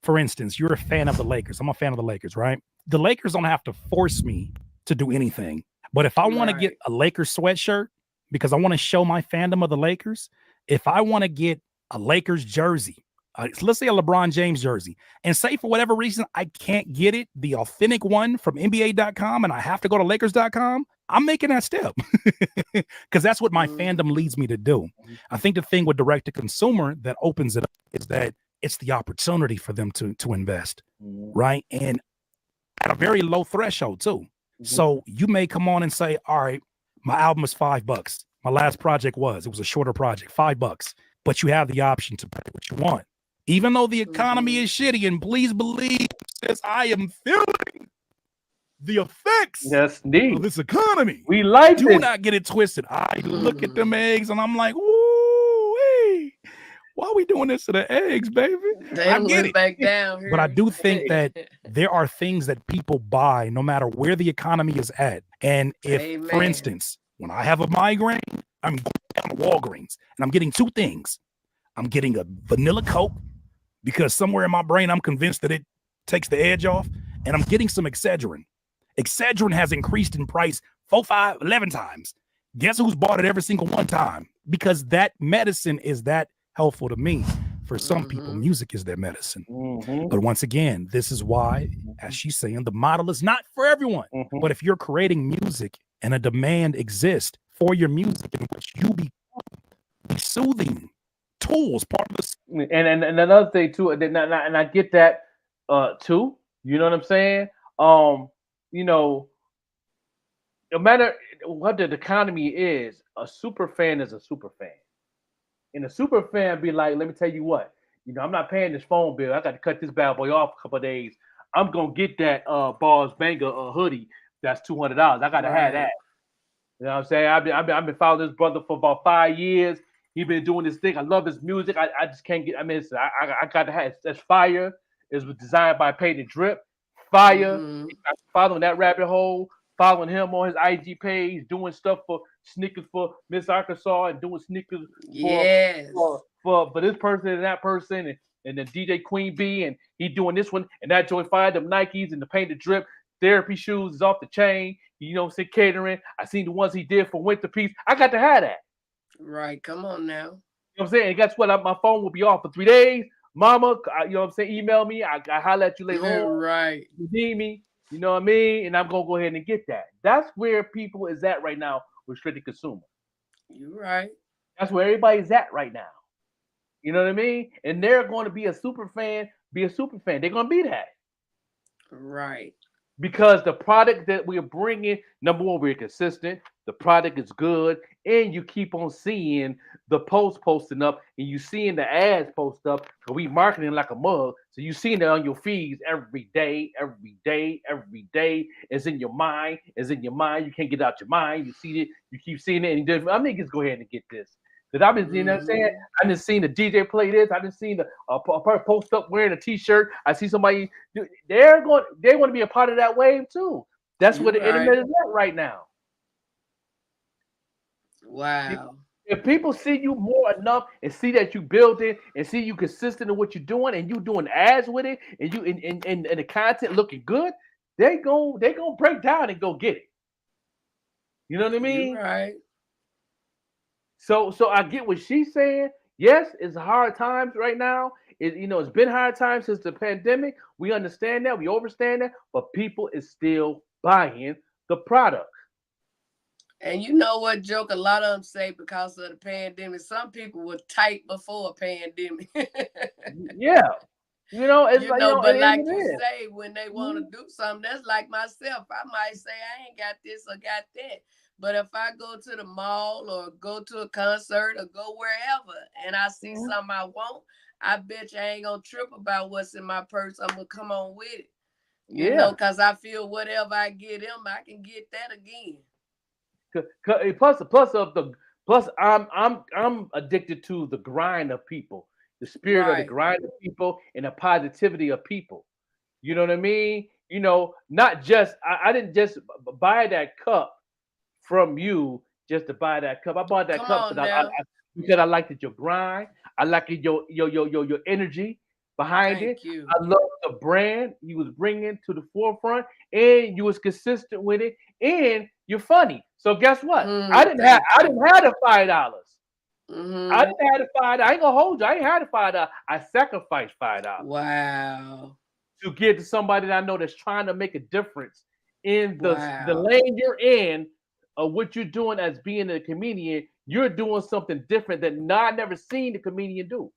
for instance, you're a fan of the Lakers. I'm a fan of the Lakers, right? The Lakers don't have to force me to do anything. But if I want to get a Lakers sweatshirt because I want to show my fandom of the Lakers, if I want to get a Lakers jersey, let's say a LeBron James jersey, and say for whatever reason I can't get it, the authentic one from NBA.com, and I have to go to Lakers.com, I'm making that step because that's what my fandom leads me to do. I think the thing with direct to consumer that opens it up is that it's the opportunity for them to invest, right? And at a very low threshold too. So you may come on and say, all right, my album is $5. My last project it was a shorter project, $5, but you have the option to pay what you want. Even though the economy is shitty, and please believe, as I am feeling the effects of this economy. We like Do this. not get it twisted. I look at them eggs and I'm like, ooh, hey, why are we doing this to the eggs, baby? I get it. Back down But I do think that there are things that people buy no matter where the economy is at. And if, for instance, when I have a migraine, I'm going down to Walgreens and I'm getting two things. I'm getting a vanilla Coke because somewhere in my brain, I'm convinced that it takes the edge off, and I'm getting some Excedrin. Excedrin has increased in price 4, 5, 11 times. Guess who's bought it every single one time? Because that medicine is that helpful to me. For some people, music is their medicine. But once again, this is why, as she's saying, the model is not for everyone. But if you're creating music and a demand exists for your music in which you be soothing tools, part of this. And another thing too, and I get that too. You know what I'm saying? You know, no matter what the economy is, a super fan is a super fan. And a super fan be like, let me tell you what, you know, I'm not paying this phone bill. I got to cut this bad boy off a couple of days. I'm gonna get that Bars Banger hoodie that's $200. I gotta have that. You know what I'm saying? I've been following this brother for about 5 years. He been doing this thing. I love his music. I just can't get. I mean, I got to have. That's fire. It was designed by Painted Drip. Fire. Following that rabbit hole. Following him on his IG page, doing stuff for sneakers for Miss Arkansas and doing sneakers for this person and that person and then DJ Queen B, and he doing this one and that joint fire, them Nikes and the Painted Drip therapy shoes is off the chain. You know what I'm saying? Catering. I seen the ones he did for Winter Peace. I got to have that. Right, come on now. You know what I'm saying? And guess what? My phone will be off for 3 days. Mama, you know what I'm saying? Email me. I holler at you later on. Right. You need me. You know what I mean? And I'm going to go ahead and get that. That's where people is at right now with restricted consumer. You're right. That's where everybody's at right now. You know what I mean? And they're going to be a super fan, They're going to be that. Right. because the product that we're bringing, number one, we're consistent. The product is good, and you keep on seeing the posts posting up, and you seeing the ads post up. So we marketing like a mug, so you seeing it on your feeds every day, every day, every day. It's in your mind. It's in your mind. You can't get it out your mind. You see it. You keep seeing it, and I'm gonna just go ahead and get this. Because I've been, you know what I'm saying? I've been seeing the DJ play this. I've been seeing a person post up wearing a t-shirt. I see somebody, they want to be a part of that wave too. That's where the internet is at right now. Wow. If people see you more enough and see that you build it and see you consistent in what you're doing and you doing ads with it and you and the content looking good, they gonna break down and go get it. You know what I mean? You're right. So I get what she's saying. Yes, it's hard times right now. It's been hard times since the pandemic. We understand that. We understand that. But people is still buying the product. And you know what, Joke? A lot of them say because of the pandemic. Some people were tight before a pandemic. Yeah. It's but like you say, when they want to do something, that's like myself. I might say I ain't got this or got that. But if I go to the mall or go to a concert or go wherever and I see something I want, I bet you I ain't gonna trip about what's in my purse. I'm gonna come on with it. You know, because I feel whatever I get them, I can get that again. Plus, I'm addicted to the grind of people, the spirit of the grind of people, and the positivity of people. You know what I mean? Not just I didn't just buy that cup from you just to buy that cup. I bought that cup because I liked your grind. I liked your energy behind it. I love the brand you was bringing to the forefront, and you was consistent with it, and you're funny. So guess what? I didn't have the $5. I didn't have the $5. I ain't gonna hold you. I ain't had the $5. I sacrificed $5. Wow. To give to somebody that I know that's trying to make a difference in the lane you're in. What you're doing as being a comedian, you're doing something different that I never seen the comedian do.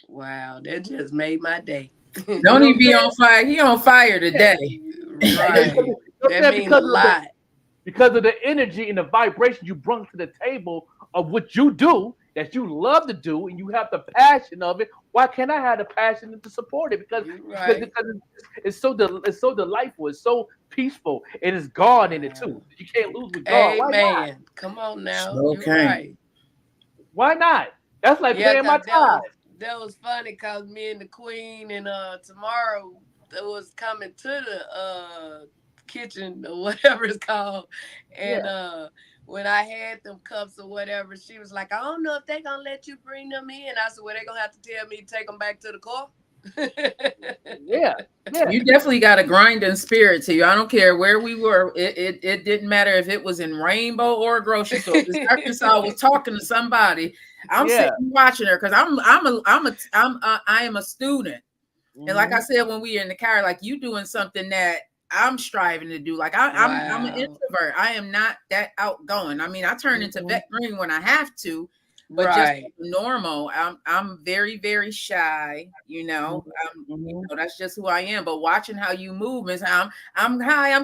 Wow, that just made my day. Don't even be on fire. He on fire today. Right. That means a lot. Because of the energy and the vibration you bring to the table of what you do, that you love to do, and you have the passion of it. Why can't I have the passion to support it? Because it's so delightful, it's so peaceful, and it's God in it too. You can't lose with God. Amen. Come on now. Okay. Right. Why not? That's like paying my time. That was funny because me and the Queen and tomorrow that was coming to the kitchen or whatever it's called, and when I had them cups or whatever, she was like, I don't know if they're going to let you bring them in. I said, well, they're going to have to tell me to take them back to the car. Yeah. You definitely got a grinding spirit to you. I don't care where we were. It didn't matter if it was in Rainbow or a grocery store. If Arkansas was talking to somebody, I'm sitting watching her because I am a student. And like I said, when we were in the car, like you doing something that I'm striving to do. Like I'm an introvert. I am not that outgoing. I mean, I turn into Vet Green when I have to, but just normal. I'm very, very shy. That's just who I am. But watching how you move, Miss, I'm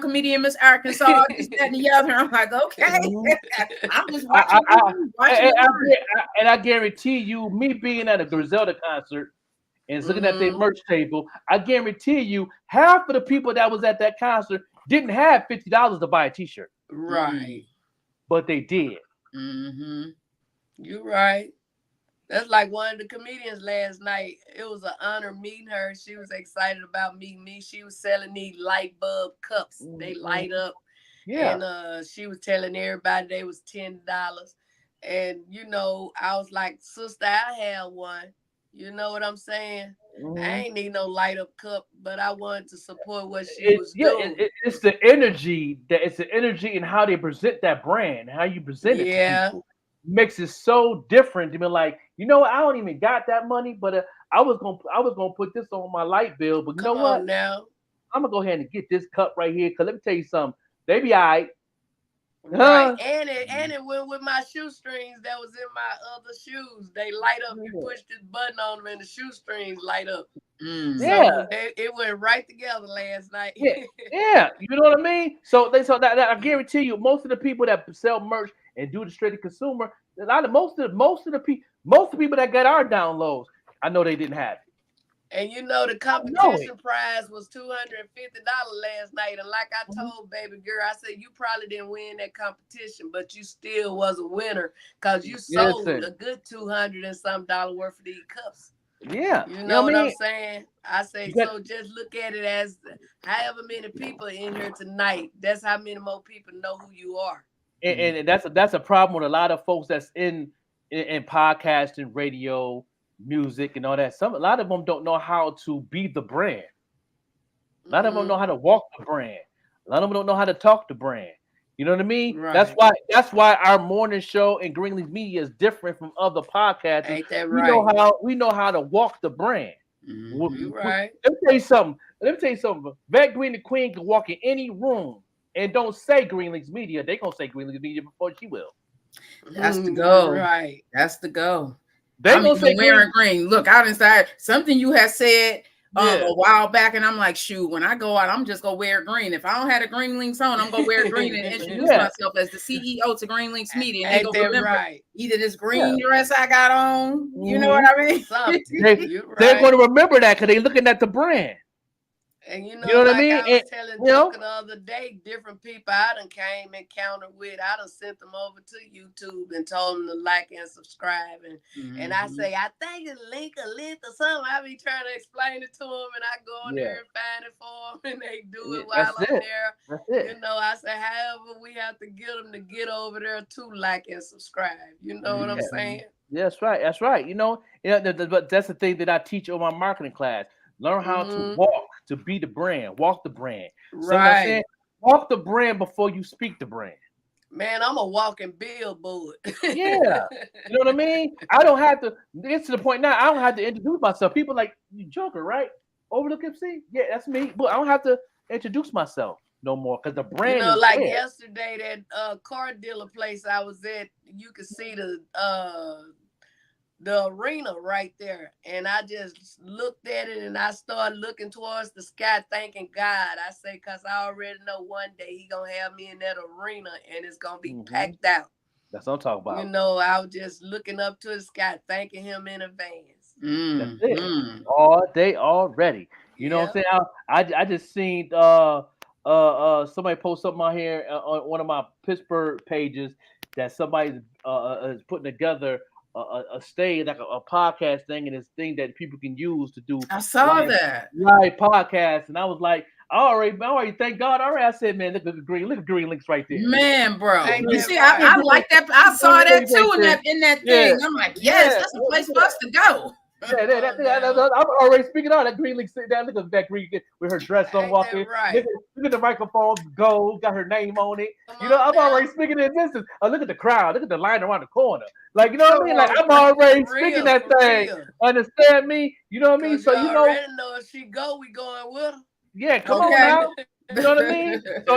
comedian Miss Arkansas. This, that, and the other. I'm like, okay. I'm just watching. And I guarantee you, me being at a Griselda concert. And looking at their merch table, I guarantee you, half of the people that was at that concert didn't have $50 to buy a T-shirt. Right. But they did. You're right. That's like one of the comedians last night. It was an honor meeting her. She was excited about meeting me. She was selling these light bulb cups. They light up. Yeah. And she was telling everybody they was $10. And, I was like, sister, I have one. You know what I'm saying? I ain't need no light up cup, but I wanted to support what she was doing. It's the energy in how they present that brand, how you present it to people. Makes it so different to be like, I don't even got that money, but I was gonna put this on my light bill. But you know what? Now I'm gonna go ahead and get this cup right here. Cause let me tell you something, they be all right. Right. And it went with my shoestrings that was in my other shoes. They light up. You push this button on them and the shoestrings light up. Yeah. It went right together last night. Yeah, you know what I mean. So that I guarantee you, most of the people that sell merch and do the straight to consumer, most of the people that got our downloads, I know they didn't have it. And you know the competition prize was $250 last night. And like I told baby girl, I said you probably didn't win that competition, but you still was a winner because you sold a good $200 and some worth of these cups. Yeah. You know what I'm saying? I say so just look at it as however many people in here tonight, that's how many more people know who you are. And that's a problem with a lot of folks that's in podcasting, radio, music, and all that. A lot of them don't know how to be the brand. A lot of them don't know how to walk the brand. A lot of them don't know how to talk the brand. You know what I mean? Right. That's why our morning show and Greenleaf Media is different from other podcasts. Ain't that right? We know how to walk the brand. You right. Let me tell you something. Vet Green the Queen can walk in any room and don't say Greenleaf Media. They gonna say Greenleaf Media before she will. That's the go. Right. That's the go. I'm even wearing green. Look, out inside something you have said a while back, and I'm like, shoot, when I go out, I'm just gonna wear green. If I don't have a Green Links on, I'm gonna wear green and introduce myself as the CEO to Green Links Media. And they go remember either this green dress I got on, you know what I mean? They're going to remember that because they're looking at the brand. And you know what like I mean? I was telling Joker the other day, different people I done came encountered with, I done sent them over to YouTube and told them to like and subscribe. And I say, I think it's link or something. I be trying to explain it to them, and I go in there and find it for them, and they do it while I'm there. That's it. You know, I say, however, we have to get them to get over there to like and subscribe. You know what I'm saying? Yeah, that's right. That's right. You know, but that's the thing that I teach on my marketing class. Learn how to walk, to be the brand, walk the brand. Right. Walk the brand before you speak the brand. Man, I'm a walking billboard. Yeah. You know what I mean? I don't have to, it's to the point now, I don't have to introduce myself. People like, you Joker, right? Overlook MC? Yeah, that's me. But I don't have to introduce myself no more because the brand is like there. Yesterday, that car dealer place I was at, you could see the arena right there, and I just looked at it and I started looking towards the sky, thanking God. I say, because I already know one day he gonna have me in that arena and it's gonna be packed out. That's what I'm talking about. You know, I was just looking up to the sky, thanking him in advance. That's it. All day already. You know what I'm saying? I just seen somebody post something out here on one of my Pittsburgh pages that somebody is putting together a stage, like a podcast thing, and this thing that people can use to do. I saw that live podcast, and I was like, I already thank God. Already, I said, man, look at Green Links right there, man, bro. You see, I like that. I saw that too in that thing. I'm like, yes, that's a place for us to go. I'm already speaking on that Green Link sitting down. Look at that Green with her dress on walking. Right. Look at the microphone, gold, got her name on it. You know, I'm already speaking in this. Look at the crowd. Look at the line around the corner. Like, you know what I mean? Like, I'm already speaking that thing. Understand me? You know what I mean? So you know if she go, we going with her. Yeah, come on now. You know what I mean? So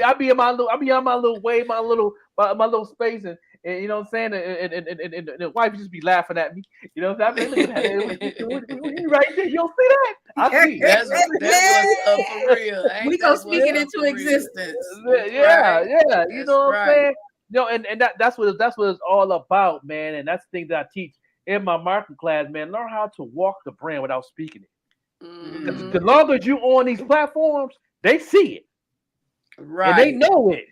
I be in my little way, my little space, and you know what I'm saying? And the wife just be laughing at me. You know what I'm saying? Look at that. Right there. You don't see that? I see. That's what's for real. We gonna speak it into existence. Yeah. You know what I'm saying? You know, and that's what it's all about, man. And that's the thing that I teach in my marketing class, man. Learn how to walk the brand without speaking it. Because the longer as you on these platforms, they see it. Right. And they know it.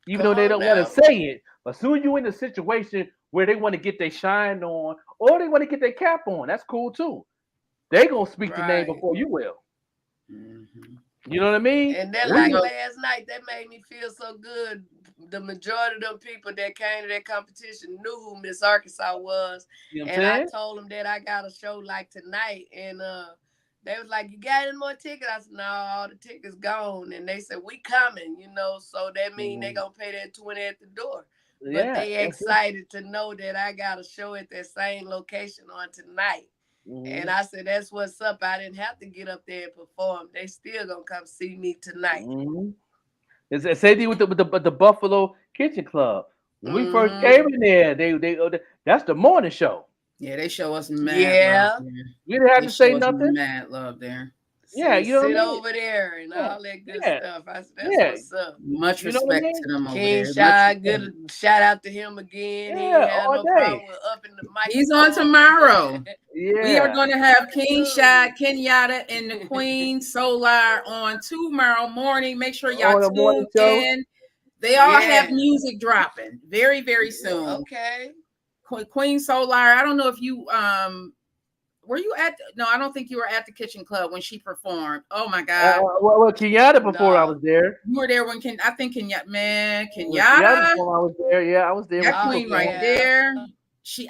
Even though they don't want to say it. But soon you in a situation where they want to get their shine on or they want to get their cap on, that's cool too. They gonna speak the name before you will. You know what I mean? And then like last night, that made me feel so good. The majority of them people that came to that competition knew who Miss Arkansas was. You know and I told them that I got a show like tonight. And they was like, you got any more tickets? I said, no, all the tickets gone. And they said, we coming, you know. So that means they gonna pay that 20 at the door. But they excited to know that I got a show at that same location on tonight. And I said, that's what's up. I didn't have to get up there and perform. They still gonna come see me tonight. It's the same thing with the Buffalo Kitchen Club. When we first came in there, they that's the morning show. Yeah, they show us mad love there. You didn't have They to say show us nothing. Mad love there. Yeah, you know what I Sit mean? over there and all that good stuff. That's Yeah. what's up. Much You know what I respect mean? to them over King there. Shy, Much good shout out to him again. He Yeah, ain't had all no day. problem with upping the mic. He's on tomorrow. Yeah. We are going to have King Shy, Kenyatta, and the Queen Solar on tomorrow morning. Make sure y'all On the morning tune show? in. They all Yeah. have music dropping very, very soon. Okay. Queen Solar. I don't know if you were you at? No, I don't think you were at the Kitchen Club when she performed. Oh my God! Well, Kenyatta before I was there. You were there when Kenyatta. Kenyatta before I was there. Yeah, I was there. That when queen she right performed. there.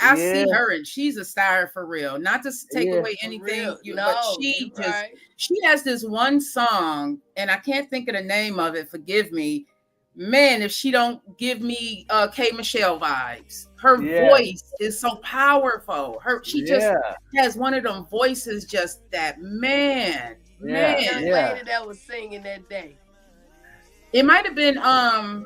I see Yeah. her and she's a star for real. Not to take Yeah. away For anything, real. but No, she you're just right. she has this one song, and I can't think of the name of it. Forgive me. Man, if she don't give me K Michelle vibes. Her Yeah. voice is so powerful. She just Yeah. has one of them voices just that man. The Man. young lady that was singing that day. It might have been was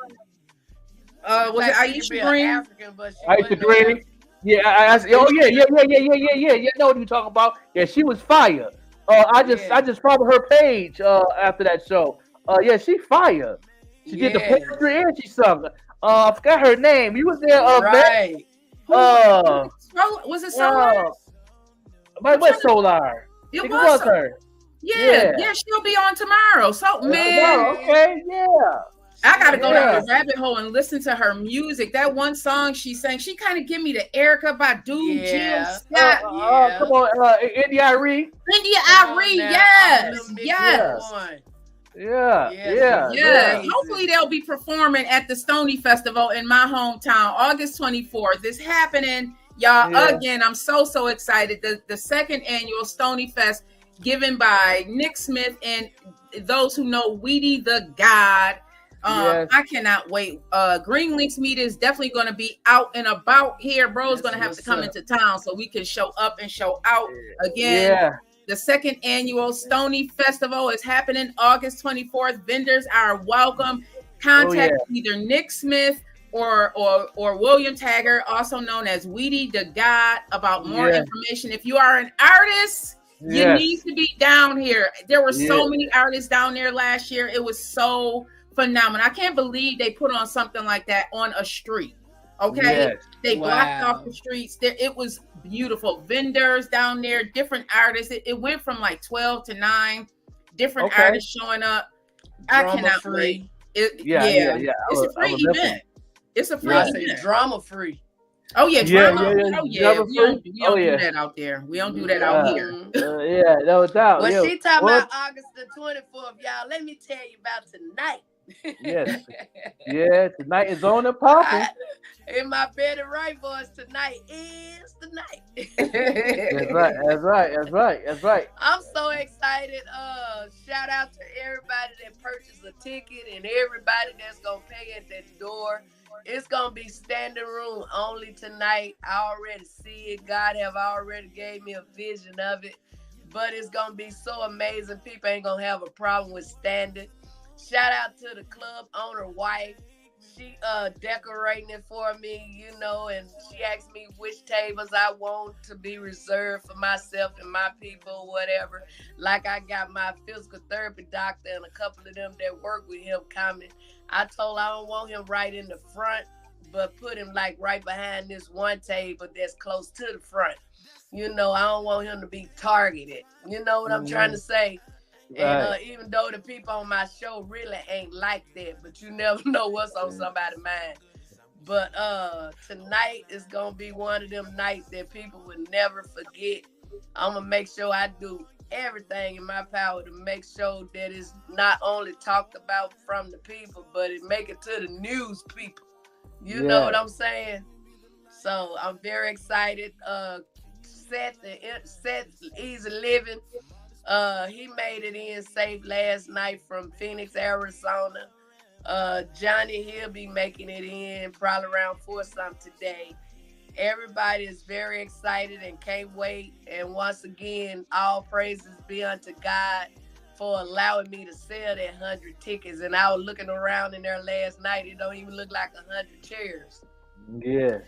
it Like, she could be Aisha an Green? African, but she Aisha wasn't Green. Yeah, oh yeah. You know what you're talking about? Yeah, she was fire. I just followed her page after that show. Yeah, she fire. She did the poetry and she sung. I forgot her name. You was there, right. Was it Solar? What's Solar? It I think was her. Yeah, she'll be on tomorrow. So man, okay, yeah. I gotta go down the rabbit hole and listen to her music. That one song she sang, she kind of give me the Erica Badu, Jill Scott. Come on, India Arie. India Arie, yes. Yeah. Hopefully they'll be performing at the Stony Festival in my hometown, August 24th. It's happening, y'all. Yeah. Again, I'm so excited. The second annual Stony Fest, given by Nick Smith and those who know Weedy the God. Yes. I cannot wait. Green Links Media is definitely going to be out and about here. Bro's going to have to come into town so we can show up and show out again. Yeah. The second annual Stony Festival is happening August 24th. Vendors are welcome. Contact either Nick Smith or William Taggart, also known as Weedy the God, about more information. If you are an artist, you need to be down here. There were so many artists down there last year. It was so phenomenal. I can't believe they put on something like that on a street. Okay, they blocked off the streets. It was beautiful. Vendors down there, different artists. It went from like 12 to 9 different artists showing up. I cannot wait. It's a free event. It's a free event. Drama free. Oh yeah, drama. Oh yeah, Drama we don't free? do that out there. We don't do that out here. No doubt. Well, she talking about August the 24th, y'all. Let me tell you about tonight. Yes. Yeah, tonight is on and popping. In my Betty Wright voice, tonight is the night. That's right. I'm so excited. Shout out to everybody that purchased a ticket and everybody that's gonna pay at that door. It's gonna be standing room only tonight. I already see it. God have already gave me a vision of it. But it's gonna be so amazing. People ain't gonna have a problem with standing. Shout out to the club owner wife. She decorating it for me, you know, and she asked me which tables I want to be reserved for myself and my people, whatever. Like I got my physical therapy doctor and a couple of them that work with him coming. I told her I don't want him right in the front, but put him like right behind this one table that's close to the front. You know, I don't want him to be targeted. You know what I'm trying to say? And even though the people on my show really ain't like that, but you never know what's on somebody's mind. But tonight is gonna be one of them nights that people will never forget. I'm gonna make sure I do everything in my power to make sure that it's not only talked about from the people, but it make it to the news people. You know what I'm saying? So I'm very excited. Seth Easy Living. He made it in safe last night from Phoenix, Arizona. Johnny, he'll be making it in probably around 4-something today. Everybody is very excited and can't wait. And once again, all praises be unto God for allowing me to sell that 100 tickets. And I was looking around in there last night. It don't even look like 100 chairs. Yeah.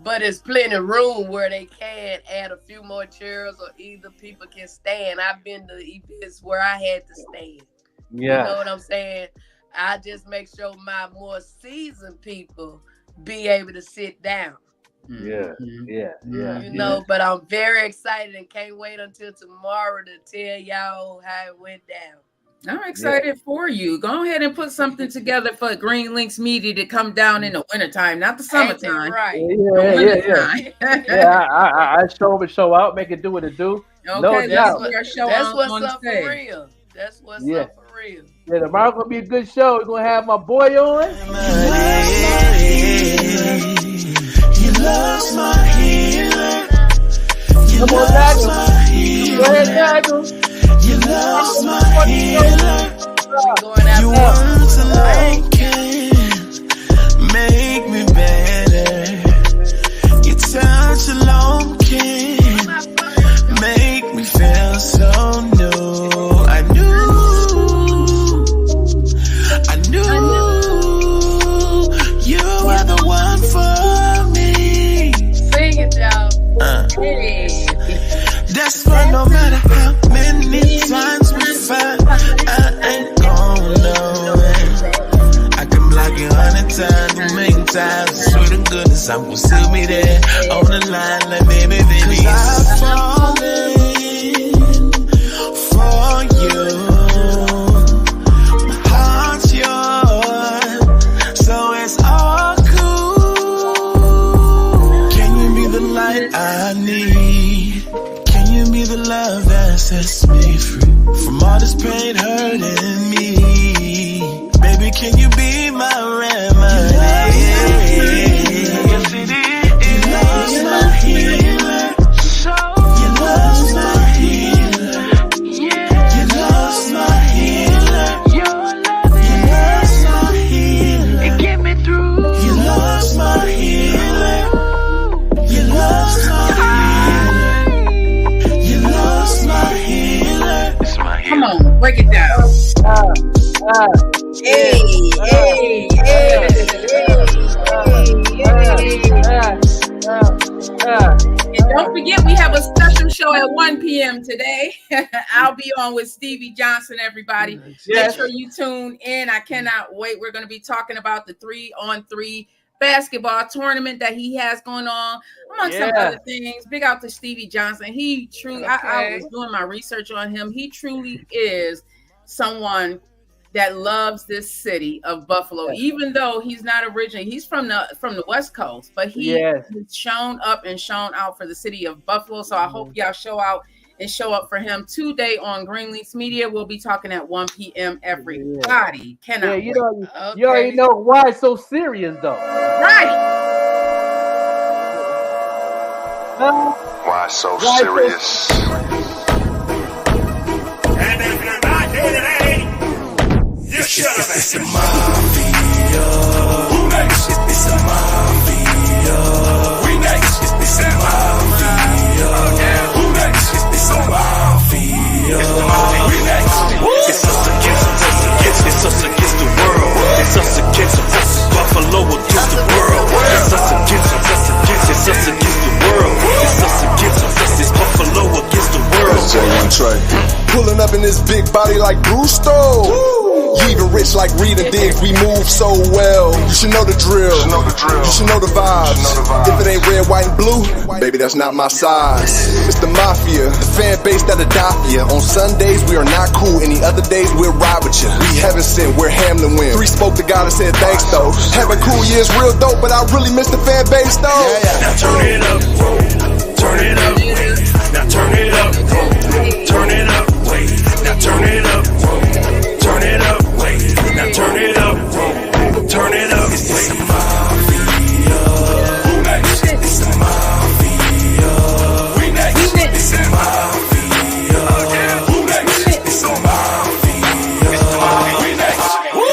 but it's plenty of room where they can add a few more chairs, or either people can stand. I've been to events where I had to stand. Yeah. You know what I'm saying? I just make sure my more seasoned people be able to sit down. Yeah. You know, but I'm very excited and can't wait until tomorrow to tell y'all how it went down. I'm excited for you. Go ahead and put something together for Green Links Media to come down in the wintertime, not the summertime. Right. I show up and show out, make it do what it do. Okay, No doubt. That's what's up for real. That's what's up for real. Yeah, tomorrow's gonna be a good show. We're gonna have my boy on. You love's my healer. Come on, Nagel. Go ahead, Nagel. You love's my healer. Your words alone can make me better. Your touch alone can make me feel so new. I knew you were the one for me. Sing it, y'all. Hey. Desperate no matter how many times we fight, I ain't gonna know it. I can block you 100 times, a million times. I swear to goodness, I'm gonna still be there on the line, like baby. 'Cause I've fallen for you. My heart's yours, so it's all cool. Can you be the light I need? Can you be the love that sets me free from all this pain hurting me? Baby, can you be my remedy? You love's my healer. You love's my healer. You love's my healer. You love's my healer. It get me through. You love's my healer. You love's my healer. You love's my healer. It's my healer. Come on, break it down. Hey. And don't forget, we have a special show at 1 p.m. today. I'll be on with Stevie Johnson, everybody. Make sure you tune in. I cannot wait. We're going to be talking about the 3-on-3 basketball tournament that he has going on, among some other things. Big out to Stevie Johnson. He truly, I was doing my research on him. He truly is someone that loves this city of Buffalo, even though he's not originally, he's from the West Coast, but he has shown up and shown out for the city of Buffalo. So I hope y'all show out and show up for him today on Green Links Media. We'll be talking at 1 p.m. everybody. Cannot wait. You already know why it's so serious though. Right. Why so serious? And if you're not here today, you should have been. It's the mafia. Who next? It's the mafia. We next. It's the mafia. Who next? It's the mafia. It's the mafia. We next. It's us against us. It's us against the world. It's us against us. Buffalo against the world. It's us against us. It's us against the world. It's us against us. It's Buffalo against the world. That's J1 Trey. Pulling up in this big body like Bruce You even rich like Reed and Diggs, we move so well. You should know the drill. You should know the vibes. If it ain't red, white, and blue, baby, that's not my size. It's the mafia, the fan base that'll die for ya. On Sundays, we are not cool. Any other days, we'll ride with ya. We heaven sent, we're Hamlin win. 3 spoke to God and said thanks though. Having cool years real dope, but I really miss the fan base though. Now turn it up, turn it up, now turn it up, turn it up, wait, now turn it up, turn it up, wait, now turn it up, turn it up, it's the mafia. Who next? It's the mafia. We next. It's the mafia. Who next? It's the mafia. It's the mafia. We next.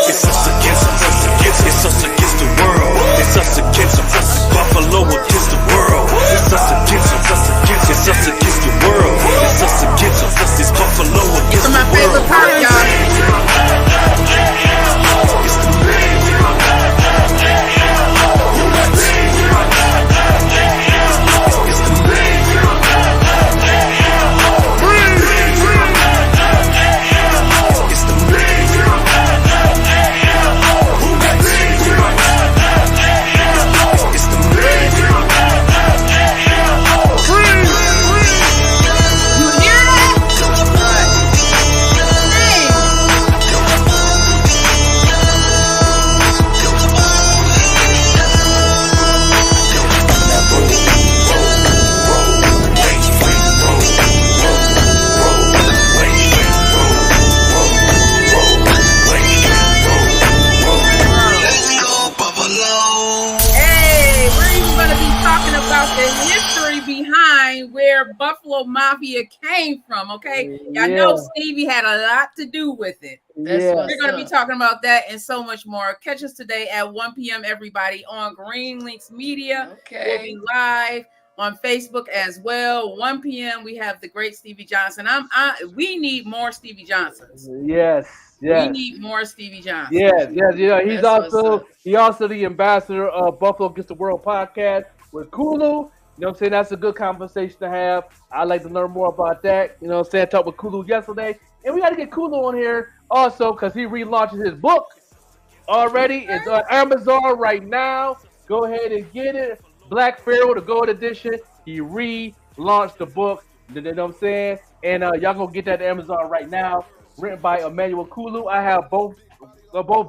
It's us against us. It's us against the world. It's us against us. Buffalo against the world. It's us against us. It's us against the world. It's us against us. It's Buffalo against the world. It's my favorite part, y'all. about the history behind where Buffalo Mafia came from. Okay, y'all know Stevie had a lot to do with it. We're going to be talking about that and so much more. Catch us today at 1 p.m. everybody on Green Links Media. We'll be live on Facebook as well. 1 p.m. we have the great Stevie Johnson. We need more Stevie Johnsons. Yes. We need more Stevie Johnson. Yes. He's also the ambassador of Buffalo Against the World podcast with Kulu. You know what I'm saying? That's a good conversation to have. I'd like to learn more about that. You know what I'm saying? I talked with Kulu yesterday. And we got to get Kulu on here also because he relaunches his book already. It's on Amazon right now. Go ahead and get it. Black Pharaoh, the gold edition. He relaunched the book. You know what I'm saying? And y'all go get that to Amazon right now. Written by Emmanuel Kulu. I have both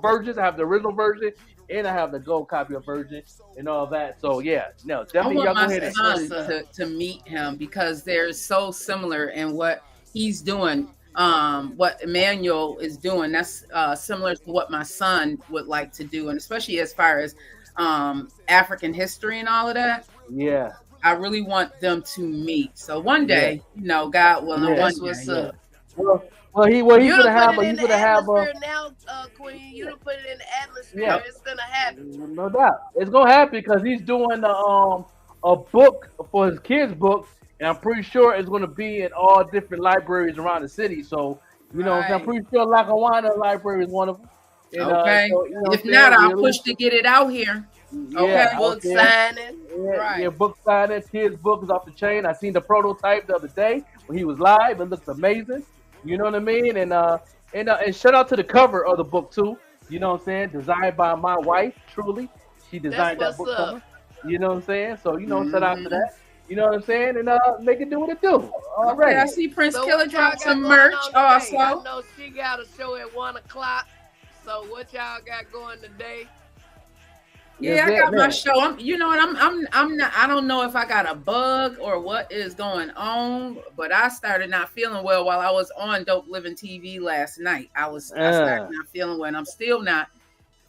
versions. I have the original version and I have the gold copy of version and all that. So definitely y'all go ahead and to meet him because they're so similar in what he's doing. What Emmanuel is doing, that's similar to what my son would like to do, and especially as far as African history and all of that. Yeah, I really want them to meet. So one day, God willing, one day. Well, he's gonna have now, Queen. You don't put it in the atmosphere. Yeah. It's gonna happen. No doubt, it's gonna happen because he's doing a book for his kids' book, and I'm pretty sure it's gonna be in all different libraries around the city. So I'm pretty sure Lackawanna Library is one of them. And, okay. If not, I'll push to get it out here. Book signing. Book signing. Kids' book is off the chain. I seen the prototype the other day when he was live. It looks amazing. You know what I mean? And shout out to the cover of the book too. You know what I'm saying? Designed by my wife, truly. She designed that book cover. You know what I'm saying? So shout out to that. You know what I'm saying? And make it do what it do. All right. I see Prince Killer drop some merch also. I know she got a show at 1:00. So what y'all got going today? Yeah, I got my show. I'm not. I don't know if I got a bug or what is going on, but I started not feeling well while I was on Dope Living TV last night. I started not feeling well, and I'm still not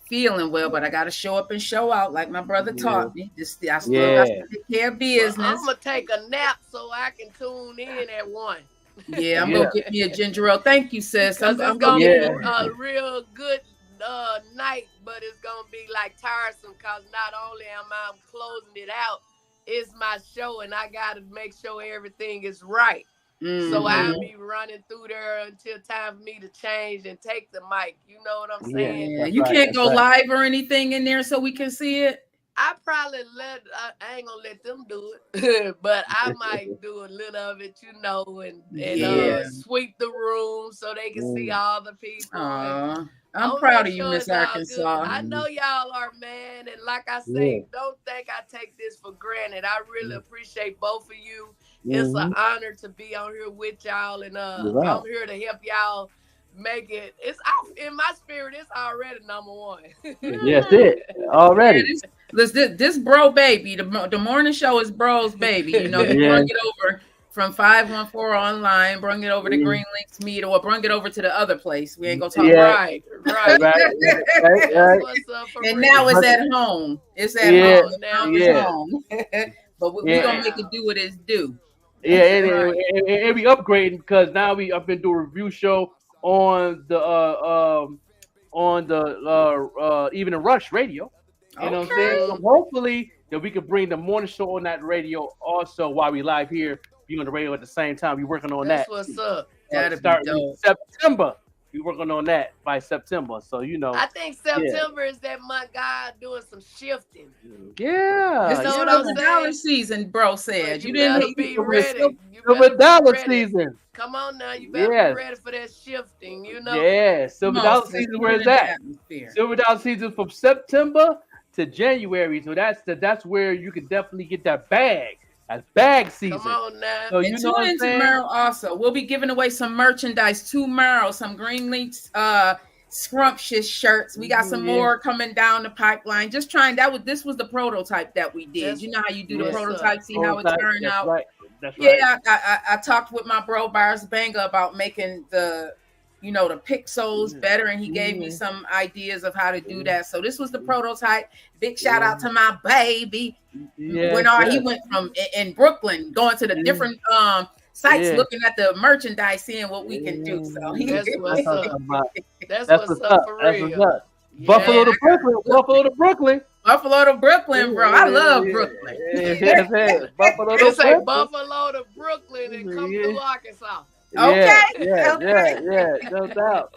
feeling well. But I got to show up and show out, like my brother taught me. I still got to take care of business. Well, I'm gonna take a nap so I can tune in at 1. Yeah, I'm gonna get me a ginger ale. Thank you, sis. I'm gonna be a real good night, but it's gonna be like tiresome because not only am I closing it out, it's my show and I gotta make sure everything is right. So I'll be running through there until time for me to change and take the mic. You know what I'm saying? Yeah, you can't go live or anything in there so we can see it. I probably I ain't gonna let them do it, but I might do a little of it, and sweep the room so they can see all the people. I'm proud of you, Miss Arkansas. I know y'all are, man, and like I say, don't think I take this for granted. I really appreciate both of you. It's an honor to be on here with y'all, and I'm here to help y'all make it. In my spirit, it's already number 1. Yes, it already. This bro baby, the morning show is bro's baby. You know, he bring it over from 514 online, bring it over to Green Links Media, or bring it over to the other place. We ain't gonna talk right. And now it's at home. It's at home. Now it's home. But we're gonna make it do what it's due. Yeah, and we upgrading because now I've been doing a review show on the Even in Rush radio. You know what I'm saying? So hopefully that we can bring the morning show on that radio also while we live here, be on the radio at the same time. We're working on that. That's what's up. That'll start be dope. in September. We're working on that by September. So I think September is that month God doing some shifting. Yeah. It's the dollar season, bro said. You didn't be ready. Silver dollar season. Come on now, you better be ready for that shifting, Yeah, silver dollar season, where is that? Silver dollar season from September to January. So that's where you can definitely get that bag. That's bag season. Come on now. So and tune in tomorrow also. We'll be giving away some merchandise tomorrow, some Green Links scrumptious shirts. We got some more coming down the pipeline. Just trying this was the prototype that we did. You know how you do the prototype, see how it turned out. Right. That's right. I talked with my bro Bars Banga about making the you know, the pixels better, and he gave me some ideas of how to do that. So this was the prototype. Big shout out to my baby. He went from in Brooklyn, going to the different sites, looking at the merchandise, seeing what we can do. So That's what's up. That's what's up for That's real. what's up. Buffalo to Brooklyn. Buffalo to Brooklyn. Buffalo to Brooklyn, bro. I love Brooklyn. Buffalo They to say Brooklyn. Buffalo to Brooklyn and come through Arkansas. Okay. Yeah, no doubt.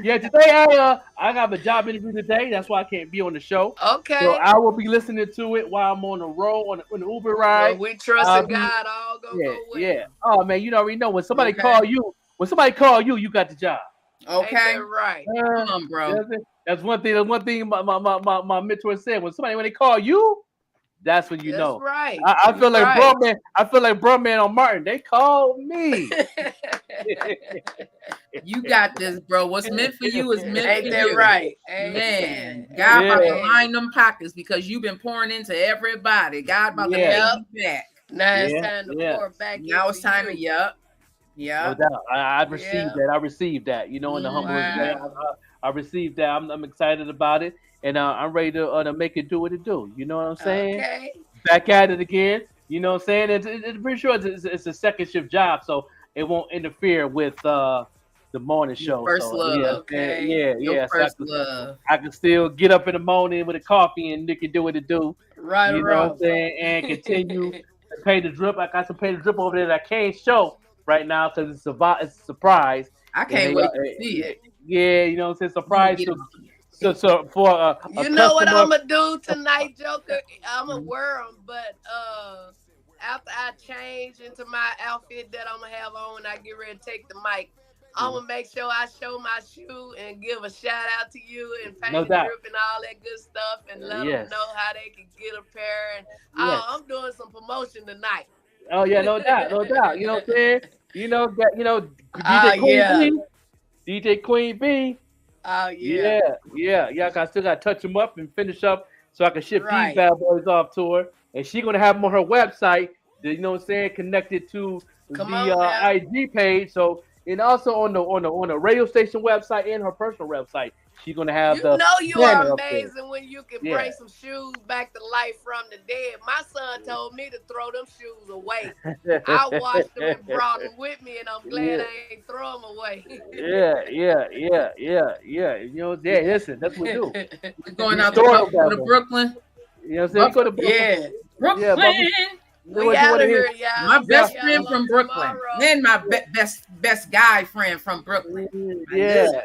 Yeah, today I got a job interview today. That's why I can't be on the show. Okay. So I will be listening to it while I'm on the road on the Uber ride. Well, we trust in God. All go well. Yeah. Oh man, you already know when somebody call you. When somebody call you, you got the job. Okay. Right. Come on, bro. That's one thing. That's one thing my mentor said. When they call you, that's when you know. That's right. I feel like Brumman. I feel like Brumman on Martin. They called me. You got this, bro. What's meant for you is meant Ain't for that you. right? Man, God about to line them pockets because you've been pouring into everybody. God about to pay you back. Now it's time to pour back. Now it's time to Yeah. No doubt. I received that. I received that. You know, in the humblest way. I received that. I'm excited about it, and I'm ready to make it do what it do. You know what I'm saying? Okay. Back at it again. You know what I'm saying? It's pretty sure it's a second shift job, so it won't interfere with the morning show. First love. Okay. Yeah. First love. I can still get up in the morning with a coffee and Nick can do what it do. Right. You know what I'm saying? And continue to pay the drip. I got some pay the drip over there that I can't show right now because it's a surprise. I can't wait to see it. Yeah, you know what I'm saying? Surprise. So for a you know what I'm gonna do tonight, Joker? I'm gonna wear them, but after I change into my outfit that I'm gonna have on when I get ready to take the mic, I'm gonna make sure I show my shoe and give a shout out to you and paint the drip and all that good stuff and let them know how they can get a pair. And I'm doing some promotion tonight. Oh yeah, no doubt. You know what I'm saying? DJ Queen B. Oh yeah. I still gotta touch them up and finish up so I can ship these bad boys off to her. And she's gonna have them on her website, you know what I'm saying, connected to the IG page. So and also on the radio station website and her personal website. She's gonna have you are amazing when you can bring some shoes back to life from the dead. My son told me to throw them shoes away. I washed them and brought them with me, and I'm glad I ain't throw them away. Yeah. You know, listen, that's what we do. We're going out to Brooklyn. You know what I'm saying? Go to Brooklyn. Yeah, Brooklyn. We out of here, y'all. My best friend from Brooklyn. Then my best guy friend from Brooklyn. Yeah,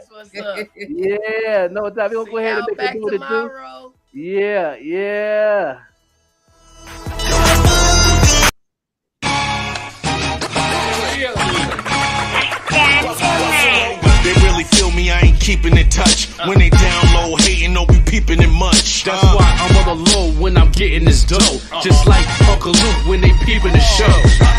no doubt. We'll go ahead and make it do what it do. Yeah. They really feel me, I ain't keeping in touch. When they down low, hating, don't be peeping it much. That's why I'm on the low when I'm getting this dough. Just like Uncle Luke when they peeping the show.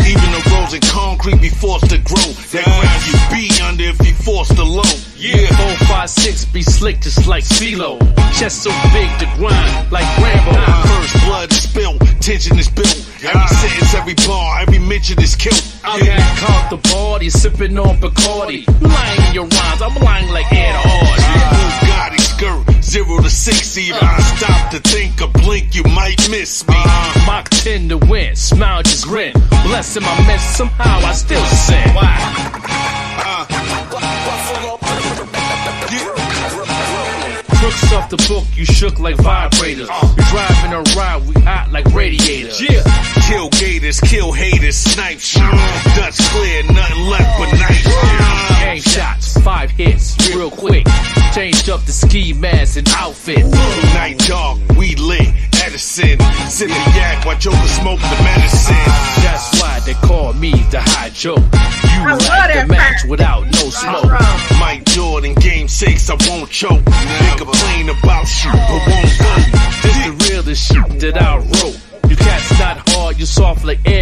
Even the roads in concrete be forced to grow. That ground you be under if you forced to low. Yeah, 4, 5, 6 be slick just like CeeLo. Chest so big to grind like Rambo. First blood is spilled, tension is built. Every sentence, every bar, every mention is killed. I'm caught the body, sipping on Bacardi. You lying in your rhymes, I'm lying like Ed Hardy. Bugatti skirt, 0 to 60. If I stop to think or blink, you might miss me. Mach 10 to win, smile just grin. Blessing my mess, somehow I still sin. Crooks off the book, you shook like vibrators. We driving a ride, we hot like radiators. Yeah, kill gators, kill haters, snipe shit. Dutch clear, nothing left but night. Gang shots, 5 hits, real quick. Changed up the ski mask and outfit. Night dark, we lit, Edison. Sip the yak while Joker smoke the medicine. That's why they call me the high joke. You like the match without no smoke. Mike Jordan, game 6, I won't choke. They complain about shit, but won't go. This the realest shit that I wrote. You cats not hard, you soft like air.